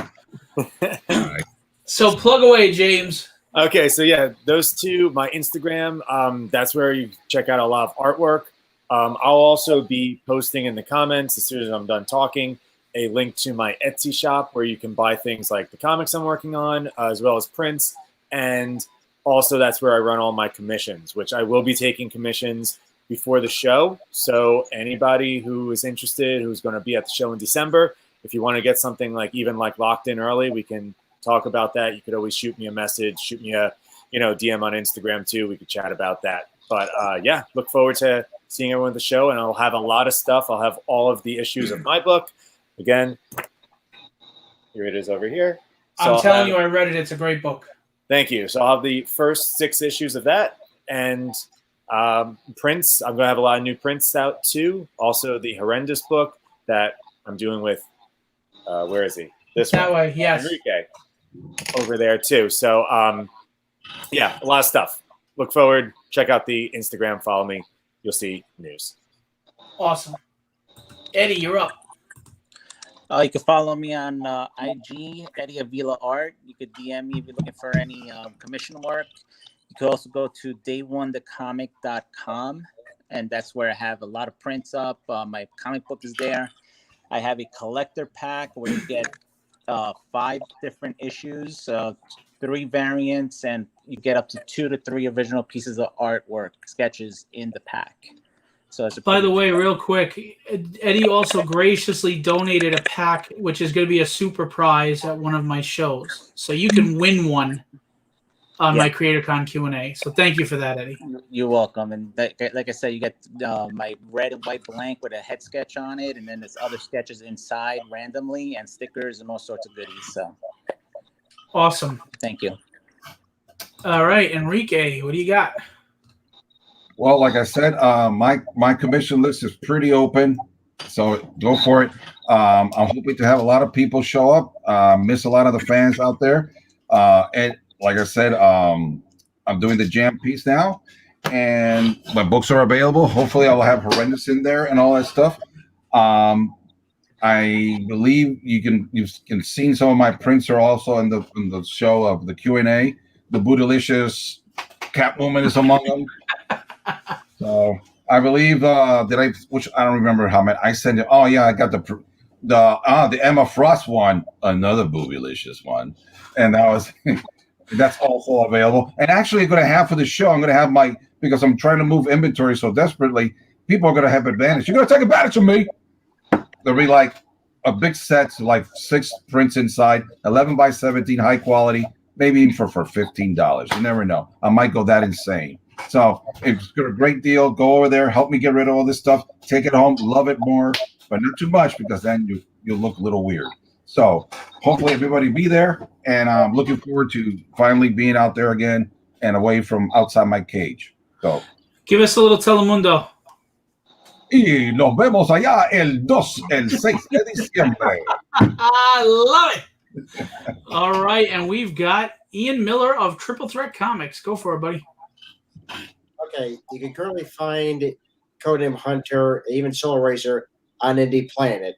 Right. So plug away, James. Okay, so yeah, those 2, my Instagram, that's where you check out a lot of artwork. I'll also be posting in the comments as soon as I'm done talking a link to my Etsy shop where you can buy things like the comics I'm working on, as well as prints. And also that's where I run all my commissions, which I will be taking commissions before the show. So anybody who is interested, who's going to be at the show in December, if you want to get something like even like locked in early, we can talk about that. You could always shoot me a message, shoot me a DM on Instagram too. We could chat about that. But yeah, look forward to seeing everyone at the show, and I'll have a lot of stuff. I'll have all of the issues of my book. Again, here it is over here. So I'm telling you, I read it. It's a great book. Thank you. So I'll have the first 6 issues of that, and prints. I'm going to have a lot of new prints out too. Also, the Horrendous book that I'm doing with, where is he? This that one. Way, yes. Enrique over there too. So, yeah, a lot of stuff. Look forward. Check out the Instagram. Follow me. You'll see news. Awesome. Eddie, you're up. You can follow me on IG, Eddie Avila Art. You could DM me if you're looking for any commission work. You could also go to dayonthecomic.com, and that's where I have a lot of prints up. My comic book is there. I have a collector pack where you get 5 different issues, 3 variants, and you get up to 2 to 3 original pieces of artwork, sketches in the pack. So it's By the way, real quick, Eddie also graciously donated a pack, which is going to be a super prize at one of my shows. So you can win one on my Creatorcon Q&A. So thank you for that, Eddie. You're welcome. And like I said, you get my red and white blank with a head sketch on it, and then there's other sketches inside randomly, and stickers and all sorts of goodies. So awesome. Thank you. All right, Enrique, what do you got? Well, like I said, my commission list is pretty open, so go for it. I'm hoping to have a lot of people show up. Miss a lot of the fans out there, and like I said, I'm doing the jam piece now, and my books are available. Hopefully, I'll have Horrendous in there and all that stuff. I believe you can see some of my prints are also in the show of the Q&A. The Bootylicious Catwoman is among them. So I believe which I don't remember how many I sent it. Oh yeah, I got the Emma Frost one, another Bootylicious one, and that was that's also available. And actually, going to have for the show, I'm going to have because I'm trying to move inventory so desperately. People are going to have advantage. You're going to take advantage of me. There'll be like a big set, like 6 prints inside, 11 by 17, high quality, maybe even for $15. You never know. I might go that insane. So it's a great deal. Go over there, help me get rid of all this stuff, take it home, love it more, but not too much because then you'll look a little weird. So hopefully everybody be there, and I'm looking forward to finally being out there again and away from outside my cage. So give us a little Telemundo. Y nos vemos allá el 6 de diciembre. I love it. All right, and we've got Ian Miller of Triple Threat Comics. Go for it, buddy. Okay, you can currently find Codename Hunter, even Solar Racer on Indie Planet.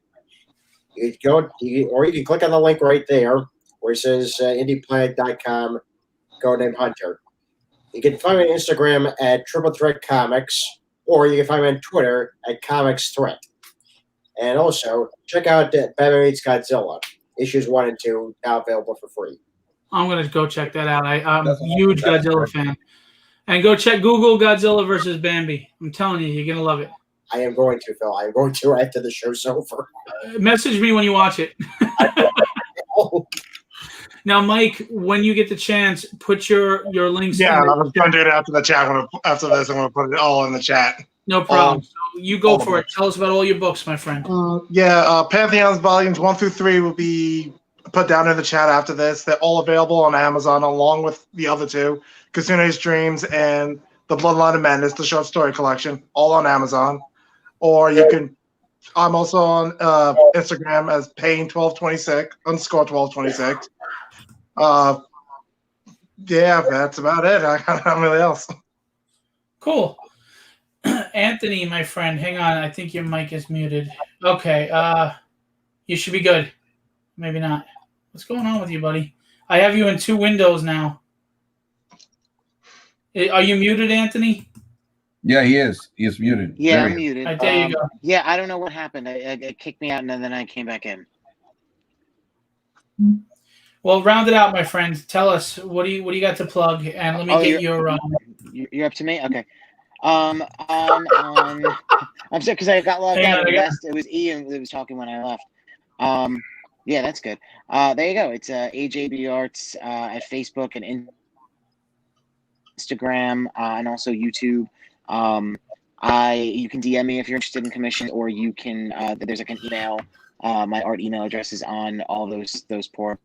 You can click on the link right there where it says indieplanet.com, Codename Hunter. You can find me on Instagram at Triple Threat Comics, or you can find me on Twitter at Comics Threat. And also, check out Batman Meets Godzilla, issues 1 and 2, now available for free. I'm going to go check that out. I'm a huge Godzilla fan. And go check Google Godzilla versus Bambi. I'm telling you, you're going to love it. I am going to, Phil. I am going to after the show's over. Message me when you watch it. Now, Mike, when you get the chance, put your links. Yeah, I was going to do it after the chat. After this, I'm going to put it all in the chat. No problem. So you go for it. Tell us about all your books, my friend. Pantheon's volumes 1 through 3 will be put down in the chat after this. They're all available on Amazon along with the other 2, Kasune's Dreams and The Bloodline of Madness, the short story collection, all on Amazon. Or you can. I'm also on Instagram as Payne1226 _1226. Yeah, that's about it. I got nothing really else. Cool. Anthony, my friend, hang on. I think your mic is muted. Okay. You should be good. Maybe not. What's going on with you, buddy? I have you in 2 windows now. Are you muted, Anthony? Yeah, he is. He is muted. Yeah, I'm muted. Right, there you go. Yeah, I don't know what happened. It kicked me out, and then I came back in. Well, round it out, my friend. Tell us what do you got to plug, and let me get your. You're up to me, okay. I'm sorry because I got logged out. It was Ian that was talking when I left. Yeah, that's good. There you go. It's AJB Arts at Facebook and Instagram and also YouTube. You can DM me if you're interested in commission, or you can. There's like an email. My art email address is on all those portals,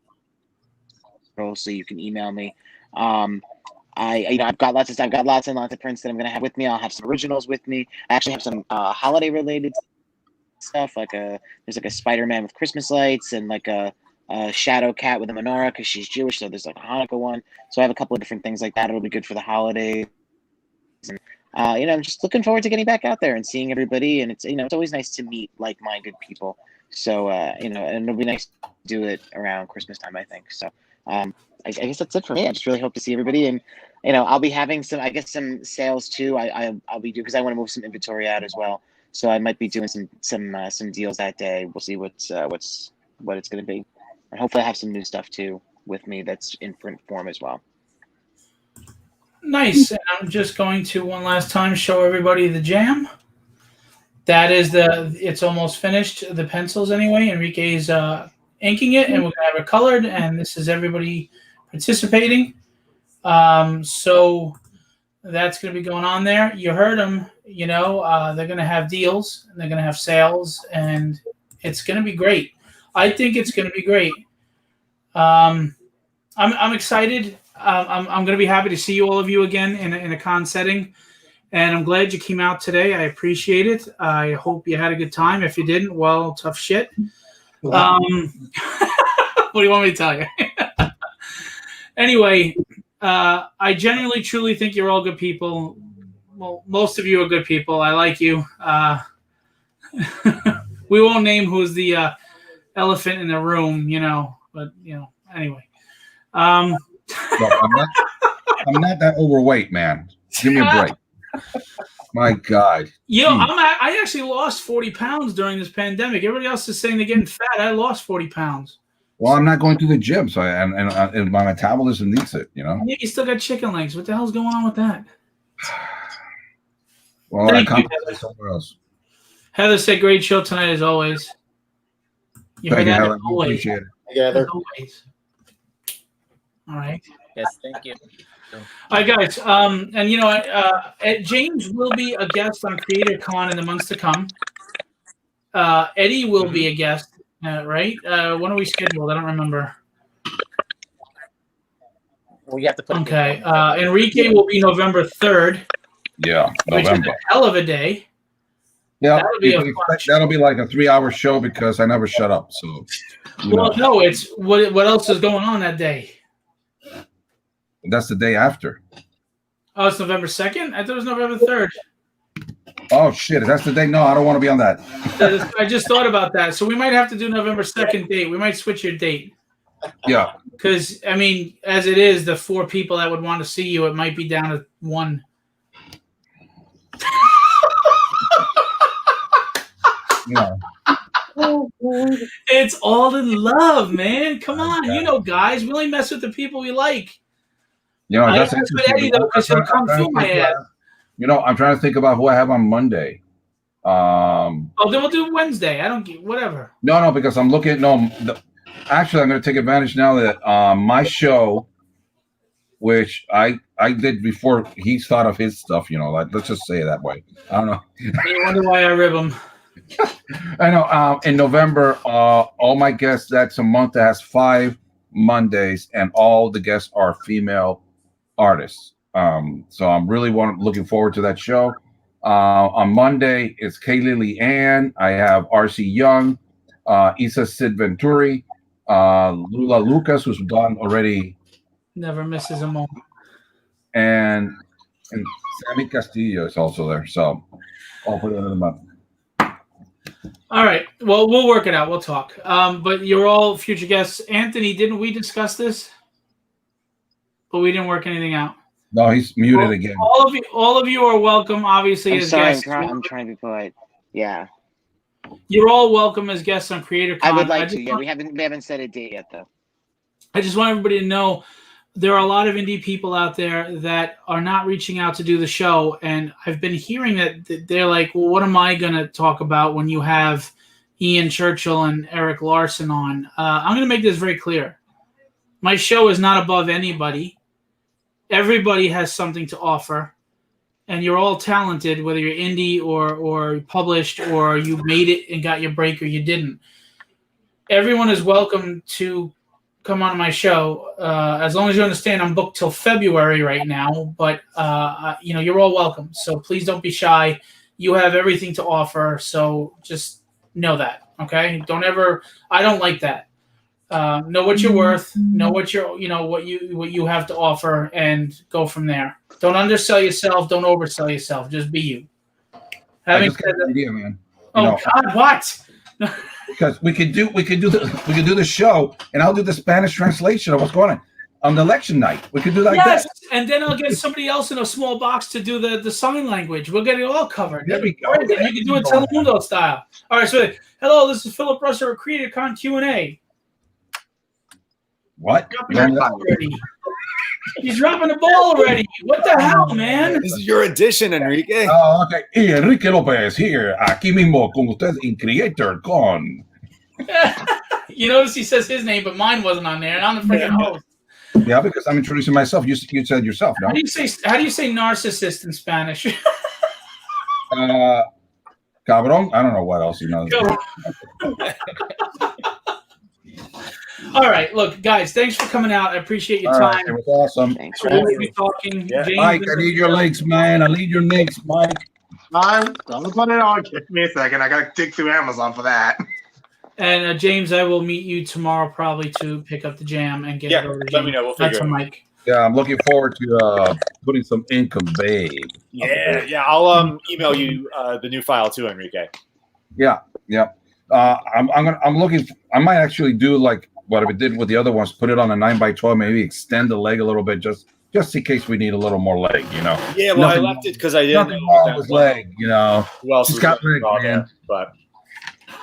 so you can email me. I've got lots and lots of prints that I'm gonna have with me. I'll have some originals with me. I actually have some holiday related stuff, there's like a Spider-Man with Christmas lights and like a shadow cat with a menorah because she's Jewish, so there's like a Hanukkah one. So I have a couple of different things like that. It'll be good for the holidays. And I'm just looking forward to getting back out there and seeing everybody. And it's it's always nice to meet like-minded people. So and it'll be nice to do it around Christmas time, I think. So I guess that's it for me. I just really hope to see everybody, and I'll be having some sales too. I'll be doing because I want to move some inventory out as well. So I might be doing some deals that day. We'll see what it's going to be, and hopefully I have some new stuff too with me that's in print form as well. Nice. And I'm just going to one last time show everybody the jam. That is it's almost finished. The pencils anyway. Enrique's inking it, and we're gonna have it colored. And this is everybody participating. So that's going to be going on there. You heard them. They're going to have deals, and they're going to have sales, and it's going to be great. I think it's going to be great. I'm excited. I'm going to be happy to see all of you again in a con setting, and I'm glad you came out today. I appreciate it. I hope you had a good time. If you didn't, well, tough shit. What do you want me to tell you? Anyway, I genuinely, truly think you're all good people. well, most of you are good people. I like you. We won't name who's the elephant in the room, but anyway. Look, I'm not that overweight, man. Give me a break. My God. I actually lost 40 pounds during this pandemic. Everybody else is saying they're getting fat. I lost 40 pounds. Well, I'm not going to the gym, so and my metabolism needs it. Yeah, you still got chicken legs. What the hell's going on with that? Well, I compensate somewhere else. Heather said, "Great show tonight as always." Thank you, Heather. Appreciate it. Together. Always. All right. Yes, thank you. All right, guys. And James will be a guest on Creatorcon in the months to come. Eddie will be a guest, right? When are we scheduled? I don't remember. Well, you have to put. Okay. Enrique will be November 3rd. Yeah, Which November. is a hell of a day. Yeah, that'll be like a 3-hour show because I never shut up. So, no, it's what else is going on that day? That's the day after. Oh, it's November 2nd? I thought it was November 3rd. Oh shit! That's the day. No, I don't want to be on that. I just thought about that. So we might have to do November 2nd date. We might switch your date. Yeah. Because as it is, the 4 people that would want to see you, it might be down to 1. Yeah. It's all in love, man. Come on, guys. We only mess with the people we like. That's I mess with Eddie though because he'll come through my ass. I'm trying to think about who I have on Monday. Then we'll do Wednesday. I don't get whatever. No, because I'm looking. Actually, I'm going to take advantage now that my show, which I did before he thought of his stuff. Let's just say it that way. I don't know. You wonder why I rib him. I know. In November, all my guests, that's a month that has 5 Mondays, and all the guests are female artists. So I'm really looking forward to that show. On Monday, it's Kaylee Lee Ann. I have R.C. Young, Isa Sid Venturi, Lula Lucas, who's gone already. Never misses a moment. And Sammy Castillo is also there. So all for the end of the month. All right. Well, we'll work it out. We'll talk. But you're all future guests. Anthony, didn't we discuss this? But we didn't work anything out. No, he's muted again. All of you are welcome, obviously, I'm as sorry, guests. I'm trying to be polite. Yeah. You're all welcome as guests on Creatorcon. I would like to. Yeah, we haven't set a date yet, though. I just want everybody to know there are a lot of indie people out there that are not reaching out to do the show, and I've been hearing that they're like, well, what am I going to talk about when you have Ian Churchill and Eric Larson on? I'm going to make this very clear. My show is not above anybody. Everybody has something to offer, and you're all talented, whether you're indie or published or you made it and got your break or you didn't. Everyone is welcome to come on my show, as long as you understand I'm booked till February right now, but you're all welcome. So please don't be shy. You have everything to offer, so just know that, okay? I don't like that. Know what you're worth, know what you have to offer, and go from there. Don't undersell yourself, don't oversell yourself, just be you. Having said that, idea, man. God, what? Because we could do the show, and I'll do the Spanish translation of what's going on the election night. We could do like that. Yes, and then I'll get somebody else in a small box to do the sign language. We'll get it all covered. There we go. You can do it Telemundo style. All right, so hello, this is Philip Russer of Creatorcon Q&A. What? He's dropping the ball already. What the hell, man? This is your edition, Enrique. Oh, okay. Y Enrique Lopez here, aquí mismo con ustedes in Creatorcon. You notice he says his name, but mine wasn't on there, and I'm the freaking host. Yeah, because I'm introducing myself. You said yourself, no? How do you say narcissist in Spanish? Cabrón. I don't know what else he knows. All right, look, guys, thanks for coming out. I appreciate your time. Right, it was awesome. Thanks for having me talking. Yeah. James, Mike, I need your legs, man. I need your legs, Mike. I'm put it on. Give me a second. I gotta dig through Amazon for that. And James, I will meet you tomorrow probably to pick up the jam and get it over to let me James. know. We'll That's figure a it out. Mike. Yeah, I'm looking forward to putting some ink of Babe. Yeah. I'll email you the new file too, Enrique. Yeah. I'm looking. I might actually do like what I did with the other ones. Put it on a 9x12. Maybe extend the leg a little bit, just in case we need a little more leg. You know. Yeah, well, I left it because I didn't Nothing know wrong that with well, leg. You know. who else She's was got gonna leg, draw man. that, but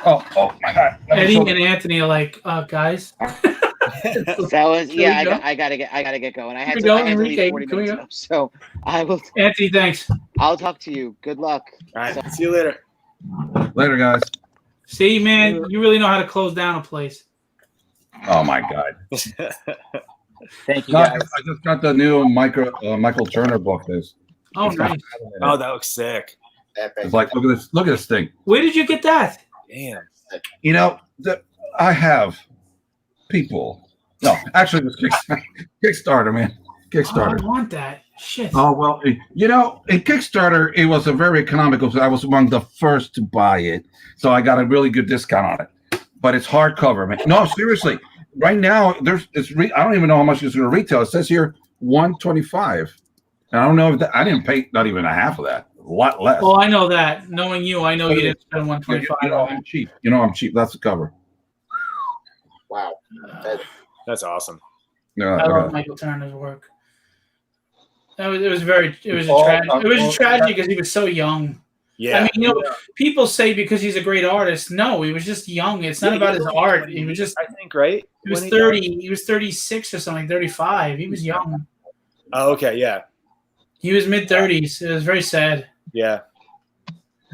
Oh my God. Eddie and Anthony are like, guys. That was we go? I gotta get going. I Here had we to go, leave Enrique. 40 Can we minutes go? ago, so Anthony, thanks. I'll talk to you. Good luck. all right, see you later. Later, guys. See, man, you really know how to close down a place. Oh my God. Thank you, No, guys. I just got the new Michael Turner book. Oh, It's got nice. Adam in it. Oh, that looks sick. Epic. It's like, look at this thing. Where did you get that? Damn. You know, I have people. No, actually, it was Kickstarter, man. Oh, Kickstarter. I want that. Shit. Oh, well, you know, in Kickstarter, it was a very economical. So I was among the first to buy it. So I got a really good discount on it. But it's hardcover, man. No, seriously. Right now, I don't even know how much it's going to retail. It says here $125. And I don't know if I didn't pay not even a half of that. A lot less. Oh, I know that. Knowing you, I know you didn't spend $125 You know, on it. I'm cheap. You know, I'm cheap. That's the cover. Wow. That's awesome. Yeah, I love Michael Turner's work. It was a tragedy because he was so young. Yeah. I mean, you know, people say because he's a great artist. No, he was just young. It's not about his art. He was just, I think, right? he was When 30. died? He was 36 or something, 35. He was young. Oh, okay, yeah. He was mid-30s. It was very sad. Yeah.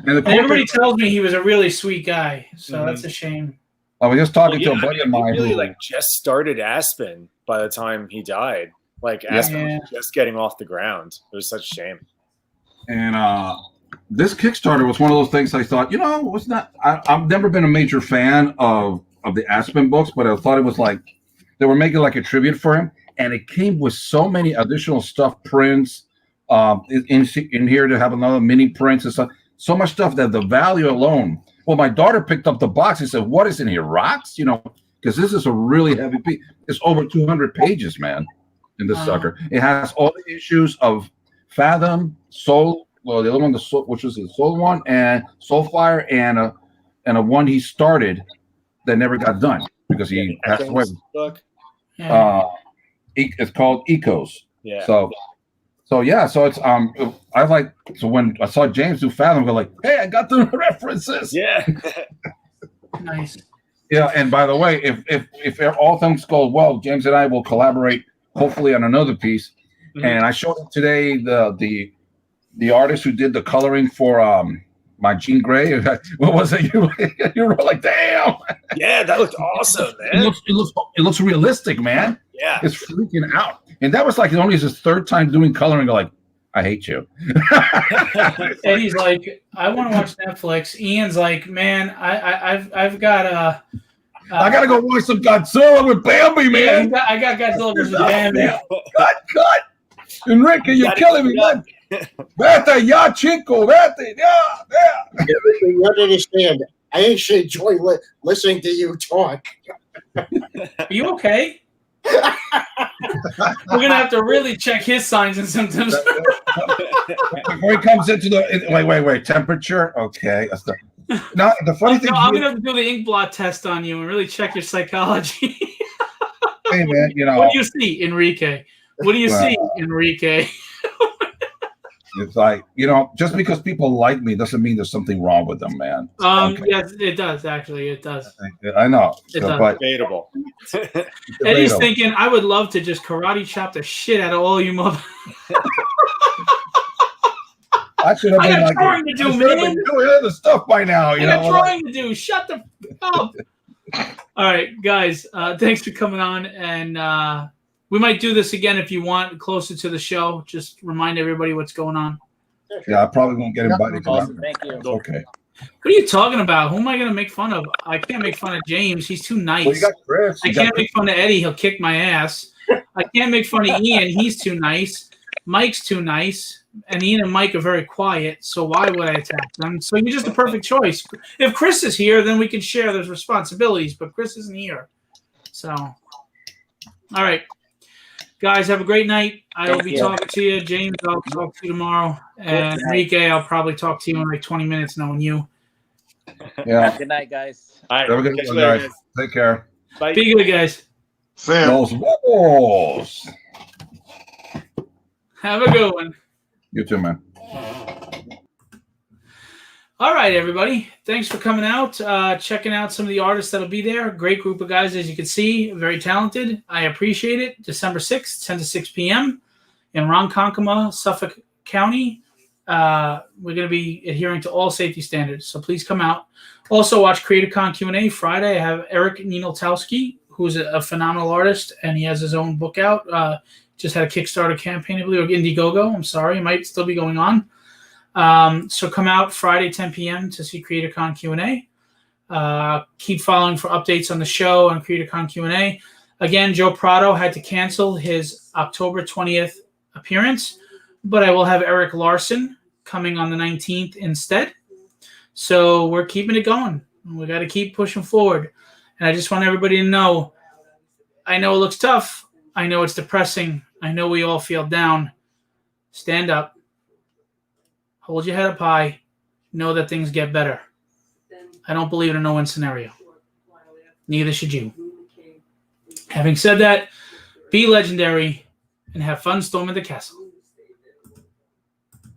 And And everybody tells me he was a really sweet guy. So Mhm. that's a shame. I was just talking to Well, a buddy yeah, of mine. he really who- like just started Aspen by the time he died. Like Aspen Yeah. was just getting off the ground. It was such a shame. And this Kickstarter was one of those things I thought, you know, was not. I've never been a major fan of the Aspen books, but I thought it was like they were making like a tribute for him, and it came with so many additional stuff, prints, in here to have another mini prints and stuff. So much stuff that the value alone. Well, my daughter picked up the box and said, "What is in here? Rocks?" You know, because this is a really heavy piece. It's over 200 pages, man. In this sucker, it has all the issues of Fathom, Soul. Well, the other one, which was the Soul one, and Soulfire, and a one he started that never got done because he passed away. Book. Yeah. It's called Ecos. Yeah. So yeah, so it's I like, so when I saw James do Fathom, I go like, hey, I got the references. Yeah. Nice. Yeah, and by the way, if all things go well, James and I will collaborate hopefully on another piece. Mhm. And I showed him today the artist who did the coloring for my Jean Grey. What was it? You were like, damn. Yeah, that looked awesome, man. It looks realistic, man. Yeah. It's freaking out. And that was like only his third time doing coloring. Like, I hate you. Eddie's like, I want to watch Netflix. Ian's like, man, I've got I gotta go watch some Godzilla with Bambi, man. I got Godzilla versus Bambi. Cut. Enrique, you're killing me, man. Vete, ya chico, vete, yeah. You don't understand. I actually enjoy listening to you talk. Are you okay? We're gonna have to really check his signs and symptoms. Before he comes into the wait, temperature. Okay. Now the funny thing. I'm gonna have to do the ink blot test on you and really check your psychology. Hey man, you know. What do you see, Enrique? What do you see, Enrique? It's like, you know, just because people like me doesn't mean there's something wrong with them, man. Yes, it does. Actually, it does. I know. It does. But Debatable. Eddie's thinking, I would love to just karate chop the shit out of all you mother. I should have I been got like, drawing to do, man. doing other stuff by now. You I got know, drawing to do. Shut the up. All right, guys. Thanks for coming on, and we might do this again if you want, closer to the show. Just remind everybody what's going on. Yeah, I probably won't get invited. Awesome. Thank you. Okay. What are you talking about? Who am I going to make fun of? I can't make fun of James. He's too nice. Well, you got Chris. I can't make fun of Eddie. He'll kick my ass. I can't make fun of Ian. He's too nice. Mike's too nice. And Ian and Mike are very quiet. So why would I attack them? So you're just a perfect choice. If Chris is here, then we can share those responsibilities. But Chris isn't here. So, all right. Guys, have a great night. I will Thank be you. talking to you. James, I'll talk to you tomorrow. And Good night. Enrique, I'll probably talk to you in like 20 minutes knowing you. Yeah. Good night, guys. All right. Have a good Catch you one, later, guys. Take care. Bye. Be good, guys. Sam. Los huevos. Have a good one. You too, man. All right, everybody. Thanks for coming out, checking out some of the artists that'll be there. Great group of guys, as you can see. Very talented. I appreciate it. December 6th, 10 to 6 p.m. in Ronkonkoma, Suffolk County. We're going to be adhering to all safety standards, so please come out. Also, watch Creatorcon Q&A Friday. I have Eric Ninoltowski, who's a phenomenal artist, and he has his own book out. Just had a Kickstarter campaign, I believe, or Indiegogo. I'm sorry. It might still be going on. So come out Friday, 10 p.m. to see Creatorcon Q&A. Keep following for updates on the show on Creatorcon Q&A. Again, Joe Prado had to cancel his October 20th appearance, but I will have Eric Larson coming on the 19th instead. So we're keeping it going. We got to keep pushing forward. And I just want everybody to know, I know it looks tough. I know it's depressing. I know we all feel down. Stand up. Hold your head up high. Know that things get better. I don't believe in a no-win scenario. Neither should you. Having said that, be legendary and have fun storming the castle.